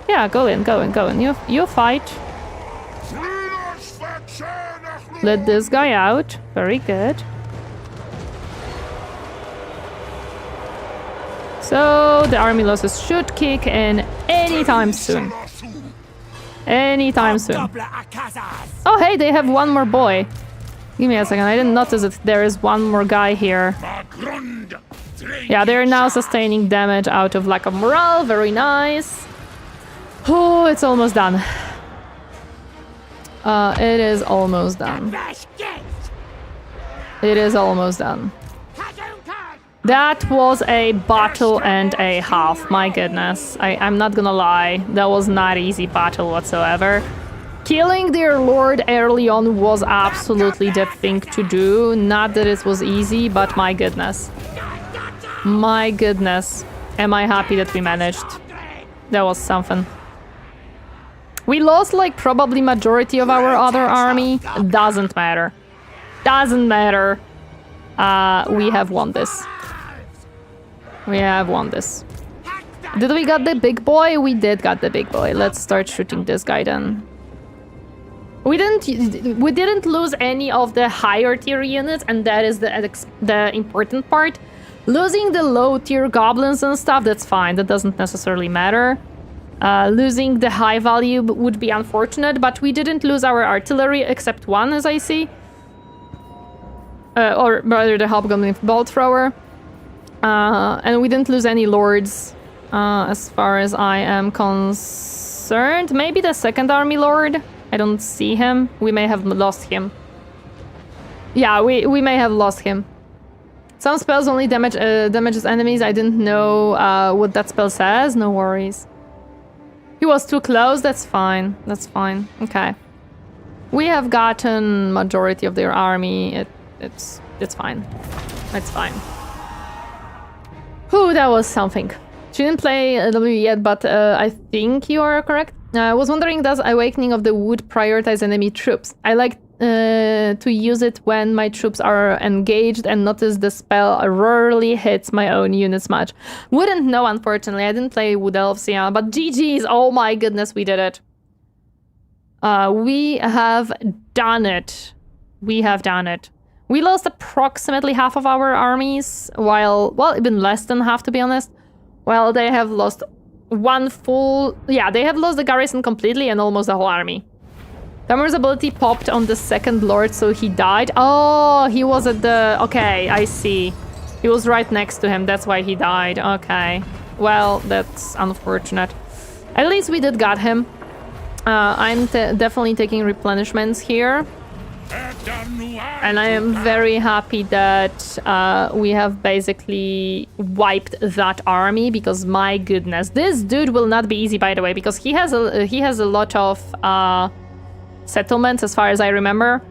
Yeah, go in. You fight. Let this guy out. Very good. So the army losses should kick in anytime soon. Anytime soon. Oh, hey, they have one more boy. Give me a second. I didn't notice that there is one more guy here. Yeah, they're now sustaining damage out of lack of morale. Very nice. Oh, it's almost done. It is almost done. It is almost done. That was a battle and a half. My goodness. I'm not gonna lie. That was not easy battle whatsoever. Killing their lord early on was absolutely the thing to do. Not that it was easy, but my goodness. My goodness. Am I happy that we managed. That was something. We lost like probably majority of our other army. Doesn't matter. Doesn't matter. We have won this. We have won this. Did we got the big boy? We did got the big boy. Let's start shooting this guy then. We didn't lose any of the higher tier units, and that is the important part. Losing the low tier goblins and stuff, that's fine. That doesn't necessarily matter. Losing the high value would be unfortunate, but we didn't lose our artillery except one, as I see. Or rather the hobgoblin bolt thrower. And we didn't lose any lords, as far as I am concerned. Maybe the second army lord. I don't see him. We may have lost him. Yeah, we may have lost him. Some spells only damages enemies. I didn't know what that spell says. No worries. He was too close. That's fine. That's fine. Okay. We have gotten majority of their army. It's fine. It's fine. Whew, that was something. She didn't play W yet, but I think you are correct. I was wondering, does Awakening of the Wood prioritize enemy troops? I like to use it when my troops are engaged and notice the spell rarely hits my own units much. Wouldn't know, unfortunately. I didn't play Wood Elves, yeah, but GG's. Oh my goodness, we did it. We have done it. We have done it. We lost approximately half of our armies, while, well, even less than half, to be honest. Well, they have lost one full... Yeah, they have lost the garrison completely and almost the whole army. Tamer's ability popped on the second lord, so he died. Oh, he was at the... Okay, I see. He was right next to him, that's why he died. Okay. Well, that's unfortunate. At least we did got him. I'm definitely taking replenishments here. And I am very happy that we have basically wiped that army, because my goodness, this dude will not be easy, by the way, because he has a lot of settlements, as far as I remember.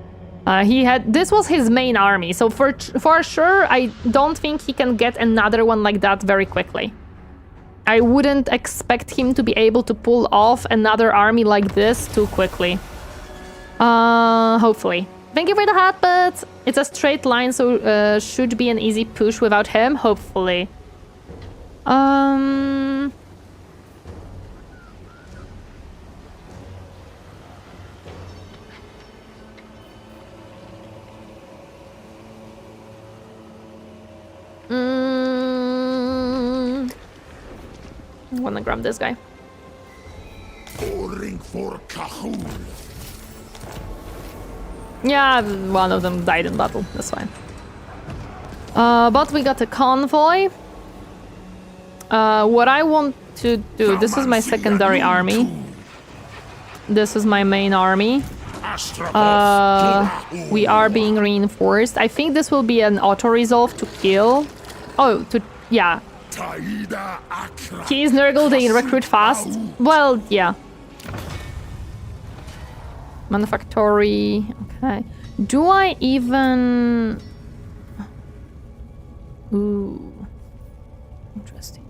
This was his main army, so for sure I don't think he can get another one like that very quickly. I wouldn't expect him to be able to pull off another army like this too quickly. Hopefully. Thank you for the hot bits. It's a straight line, so should be an easy push without him, hopefully. I'm gonna grab this guy. Calling for Cahoon. Yeah, one of them died in battle. That's fine. But we got a convoy. What I want to do... This is my secondary army. This is my main army. We are being reinforced. I think this will be an auto-resolve to kill. Oh, yeah. He's Nurgle, they recruit fast. Well, yeah. Manufactory. Okay. Do I even... Ooh. Interesting.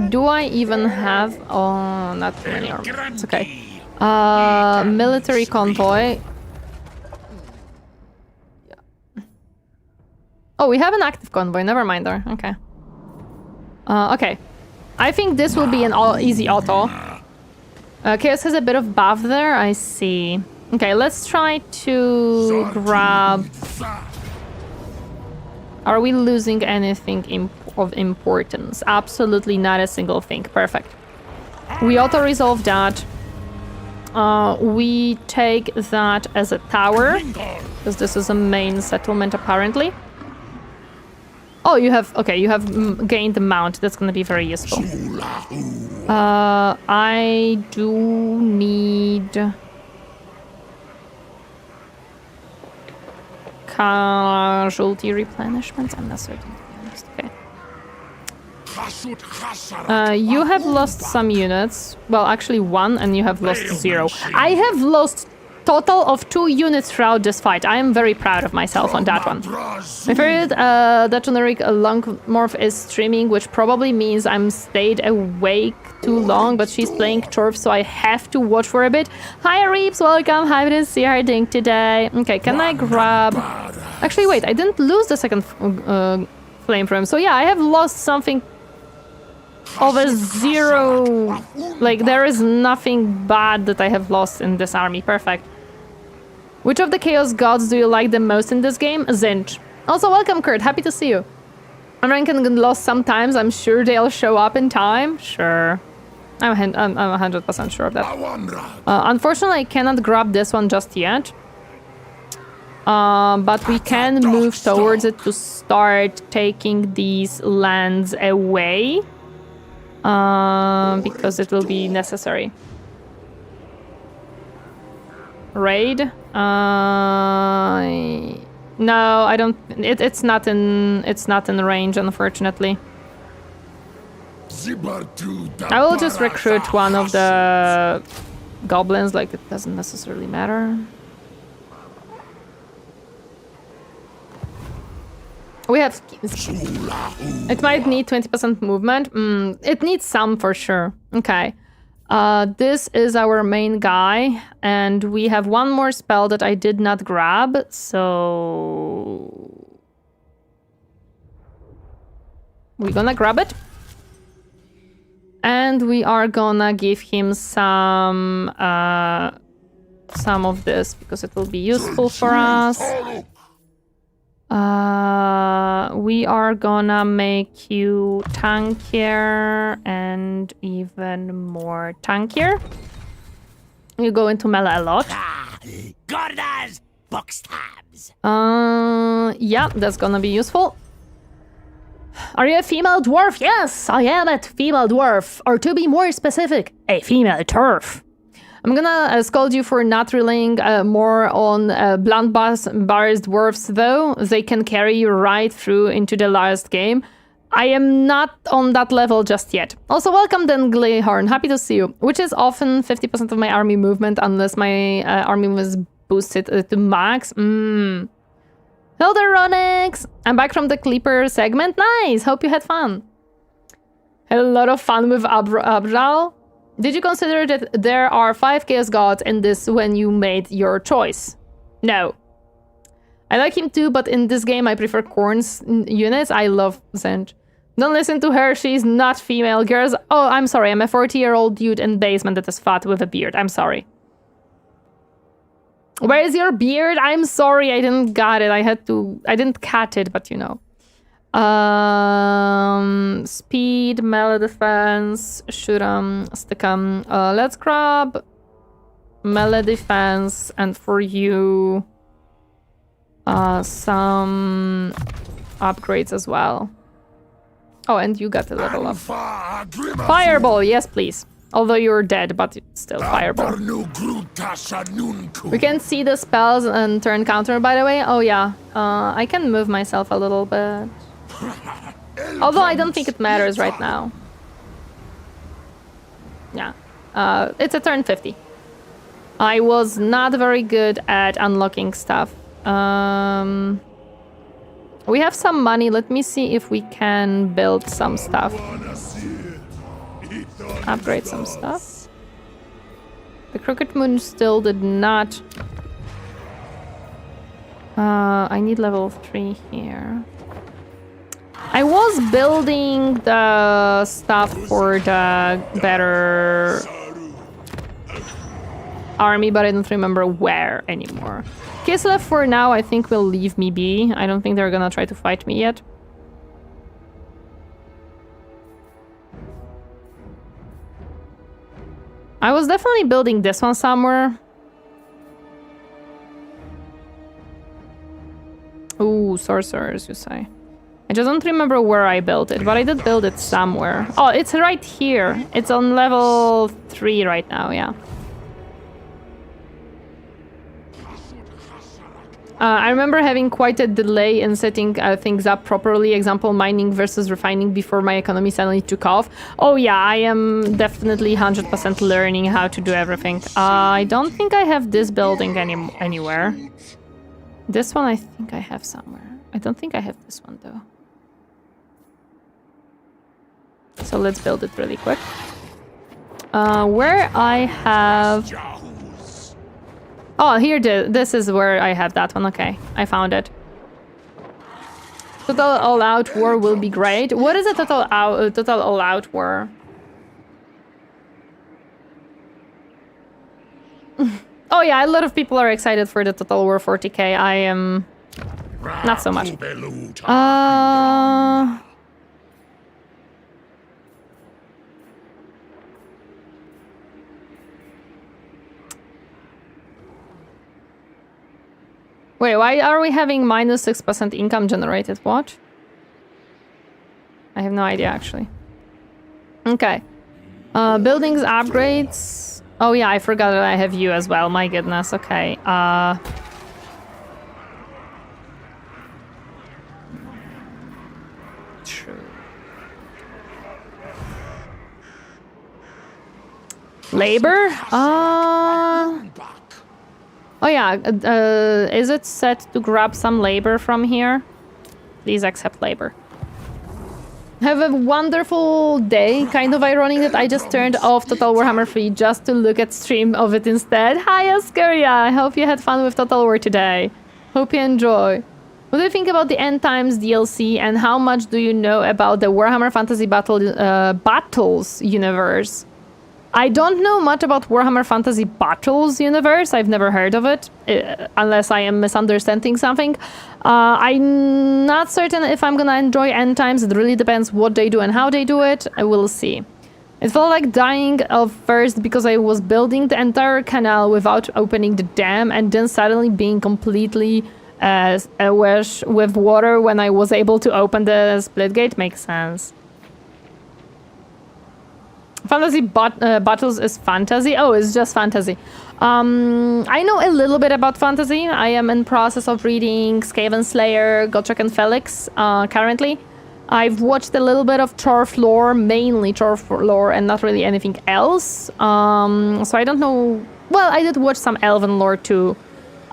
Do I even have... Oh, not too many armor. It's okay. Military convoy. Yeah. Oh, we have an active convoy. Never mind there. Okay. Okay. I think this will be an easy auto. Chaos has a bit of buff there. I see. Okay, let's try to grab Are we losing anything of importance? Absolutely not a single thing. Perfect. We auto-resolve that. We take that as a tower, because this is a main settlement apparently. Oh, you have... Okay, you have gained the mount. That's gonna be very useful. I do need... casualty replenishments? I'm not certain, to be honest. Okay. You have lost some units. Well, actually 1, and you have lost 0. I have lost total of 2 units throughout this fight. I am very proud of myself on that one. My favorite that generic long morph is streaming, which probably means I'm stayed awake too long, but she's playing Dwarf, so I have to watch for a bit. Hi Reeps, welcome. Happy to see her doing today. Okay, can I grab... Actually, wait, I didn't lose the second flame from him. So yeah, I have lost something of a 0. Like, there is nothing bad that I have lost in this army. Perfect. Which of the Chaos Gods do you like the most in this game? Tzeentch. Also, welcome, Kurt. Happy to see you. I'm ranking lost sometimes. I'm sure they'll show up in time. Sure. I'm 100% sure of that. Unfortunately, I cannot grab this one just yet. But we can move towards it to start taking these lands away. Because it will be necessary. Raid? No, I don't. It's not in range, unfortunately. I will just recruit one of the goblins. Like, it doesn't necessarily matter. We have... It might need 20% movement. It needs some for sure. Okay. This is our main guy. And we have one more spell that I did not grab. So... we're gonna grab it. And we are gonna give him some of this, because it will be useful for us. We are gonna make you tankier and even more tankier. You go into melee a lot. Gordas, backstabs. Yeah, that's gonna be useful. Are you a female dwarf? Yes, I am a female dwarf. Or to be more specific, a female turf. I'm gonna scold you for not relying more on blunt bars dwarfs, though. They can carry you right through into the last game. I am not on that level just yet. Also, welcome then, Glehorn. Happy to see you. Which is often 50% of my army movement, unless my army was boosted to max. Hello there, Ronix! I'm back from the Clipper segment. Nice! Hope you had fun. Had a lot of fun with Abral. Did you consider that there are 5 Chaos Gods in this when you made your choice? No. I like him too, but in this game I prefer Khorne's units. I love Tzeentch. Don't listen to her, she's not female, girls. Oh, I'm sorry, I'm a 40-year-old dude in basement that is fat with a beard. I'm sorry. Where is your beard? I'm sorry, I didn't got it. I didn't cut it, but you know. Speed, melee defense, shoot 'em, stick 'em. Let's grab melee defense, and for you, some upgrades as well. Oh, and you got a level up. Fireball, yes, please. Although you're dead, but still fireball. We can see the spells and turn counter, by the way. Oh yeah, I can move myself a little bit. Although I don't think it matters right now. Yeah, it's a turn 50. I was not very good at unlocking stuff. We have some money. Let me see if we can build some stuff. Upgrade some stuff. The Crooked Moon still did not... I need level 3 here. I was building the stuff for the better army, but I don't remember where anymore. Kislev for now, I think will leave me be. I don't think they're gonna try to fight me yet. I was definitely building this one somewhere. Ooh, sorcerers, you say. I just don't remember where I built it, but I did build it somewhere. Oh, it's right here. It's on level 3 right now, yeah. I remember having quite a delay in setting things up properly. Example, mining versus refining before my economy suddenly took off. Oh yeah, I am definitely 100% learning how to do everything. I don't think I have this building anywhere. This one I think I have somewhere. I don't think I have this one though. So let's build it really quick. Where I have... Oh, here, this is where I have that one. Okay, I found it. Total all-out war will be great. What is a total all-out war? Oh yeah, a lot of people are excited for the Total War 40k. I am not so much. Wait, why are we having minus 6% income generated? What? I have no idea, actually. Okay. Buildings, upgrades. Oh yeah, I forgot that I have you as well. My goodness, okay. True. Labor? Oh yeah, is it set to grab some labor from here? Please accept labor. Have a wonderful day. Kind of ironic that I just turned off Total Warhammer 3 just to look at stream of it instead. Hi Ascaria, I hope you had fun with Total War today. Hope you enjoy. What do you think about the End Times DLC and how much do you know about the Warhammer Fantasy Battles universe? I don't know much about Warhammer Fantasy Battles universe. I've never heard of it, unless I am misunderstanding something. I'm not certain if I'm gonna enjoy End Times. It really depends what they do and how they do it. I will see. It felt like dying of first because I was building the entire canal without opening the dam and then suddenly being completely awash with water when I was able to open the split gate. Makes sense. Fantasy Battles is fantasy? Oh, it's just fantasy. I know a little bit about fantasy. I am in process of reading Skaven Slayer, Gotrek and Felix currently. I've watched a little bit of Dwarf lore, mainly Dwarf lore and not really anything else. So I don't know... Well, I did watch some Elven lore too.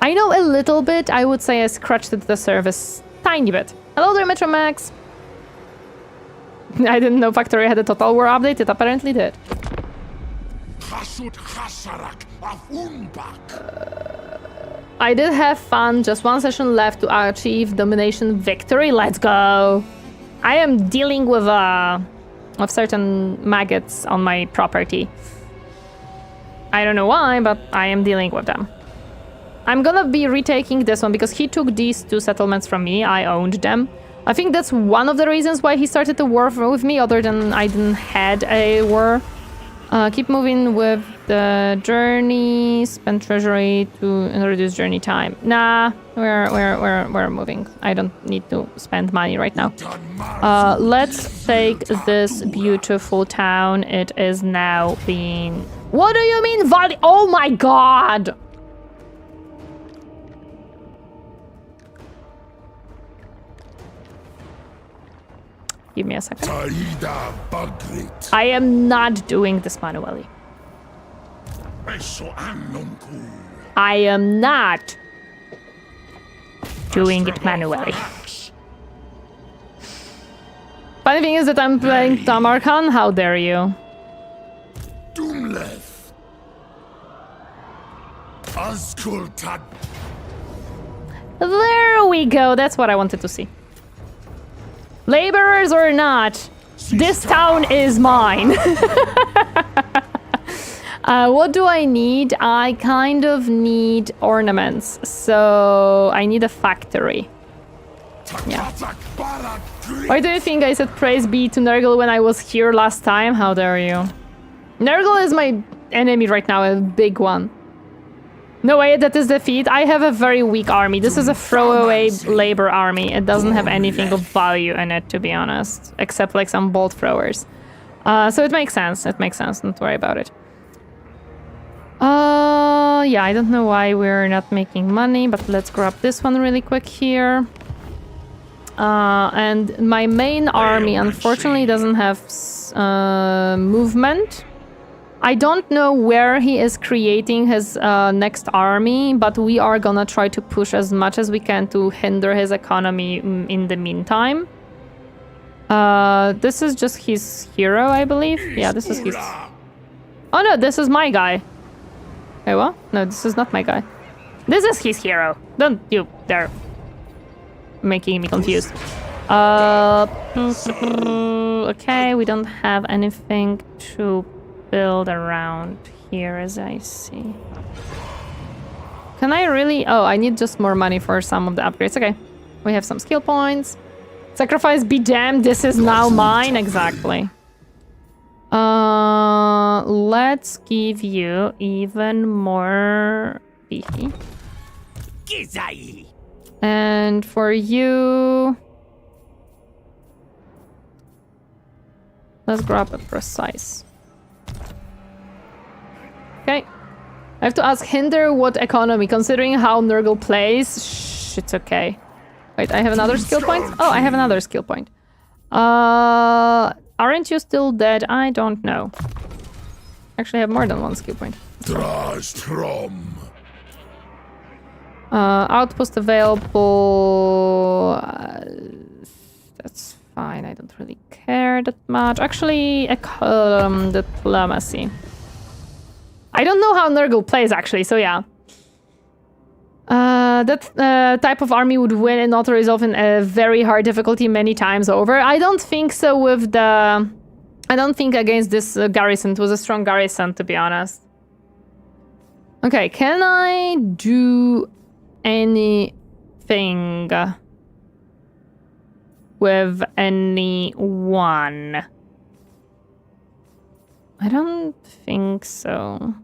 I know a little bit. I would say I scratched at the surface tiny bit. Hello there, Metro Max. I didn't know Factory had a Total War update. It apparently did. I did have fun. Just one session left to achieve domination victory. Let's go. I am dealing with certain maggots on my property. I don't know why, but I am dealing with them. I'm gonna be retaking this one because he took these two settlements from me. I owned them. I think that's one of the reasons why he started the war with me, other than I didn't had a war. Keep moving with the journey, spend treasury to reduce journey time. Nah, we're moving. I don't need to spend money right now. Let's take this beautiful town. It is now being... What do you mean, Valley? Oh my god! Give me a second. I am not doing this manually. I am not doing it manually. Funny thing is that I'm playing Tamarkan. How dare you? There we go. That's what I wanted to see. Laborers or not, this town is mine. What do I need? I kind of need ornaments. So I need a factory. Yeah. Why do you think I said praise be to Nurgle when I was here last time? How dare you? Nurgle is my enemy right now, a big one. No way, that is defeat. I have a very weak army. This is a throwaway labor army. It doesn't have anything of value in it, to be honest. Except like some bolt throwers. So it makes sense. It makes sense. Don't worry about it. Yeah, I don't know why we're not making money, but let's grab this one really quick here. And my main army, unfortunately, doesn't have movement. I don't know where he is creating his next army, but we are gonna try to push as much as we can to hinder his economy in the meantime. This is just his hero, I believe. Yeah, this is his... Oh no, this is my guy. Wait, what? No, this is not my guy. This is his hero. Don't you dare. Making me confused. Okay, we don't have anything to build around here, as I see. Can I really... Oh, I need just more money for some of the upgrades. Okay, we have some skill points. Sacrifice be damned, this is now mine. Exactly. Let's give you even more beefy. And for you... Let's grab a precise. Okay. I have to ask hinder what economy, considering how Nurgle plays. Shh, it's okay. Wait, I have another skill point? Oh, I have another skill point. Aren't you still dead? I don't know. Actually, I have more than one skill point. Outpost available. That's fine. I don't really care that much. Actually, diplomacy. I don't know how Nurgle plays, actually, so yeah. That type of army would win and not resolve in a very hard difficulty many times over. I don't think so with the... I don't think against this garrison. It was a strong garrison, to be honest. Okay, can I do anything with anyone? I don't think so.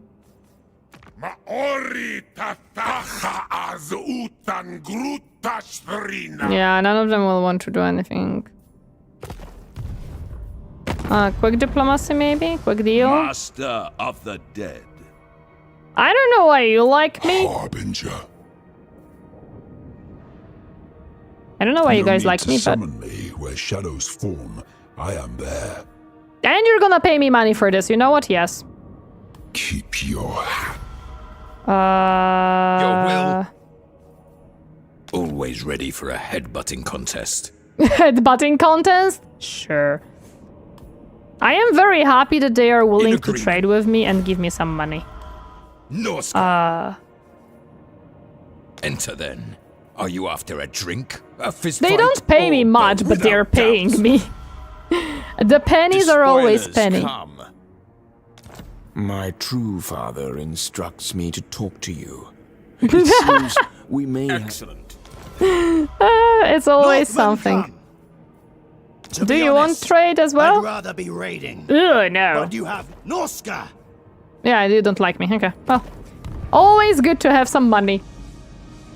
Yeah, none of them will want to do anything. Quick diplomacy, maybe? Quick deal? Master of the dead. I don't know why you like me. Harbinger. I don't know why you guys like me, but... Summon me where shadows form. I am there. And you're gonna pay me money for this, you know what? Yes. Keep your hat. Your will. Always ready for a headbutting contest. Headbutting contest? Sure. I am very happy that they are willing to trade with me and give me some money. Enter then. Are you after a drink? A fist They fight, don't pay me or much, but they're without paying doubt? me. The pennies are always penny. Come. My true father instructs me to talk to you. It seems we may Excellent. It's always something. Do you want trade as well? I'd rather be raiding. Ugh, no. But you have Norska. Yeah, you don't like me. Okay, well. Always good to have some money.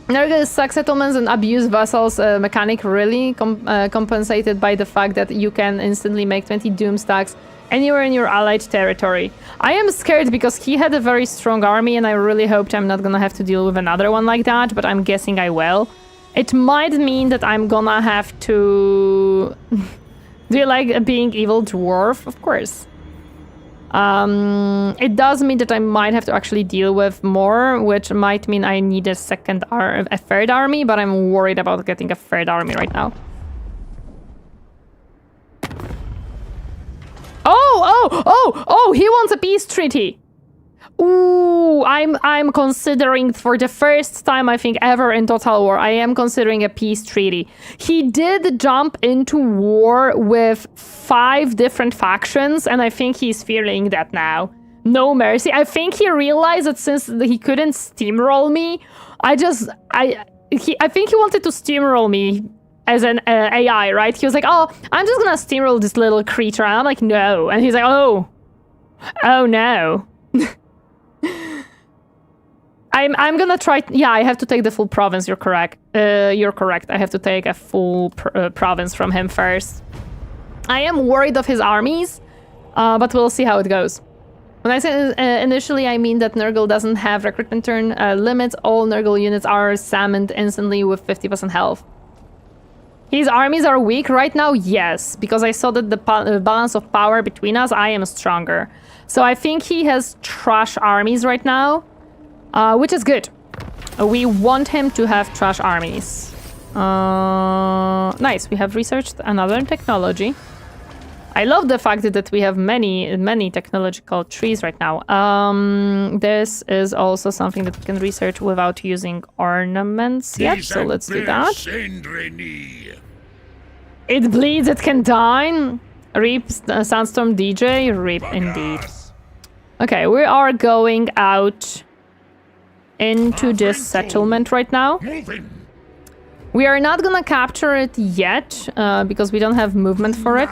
Nurgle suck settlements and abuse vassals mechanic really compensated by the fact that you can instantly make 20 doom stacks anywhere in your allied territory. I am scared because he had a very strong army and I really hoped I'm not gonna have to deal with another one like that, but I'm guessing I will. It might mean that I'm gonna have to... Do you like being evil dwarf? Of course. It does mean that I might have to actually deal with more, which might mean I need a third army, but I'm worried about getting a third army right now. Oh, he wants a peace treaty. Ooh, I'm considering for the first time I think ever in Total War, I am considering a peace treaty. He did jump into war with 5 different factions, and I think he's feeling that now. No mercy. I think he realized that since he couldn't steamroll me, I think he wanted to steamroll me as an AI, right? He was like, oh, I'm just gonna steamroll this little creature. And I'm like, no. And he's like, oh no. I'm gonna try. Yeah, I have to take the full province. You're correct. You're correct. I have to take a full province from him first. I am worried of his armies, but we'll see how it goes. When I say initially, I mean that Nurgle doesn't have recruitment turn limits. All Nurgle units are summoned instantly with 50% health. His armies are weak right now? Yes, because I saw that the balance of power between us, I am stronger. So I think he has trash armies right now, which is good. We want him to have trash armies. Nice, we have researched another technology. I love the fact that we have many technological trees right now. This is also something that we can research without using ornaments yet, so let's do that. It bleeds, it can die. Rip, Sandstorm DJ, rip indeed. Okay, we are going out into this settlement right now. We are not gonna capture it yet, because we don't have movement for it.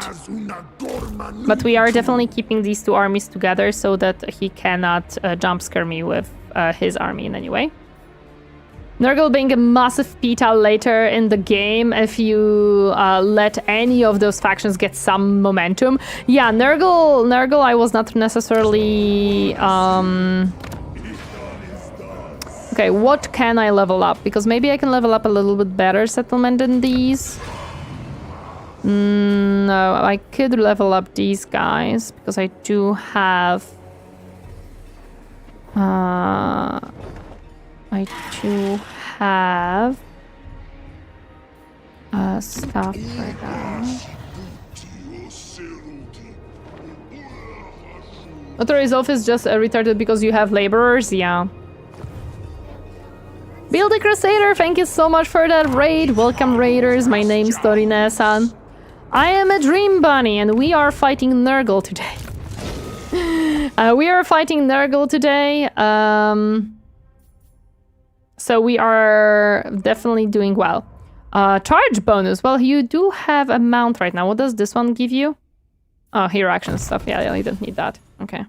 But we are definitely keeping these two armies together so that he cannot jump scare me with his army in any way. Nurgle being a massive PETA later in the game if you let any of those factions get some momentum. Yeah, Nurgle I was not necessarily... Okay, what can I level up? Because maybe I can level up a little bit better settlement than these. No, I could level up these guys because I do have... I do have... stuff for that. Authorize is just retarded because you have laborers? Yeah. Build a Crusader, thank you so much for that raid. Welcome raiders, my name's Torineesan. I am a dream bunny and we are fighting Nurgle today. We are fighting Nurgle today. So we are definitely doing well. Charge bonus, well you do have a mount right now. What does this one give you? Oh, hero action stuff, yeah, you don't need that. Okay.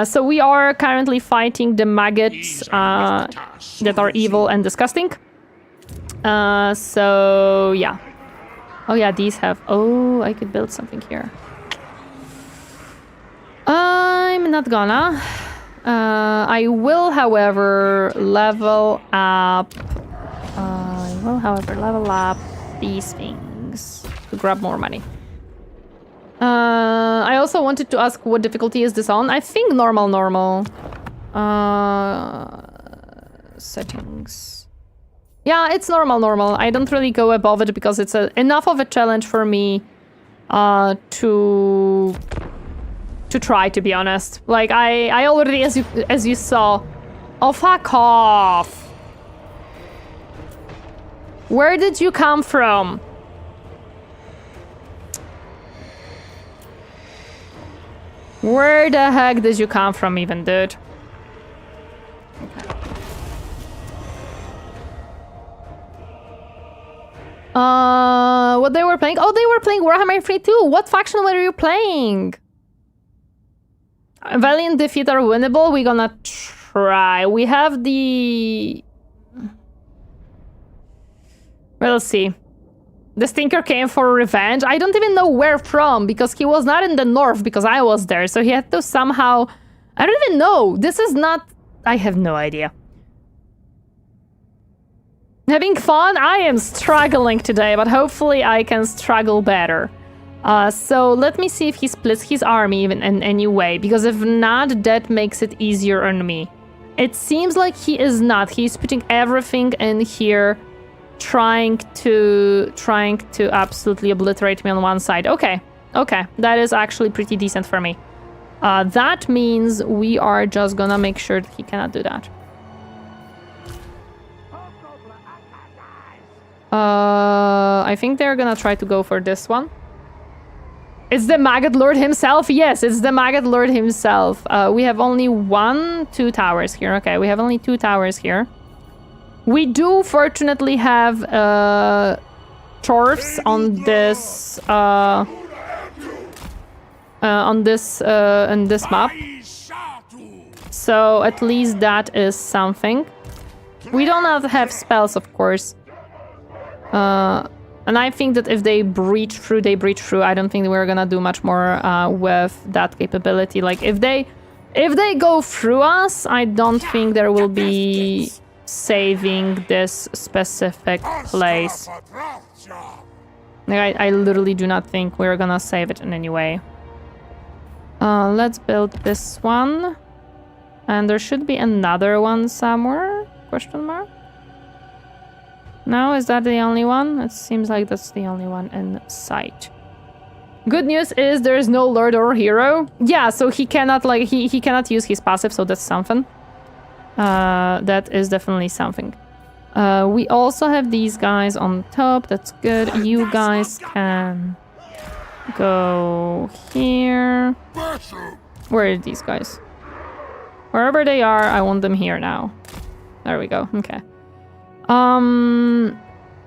So we are currently fighting the maggots that are evil and disgusting. So yeah. Oh yeah, these have... Oh, I could build something here. I'm not gonna. I will, however, level up... these things to grab more money. I also wanted to ask what difficulty is this on. I think normal. Settings. Yeah, it's normal. I don't really go above it because it's enough of a challenge for me to try, to be honest. Like I already, as you saw. Oh, fuck off. Where did you come from? Where the heck did you come from even, dude? Okay. What they were playing? Oh, they were playing Warhammer 3 too. What faction were you playing? Valiant defeat are winnable. We're gonna try. We have the... We'll see. The Stinker came for revenge. I don't even know where from, because he was not in the north, because I was there. So he had to somehow... I don't even know. This is not... I have no idea. Having fun? I am struggling today, but hopefully I can struggle better. So let me see if he splits his army even in any way, because if not, that makes it easier on me. It seems like he is not. He's putting everything in here, trying to absolutely obliterate me on one side. Okay, that is actually pretty decent for me. That means we are just gonna make sure that he cannot do that. I think they're gonna try to go for this one. It's the Maggot Lord himself? Yes, it's the Maggot Lord himself. We have only 2 towers here. Okay, we have only 2 towers here. We do fortunately have dwarfs on this in this map. So at least that is something. We don't have spells, of course. And I think that if they breach through, they breach through. I don't think we're gonna do much more with that capability. Like, if they go through us, I don't think there will be saving this specific place. Like, I literally do not think we're gonna save it in any way. Let's build this one. And there should be another one somewhere? Question mark? No, is that the only one? It seems like that's the only one in sight. Good news is there is no lord or hero. Yeah, so he cannot like he cannot use his passive, so that's something. That is definitely something. We also have these guys on top. That's good. You guys can go here. Where are these guys? Wherever they are, I want them here now. There we go. Okay.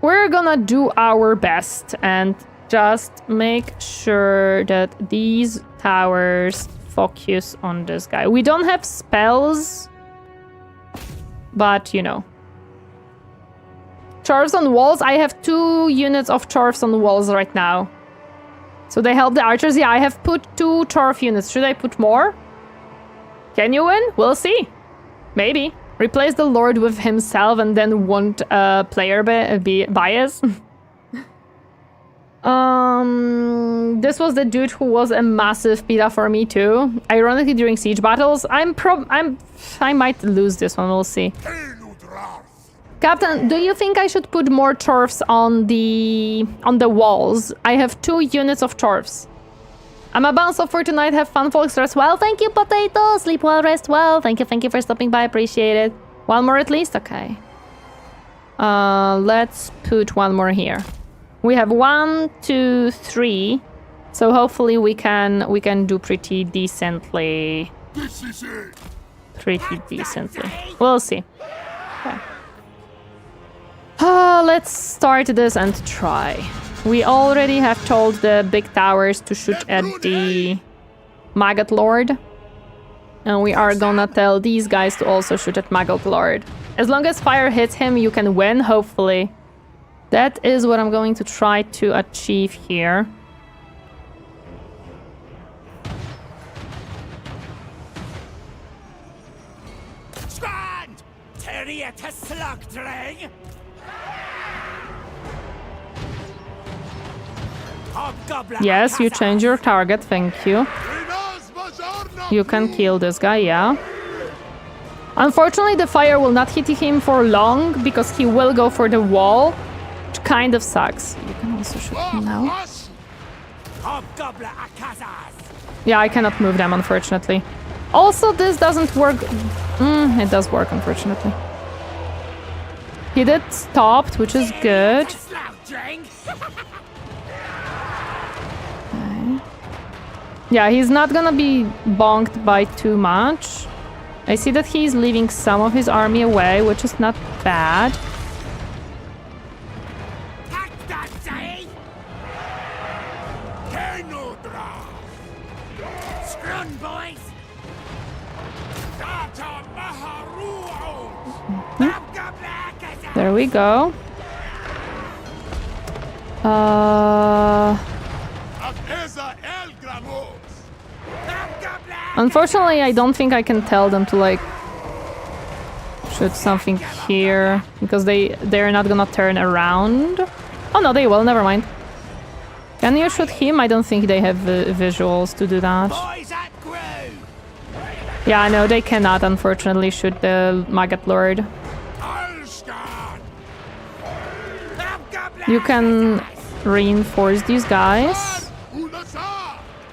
We're gonna do our best and just make sure that these towers focus on this guy. We don't have spells, but you know. Dwarves on walls. I have 2 units of dwarves on walls right now. So they help the archers. Yeah, I have put 2 dwarf units. Should I put more? Can you win? We'll see. Maybe. Replace the Lord with himself and then want player bias. This was the dude who was a massive beta for me too. Ironically, during siege battles, I might lose this one. We'll see. Captain, do you think I should put more dwarfs on the walls? I have 2 units of dwarfs. I'm a bounce off for tonight. Have fun, folks. Rest well. Thank you, Potato. Sleep well, rest well. Thank you for stopping by. Appreciate it. 1 more at least? Okay. Let's put 1 more here. We have 1, 2, 3. So hopefully we can do pretty decently. Pretty decently. We'll see. Okay. Let's start this and try. We already have told the big towers to shoot at the Maggot Lord. And we are gonna tell these guys to also shoot at Maggot Lord. As long as fire hits him, you can win, hopefully. That is what I'm going to try to achieve here. Yes, you change your target, thank you. You can kill this guy, yeah. Unfortunately, the fire will not hit him for long because he will go for the wall, which kind of sucks. You can also shoot him now. Yeah, I cannot move them, unfortunately. Also, this doesn't work. It does work, unfortunately. He did stopped, which is good. Yeah, he's not gonna be bonked by too much. I see that he's leaving some of his army away, which is not bad. There we go. Unfortunately, I don't think I can tell them to like shoot something here because they're not gonna turn around. Oh no, they will. Never mind. Can you shoot him? I don't think they have visuals to do that. Yeah, no, they cannot. Unfortunately, shoot the Maggot Lord. You can reinforce these guys.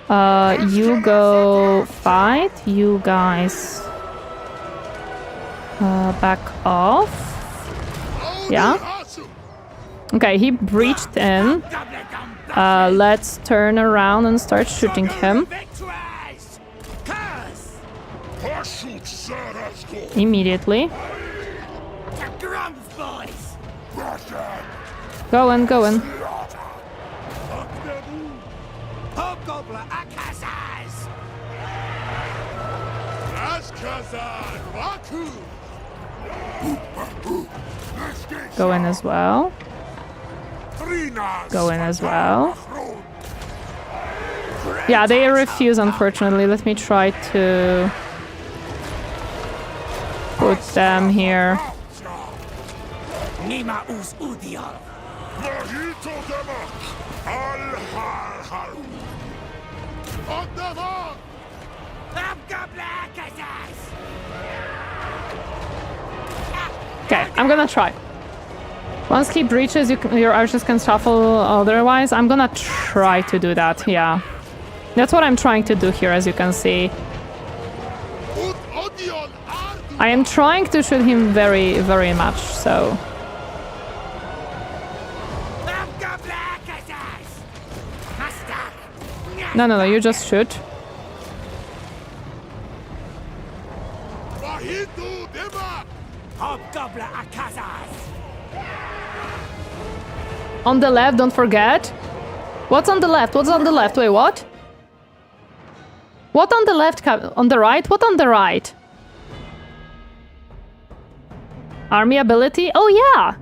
You go fight. You guys back off. Yeah. Okay, he breached in. Let's turn around and start shooting him immediately. Going. Going as well. Going as well. Yeah, they refuse, unfortunately. Let me try to put them here. Okay, I'm gonna try. Once he breaches, your archers can shuffle otherwise. I'm gonna try to do that, yeah. That's what I'm trying to do here, as you can see. I am trying to shoot him very, very much, so... No, you just shoot. On the left, don't forget. What's on the left? Wait, what? What on the left? On the right? What on the right? Army ability? Oh, yeah!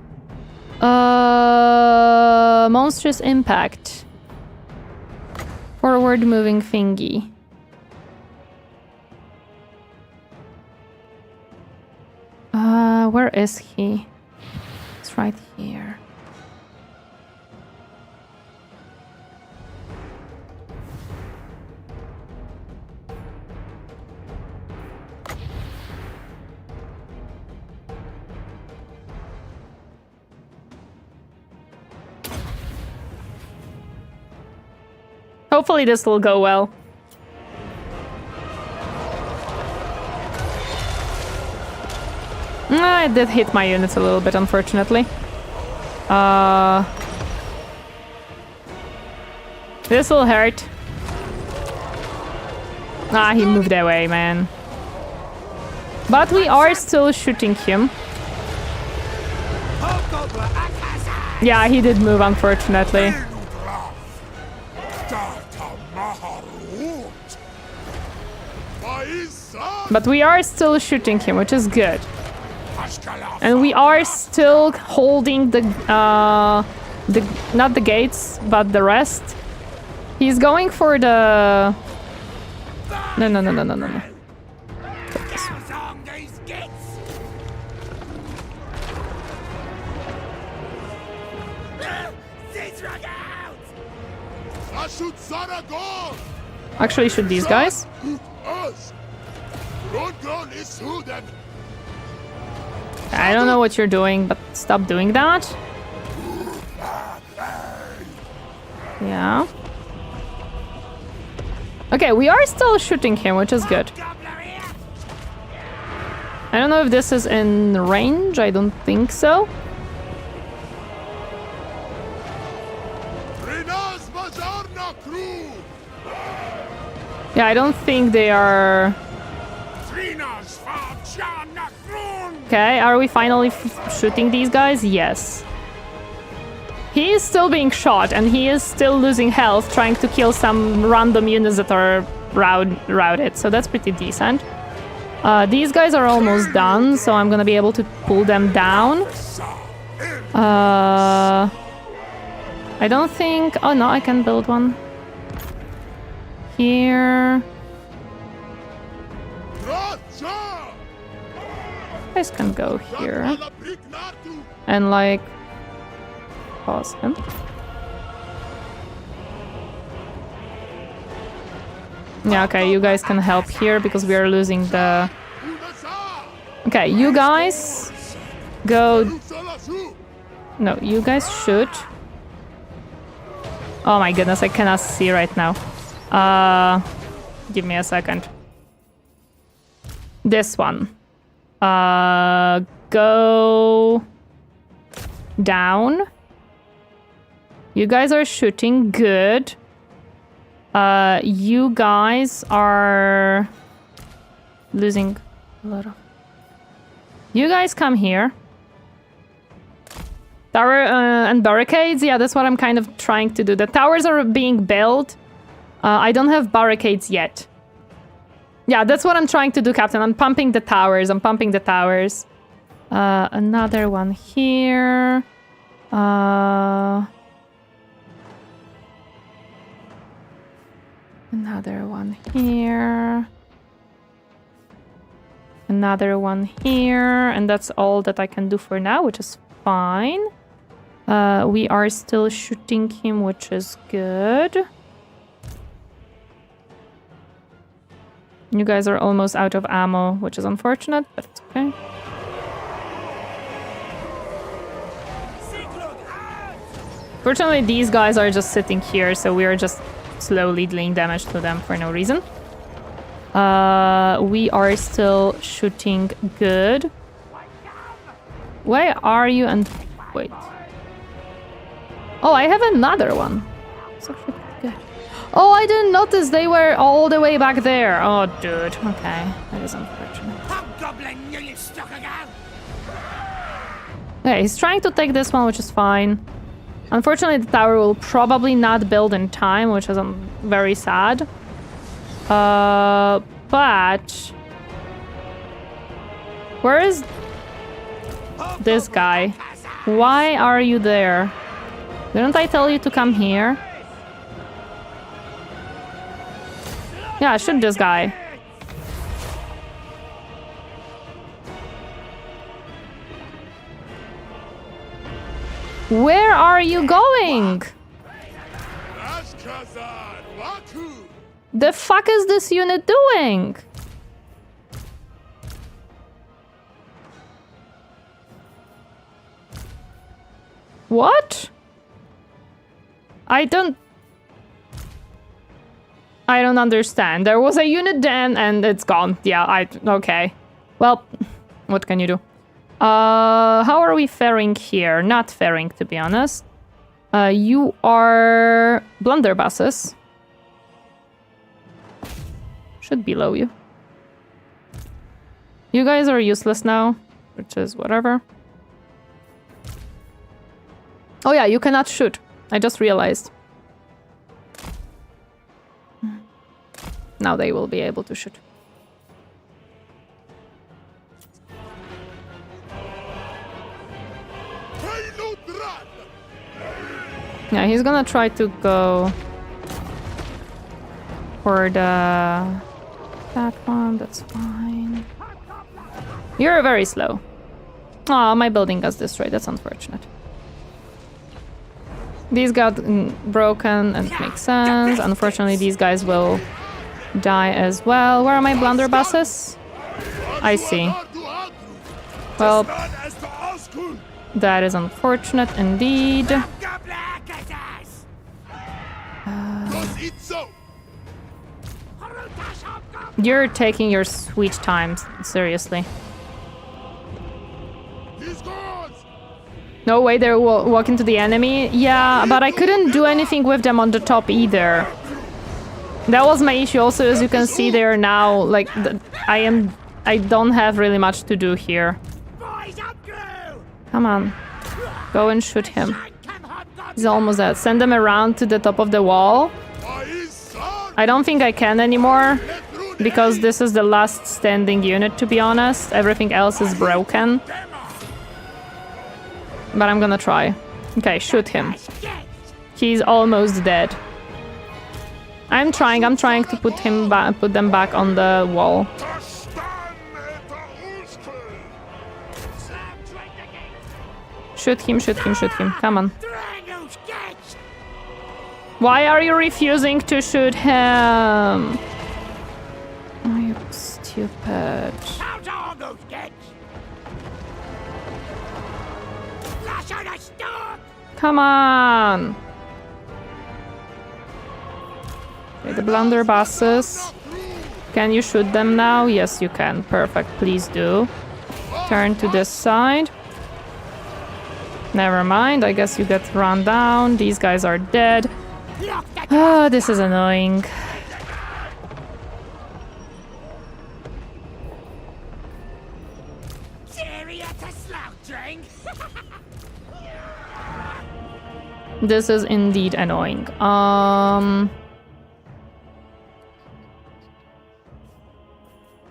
Monstrous impact. Forward moving thingy. Where is he? It's right here. Hopefully this will go well. I did hit my units a little bit, unfortunately. This will hurt. He moved away, man. But we are still shooting him. Yeah, he did move, unfortunately. But we are still shooting him, which is good. And we are still holding the not the gates, but the rest. He's going for the... No. Actually, shoot these guys. I don't know what you're doing, but stop doing that. Yeah. Okay, we are still shooting him, which is good. I don't know if this is in range. I don't think so. Yeah, I don't think they are... Okay, are we finally shooting these guys? Yes. He is still being shot, and he is still losing health, trying to kill some random units that are routed, so that's pretty decent. These guys are almost done, so I'm gonna be able to pull them down. I don't think... Oh no, I can build one. Here... You guys can go here. And like... Pause him. Yeah, okay, you guys can help here because we are losing the... Okay, you guys... Go... No, you guys shoot. Oh my goodness, I cannot see right now. Give me a second. This one. Go... down. You guys are shooting. Good. You guys are losing a lot of... You guys come here. Tower and barricades. Yeah, that's what I'm kind of trying to do. The towers are being built. I don't have barricades yet. Yeah, that's what I'm trying to do, Captain. I'm pumping the towers. Another one here. Another one here. Another one here. And that's all that I can do for now, which is fine. We are still shooting him, which is good. You guys are almost out of ammo, which is unfortunate, but it's okay. Fortunately, these guys are just sitting here, so we are just slowly dealing damage to them for no reason. We are still shooting good. Where are you? And wait. Oh, I have another one. It's actually pretty good. Oh, I didn't notice they were all the way back there. Oh, dude. Okay, that is unfortunate. Okay, he's trying to take this one, which is fine. Unfortunately, the tower will probably not build in time, which is very sad. But... Where is this guy? Why are you there? Didn't I tell you to come here? Yeah, shoot this guy. Where are you going? The fuck is this unit doing? What? I don't understand. There was a unit then and it's gone. Yeah, okay. Well, what can you do? How are we faring here? Not faring, to be honest. You are blunderbusses. Should be below you. You guys are useless now, which is whatever. Oh yeah, you cannot shoot. I just realized. Now they will be able to shoot. Yeah, he's gonna try to go for that one. That's fine. You're very slow. Oh, my building got destroyed. That's unfortunate. These got broken, and it makes sense. Unfortunately, these guys will die as well. Where are my blunderbusses? I see. Well, that is unfortunate indeed. You're taking your sweet time, seriously. No way, they're walking to the enemy. Yeah, but I couldn't do anything with them on the top either. That was my issue. Also, as you can see, they are now like I don't have really much to do here. Come on, go and shoot him. He's almost dead. Send them around to the top of the wall. I don't think I can anymore because this is the last standing unit, to be honest. Everything else is broken. But I'm gonna try. Okay, shoot him. He's almost dead. I'm trying to put them back on the wall. Shoot him. Come on. Why are you refusing to shoot him? Oh, you stupid. Come on! Okay, the blunderbusses. Can you shoot them now? Yes, you can. Perfect. Please do. Turn to this side. Never mind, I guess you get run down. These guys are dead. Oh, this is annoying. This is indeed annoying.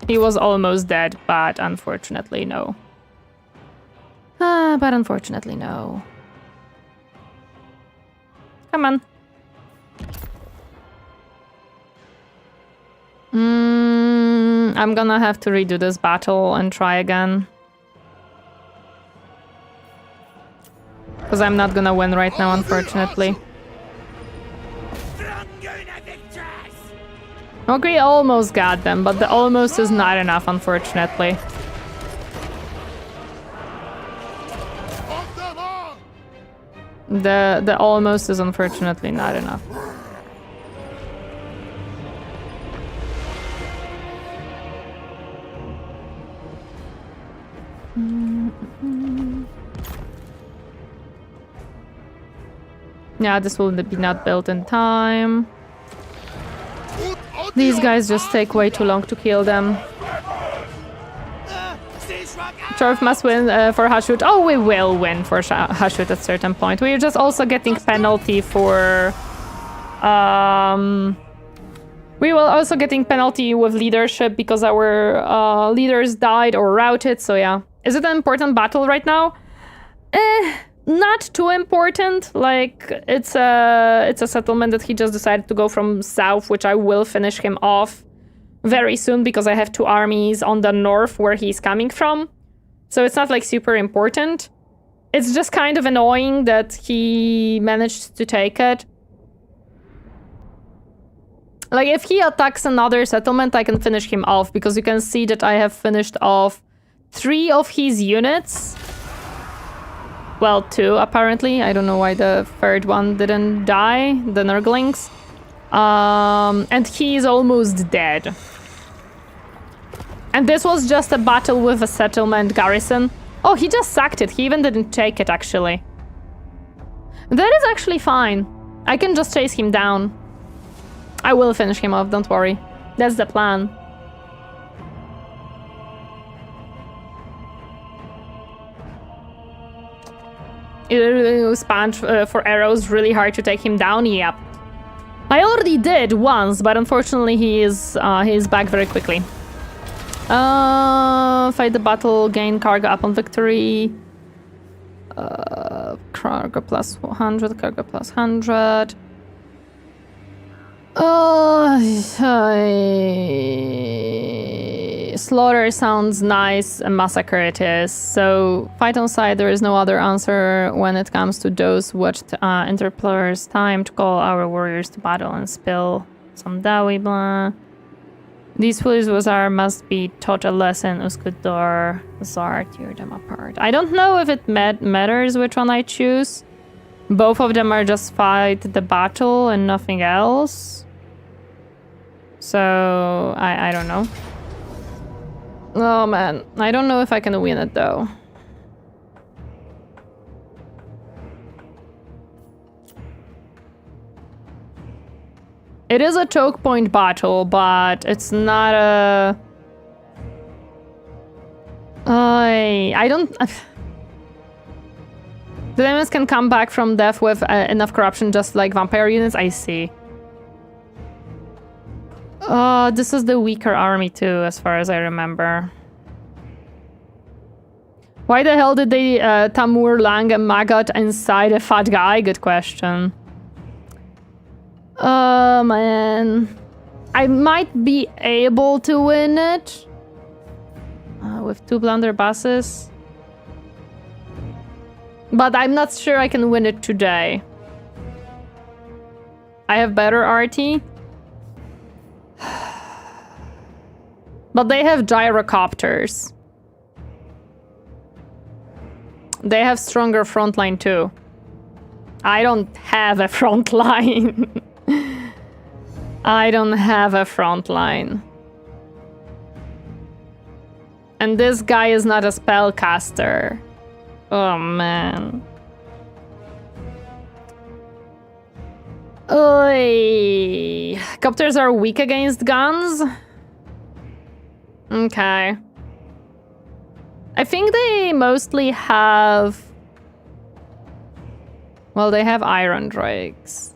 He was almost dead, but unfortunately no. But unfortunately no. Come on. I'm gonna have to redo this battle and try again. Because I'm not gonna win right now, unfortunately. Okay, almost got them, but the almost is not enough, unfortunately. The almost is unfortunately not enough. Yeah, this will be not built in time. These guys just take way too long to kill them. Dwarf must win for Hashut. Oh, we will win for Hashut at a certain point. We're just also getting penalty for... we will also getting penalty with leadership because our leaders died or routed, so yeah. Is it an important battle right now? Not too important. Like, it's a settlement that he just decided to go from south, which I will finish him off very soon because I have 2 armies on the north where he's coming from. So it's not like super important. It's just kind of annoying that he managed to take it. Like, if he attacks another settlement, I can finish him off because you can see that I have finished off 3 of his units. Well, 2 apparently. I don't know why the 3rd one didn't die, the Nurglings. And he is almost dead. And this was just a battle with a settlement garrison. Oh, he just sacked it. He even didn't take it, actually. That is actually fine. I can just chase him down. I will finish him off, don't worry. That's the plan. Spam for arrows, really hard to take him down. Yep. I already did once, but unfortunately he is back very quickly. Fight the battle, gain cargo upon victory. Cargo plus 100, cargo plus 100. Slaughter sounds nice, and massacre it is. So, fight on site, there is no other answer when it comes to those watched interpellers. Time to call our warriors to battle and spill some dawi blah. These fools must be taught a lesson. Uskudor, Zar, tear them apart. I don't know if it matters which one I choose. Both of them are just fight the battle and nothing else. So, I don't know. Oh man, I don't know if I can win it though. It is a choke point battle, but it's not a... I don't... The demons can come back from death with enough corruption, just like vampire units, I see. This is the weaker army too, as far as I remember. Why the hell did they Tamur, Lang, and Magot inside a fat guy? Good question. Oh man. I might be able to win it. With 2 blunderbusses. But I'm not sure I can win it today. I have better RT. But they have gyrocopters. They have stronger frontline too. I don't have a frontline. I don't have a frontline. And this guy is not a spellcaster. Oh man. Oy. Copters are weak against guns? Okay. I think they mostly have... Well, they have iron drakes.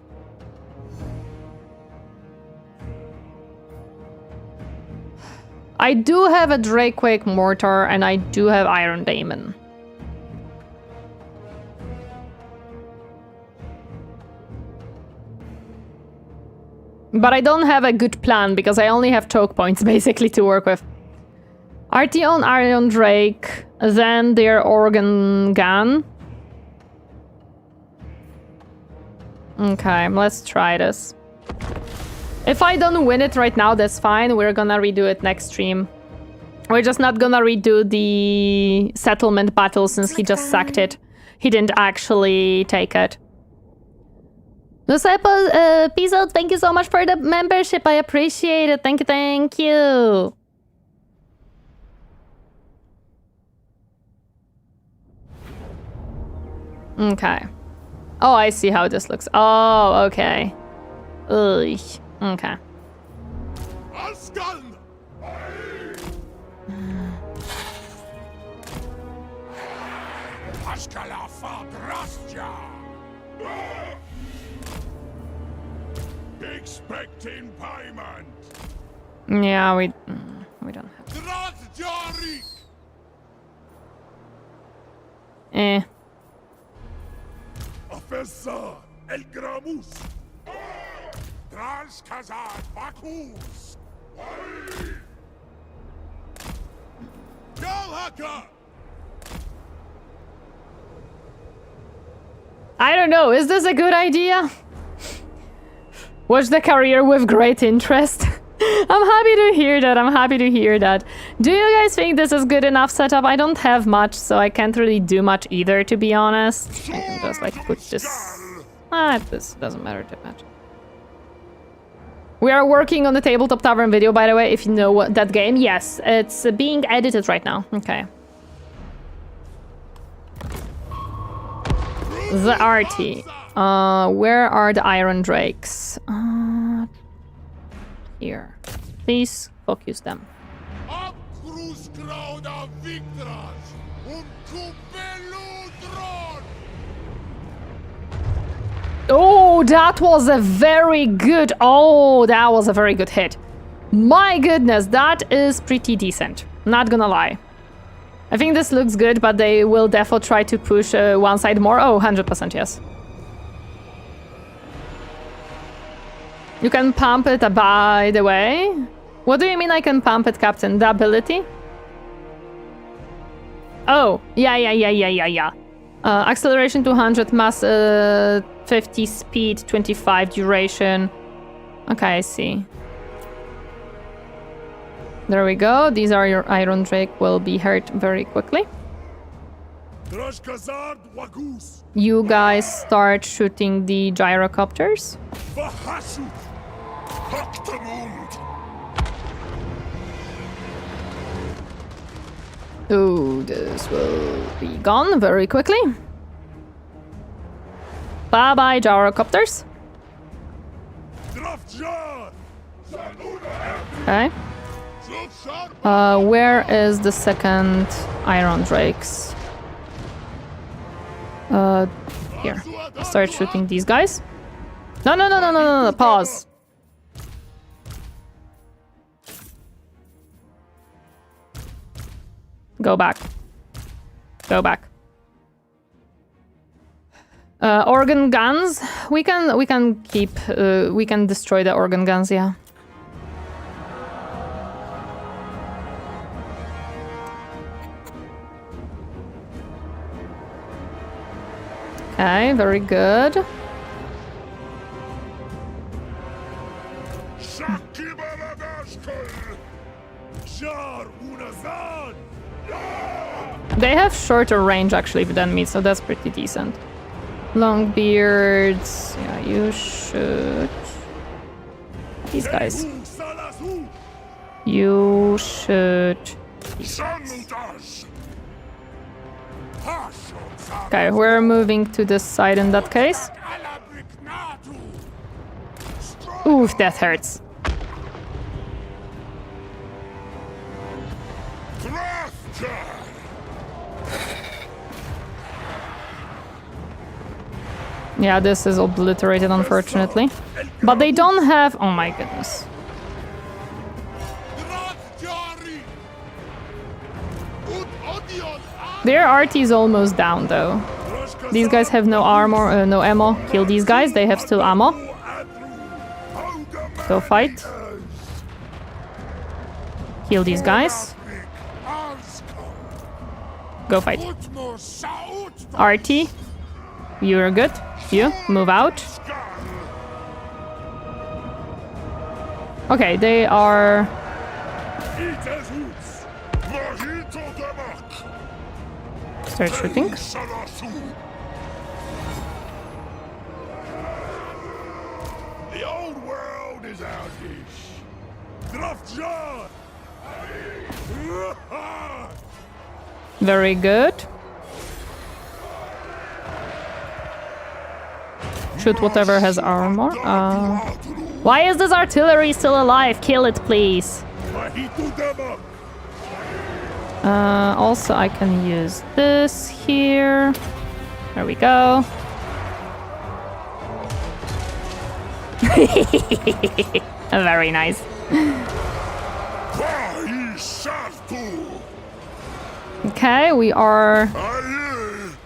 I do have a Drakequake Mortar, and I do have Iron Daemon. But I don't have a good plan, because I only have choke points, basically, to work with. Arteon, Iron Drake, then their Organ Gun. Okay, let's try this. If I don't win it right now, that's fine. We're gonna redo it next stream. We're just not gonna redo the settlement battle since he just sacked it. He didn't actually take it. Lucifer, peace out. Thank you so much for the membership. I appreciate it. Thank you, thank you. Okay. Oh, I see how this looks. Oh, okay. Ugh. Okay. Expecting payment. Yeah, we don't have. Eh. Officer El Gramus. Transkazad Bakus. I don't know, is this a good idea? Watch the career with great interest. I'm happy to hear that, I'm happy to hear that. Do you guys think this is good enough setup? I don't have much, so I can't really do much either, to be honest. I can just like put this... this doesn't matter too much. We are working on the Tabletop Tavern video, by the way, if you know what that game. Yes, it's being edited right now. Okay. The RT. Where are the Iron Drakes? Here. Please focus them. Oh, that was a very good... Oh, that was a very good hit. My goodness, that is pretty decent. Not gonna lie. I think this looks good, but they will definitely try to push one side more. Oh, 100% yes. You can pump it, by the way. What do you mean I can pump it, Captain? The ability? Oh, yeah. Acceleration 200, mass 50, speed 25, duration. Okay, I see. There we go. These are your Iron Drake, will be hurt very quickly. You guys start shooting the gyrocopters. Oh, this will be gone very quickly. Bye-bye, gyrocopters. Okay. Where is the second Iron Drakes? Here. Start shooting these guys. No, pause. Go back. Organ guns. We can keep. We can destroy the organ guns. Yeah. Okay, very good. They have shorter range actually than me, so that's pretty decent. Long beards. Yeah, you should. These guys. You should. These guys. Okay, we're moving to this side in that case. Oof, that hurts. Yeah, this is obliterated, unfortunately. But they don't have... Oh my goodness. Their RT is almost down, though. These guys have no armor, no ammo. Kill these guys, they have still ammo. Go fight. Kill these guys. Go fight. RT, you're good. You, move out. Okay, they are... Start shooting. The old world is our dish. Very good. Shoot whatever has armor. Why is this artillery still alive? Kill it, please. Also, I can use this here. There we go. Very nice. Okay, we are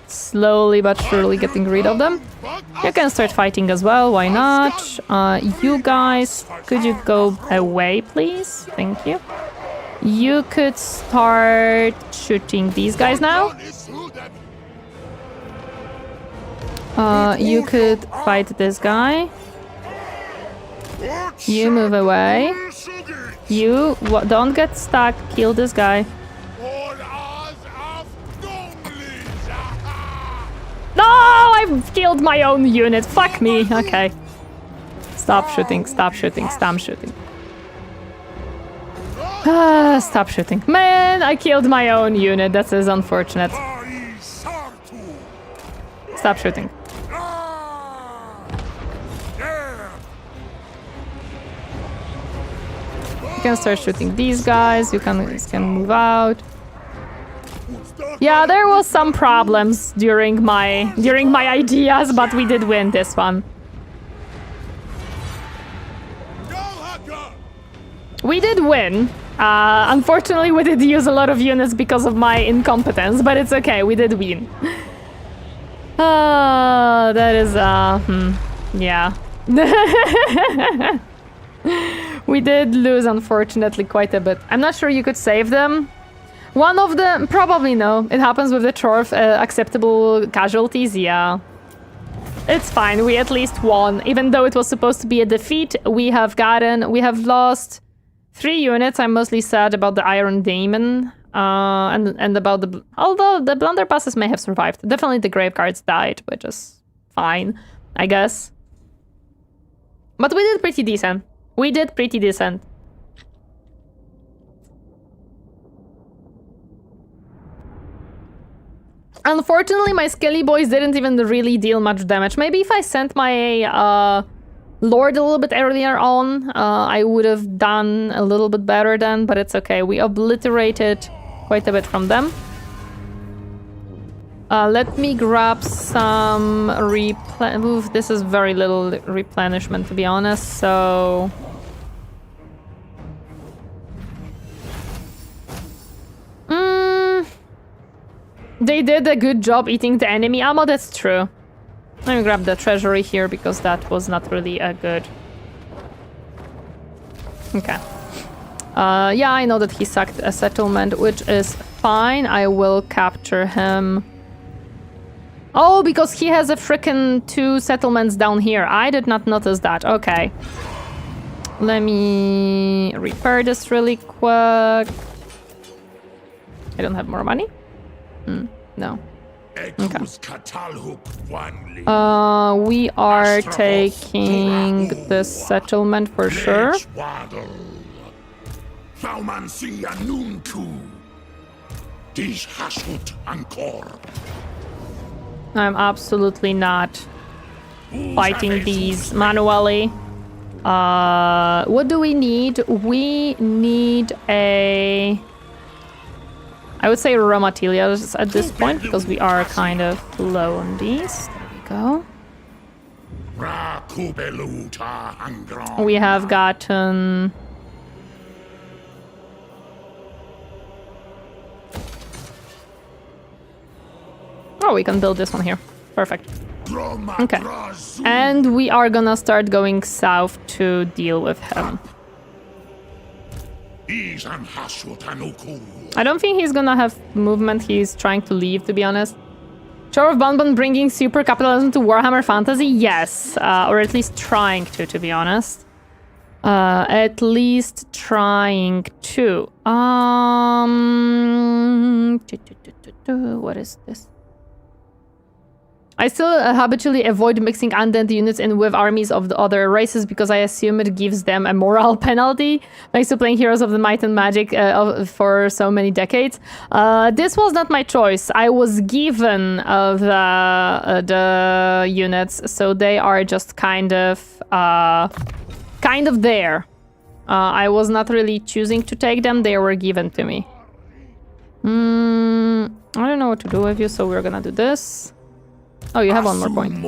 slowly but surely getting rid of them. You can start fighting as well, why not? You guys, could you go away, please? Thank you. You could start shooting these guys now. You could fight this guy. You move away. You don't get stuck. Kill this guy. No, I've killed my own unit. Fuck me. Okay. Stop shooting. Stop shooting. Stop shooting. Stop shooting. Man, I killed my own unit. That is unfortunate. Stop shooting. You can start shooting these guys. You can move out. Yeah, there was some problems during my ideas, but we did win this one. We did win. Unfortunately, we did use a lot of units because of my incompetence, but it's okay. We did win. That is yeah. We did lose, unfortunately, quite a bit. I'm not sure you could save them. One of them, probably no. It happens with the Dwarf. Acceptable casualties, yeah. It's fine, we at least won. Even though it was supposed to be a defeat, we have lost 3 units. I'm mostly sad about the Iron Daemon. And about the... Although the blunderbusses may have survived. Definitely the graveguards died, which is fine, I guess. But we did pretty decent. We did pretty decent. Unfortunately, my Skelly boys didn't even really deal much damage. Maybe if I sent my Lord a little bit earlier on, I would have done a little bit better then, but it's okay. We obliterated quite a bit from them. Let me grab some this is very little replenishment, to be honest, so... They did a good job eating the enemy ammo, that's true. Let me grab the treasury here, because that was not really a good... Okay. Yeah, I know that he sacked a settlement, which is fine. I will capture him. Oh, because he has a frickin' 2 settlements down here. I did not notice that. Okay. Let me repair this really quick. I don't have more money? No. Okay. We are taking this settlement for sure. I'm absolutely not fighting these manually. What do we need? We need a... I would say raw materials at this point, because we are kind of low on these. There we go. We have gotten... Oh, we can build this one here. Perfect. Okay. And we are gonna start going south to deal with him. I don't think he's gonna have movement. He's trying to leave, to be honest. Shore of Bonbon bringing super capitalism to Warhammer Fantasy? Yes. Or at least trying to be honest. At least trying to. What is this? I still habitually avoid mixing undead units in with armies of the other races because I assume it gives them a moral penalty. Thanks to playing Heroes of the Might and Magic for so many decades. This was not my choice. I was given the units, so they are just kind of there. I was not really choosing to take them. They were given to me. I don't know what to do with you, so we're gonna do this. Oh, you have one more point.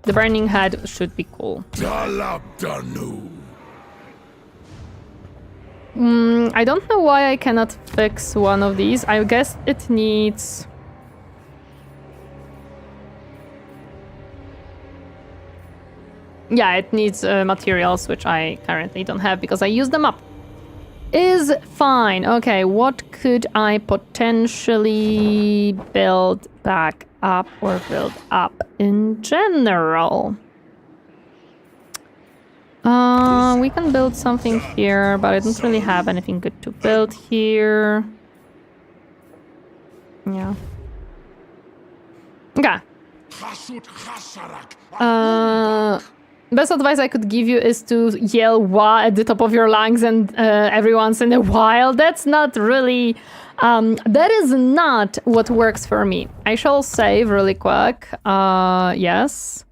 The burning head should be cool. I don't know why I cannot fix one of these. I guess it needs... Yeah, it needs materials, which I currently don't have because I use them up. Is fine. Okay, what could I potentially build back up or build up in general? We can build something here, but I don't really have anything good to build here. Yeah. Okay. Best advice I could give you is to yell "wah" at the top of your lungs and every once in a while. That's not really... that is not what works for me. I shall save really quick. Yes.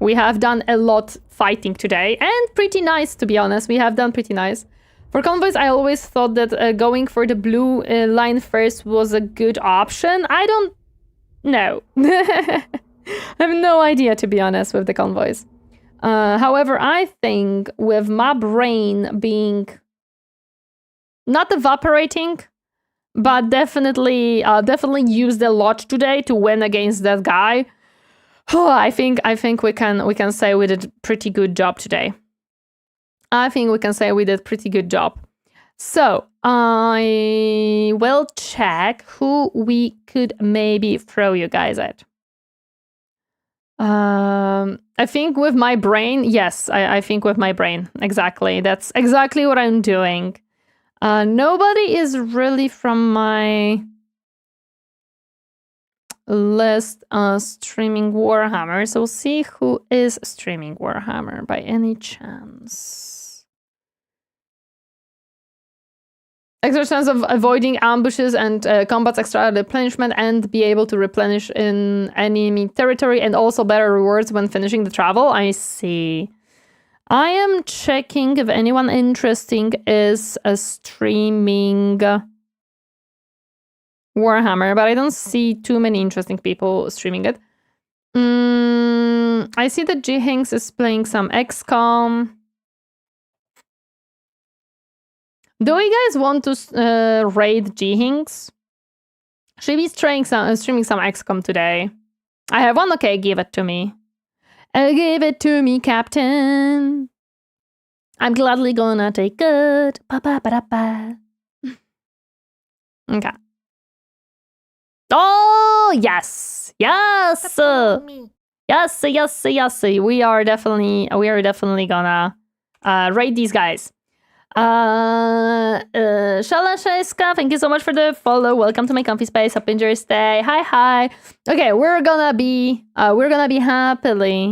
We have done a lot fighting today, and pretty nice, to be honest. We have done pretty nice. For convoys, I always thought that going for the blue line first was a good option. I don't know. I have no idea, to be honest, with the convoys. However, I think with my brain being not evaporating, but definitely used a lot today to win against that guy. Oh, I think we can say we did a pretty good job today. I think we can say we did a pretty good job. So I will check who we could maybe throw you guys at. I think with my brain, yes, I think with my brain, exactly. That's exactly what I'm doing. Nobody is really from my list streaming Warhammer, so we'll see who is streaming Warhammer by any chance. Extra chance of avoiding ambushes and combat's extra replenishment and be able to replenish in enemy territory and also better rewards when finishing the travel. I see. I am checking if anyone interesting is streaming Warhammer, but I don't see too many interesting people streaming it. I see that G Hinks is playing some XCOM. Do you guys want to raid G Hinks? Should be streaming some XCOM today. I have one. Okay, give it to me. Give it to me, Captain. I'm gladly gonna take it. Ba-ba-ba-da-ba. Okay. Oh yes, yes, yes. We are definitely gonna raid these guys. Shalashaiska, thank you so much for the follow. Welcome to my comfy space. Hope you enjoy your stay. Hi. Okay, we're gonna be happily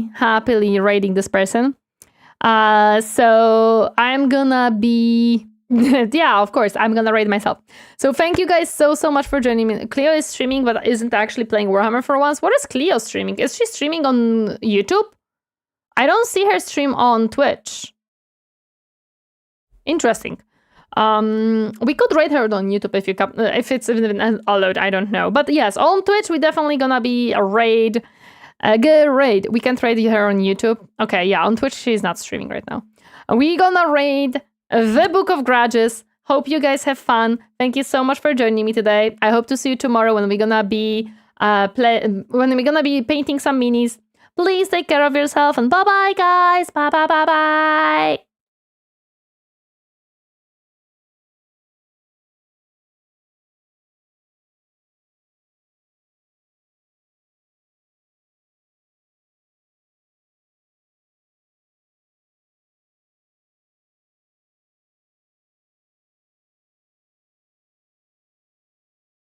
raiding this person. So I'm gonna be yeah, of course, I'm gonna raid myself. So thank you guys so much for joining me. Cleo is streaming, but isn't actually playing Warhammer for once. What is Cleo streaming? Is she streaming on YouTube? I don't see her stream on Twitch. Interesting. We could raid her on YouTube if it's even allowed. I don't know. But yes, on Twitch we definitely gonna be a raid. A good raid. We can raid her on YouTube. Okay, yeah, on Twitch she's not streaming right now. We gonna raid the Book of Grudges. Hope you guys have fun. Thank you so much for joining me today. I hope to see you tomorrow when we're gonna be painting some minis. Please take care of yourself and bye bye guys. Bye bye bye bye.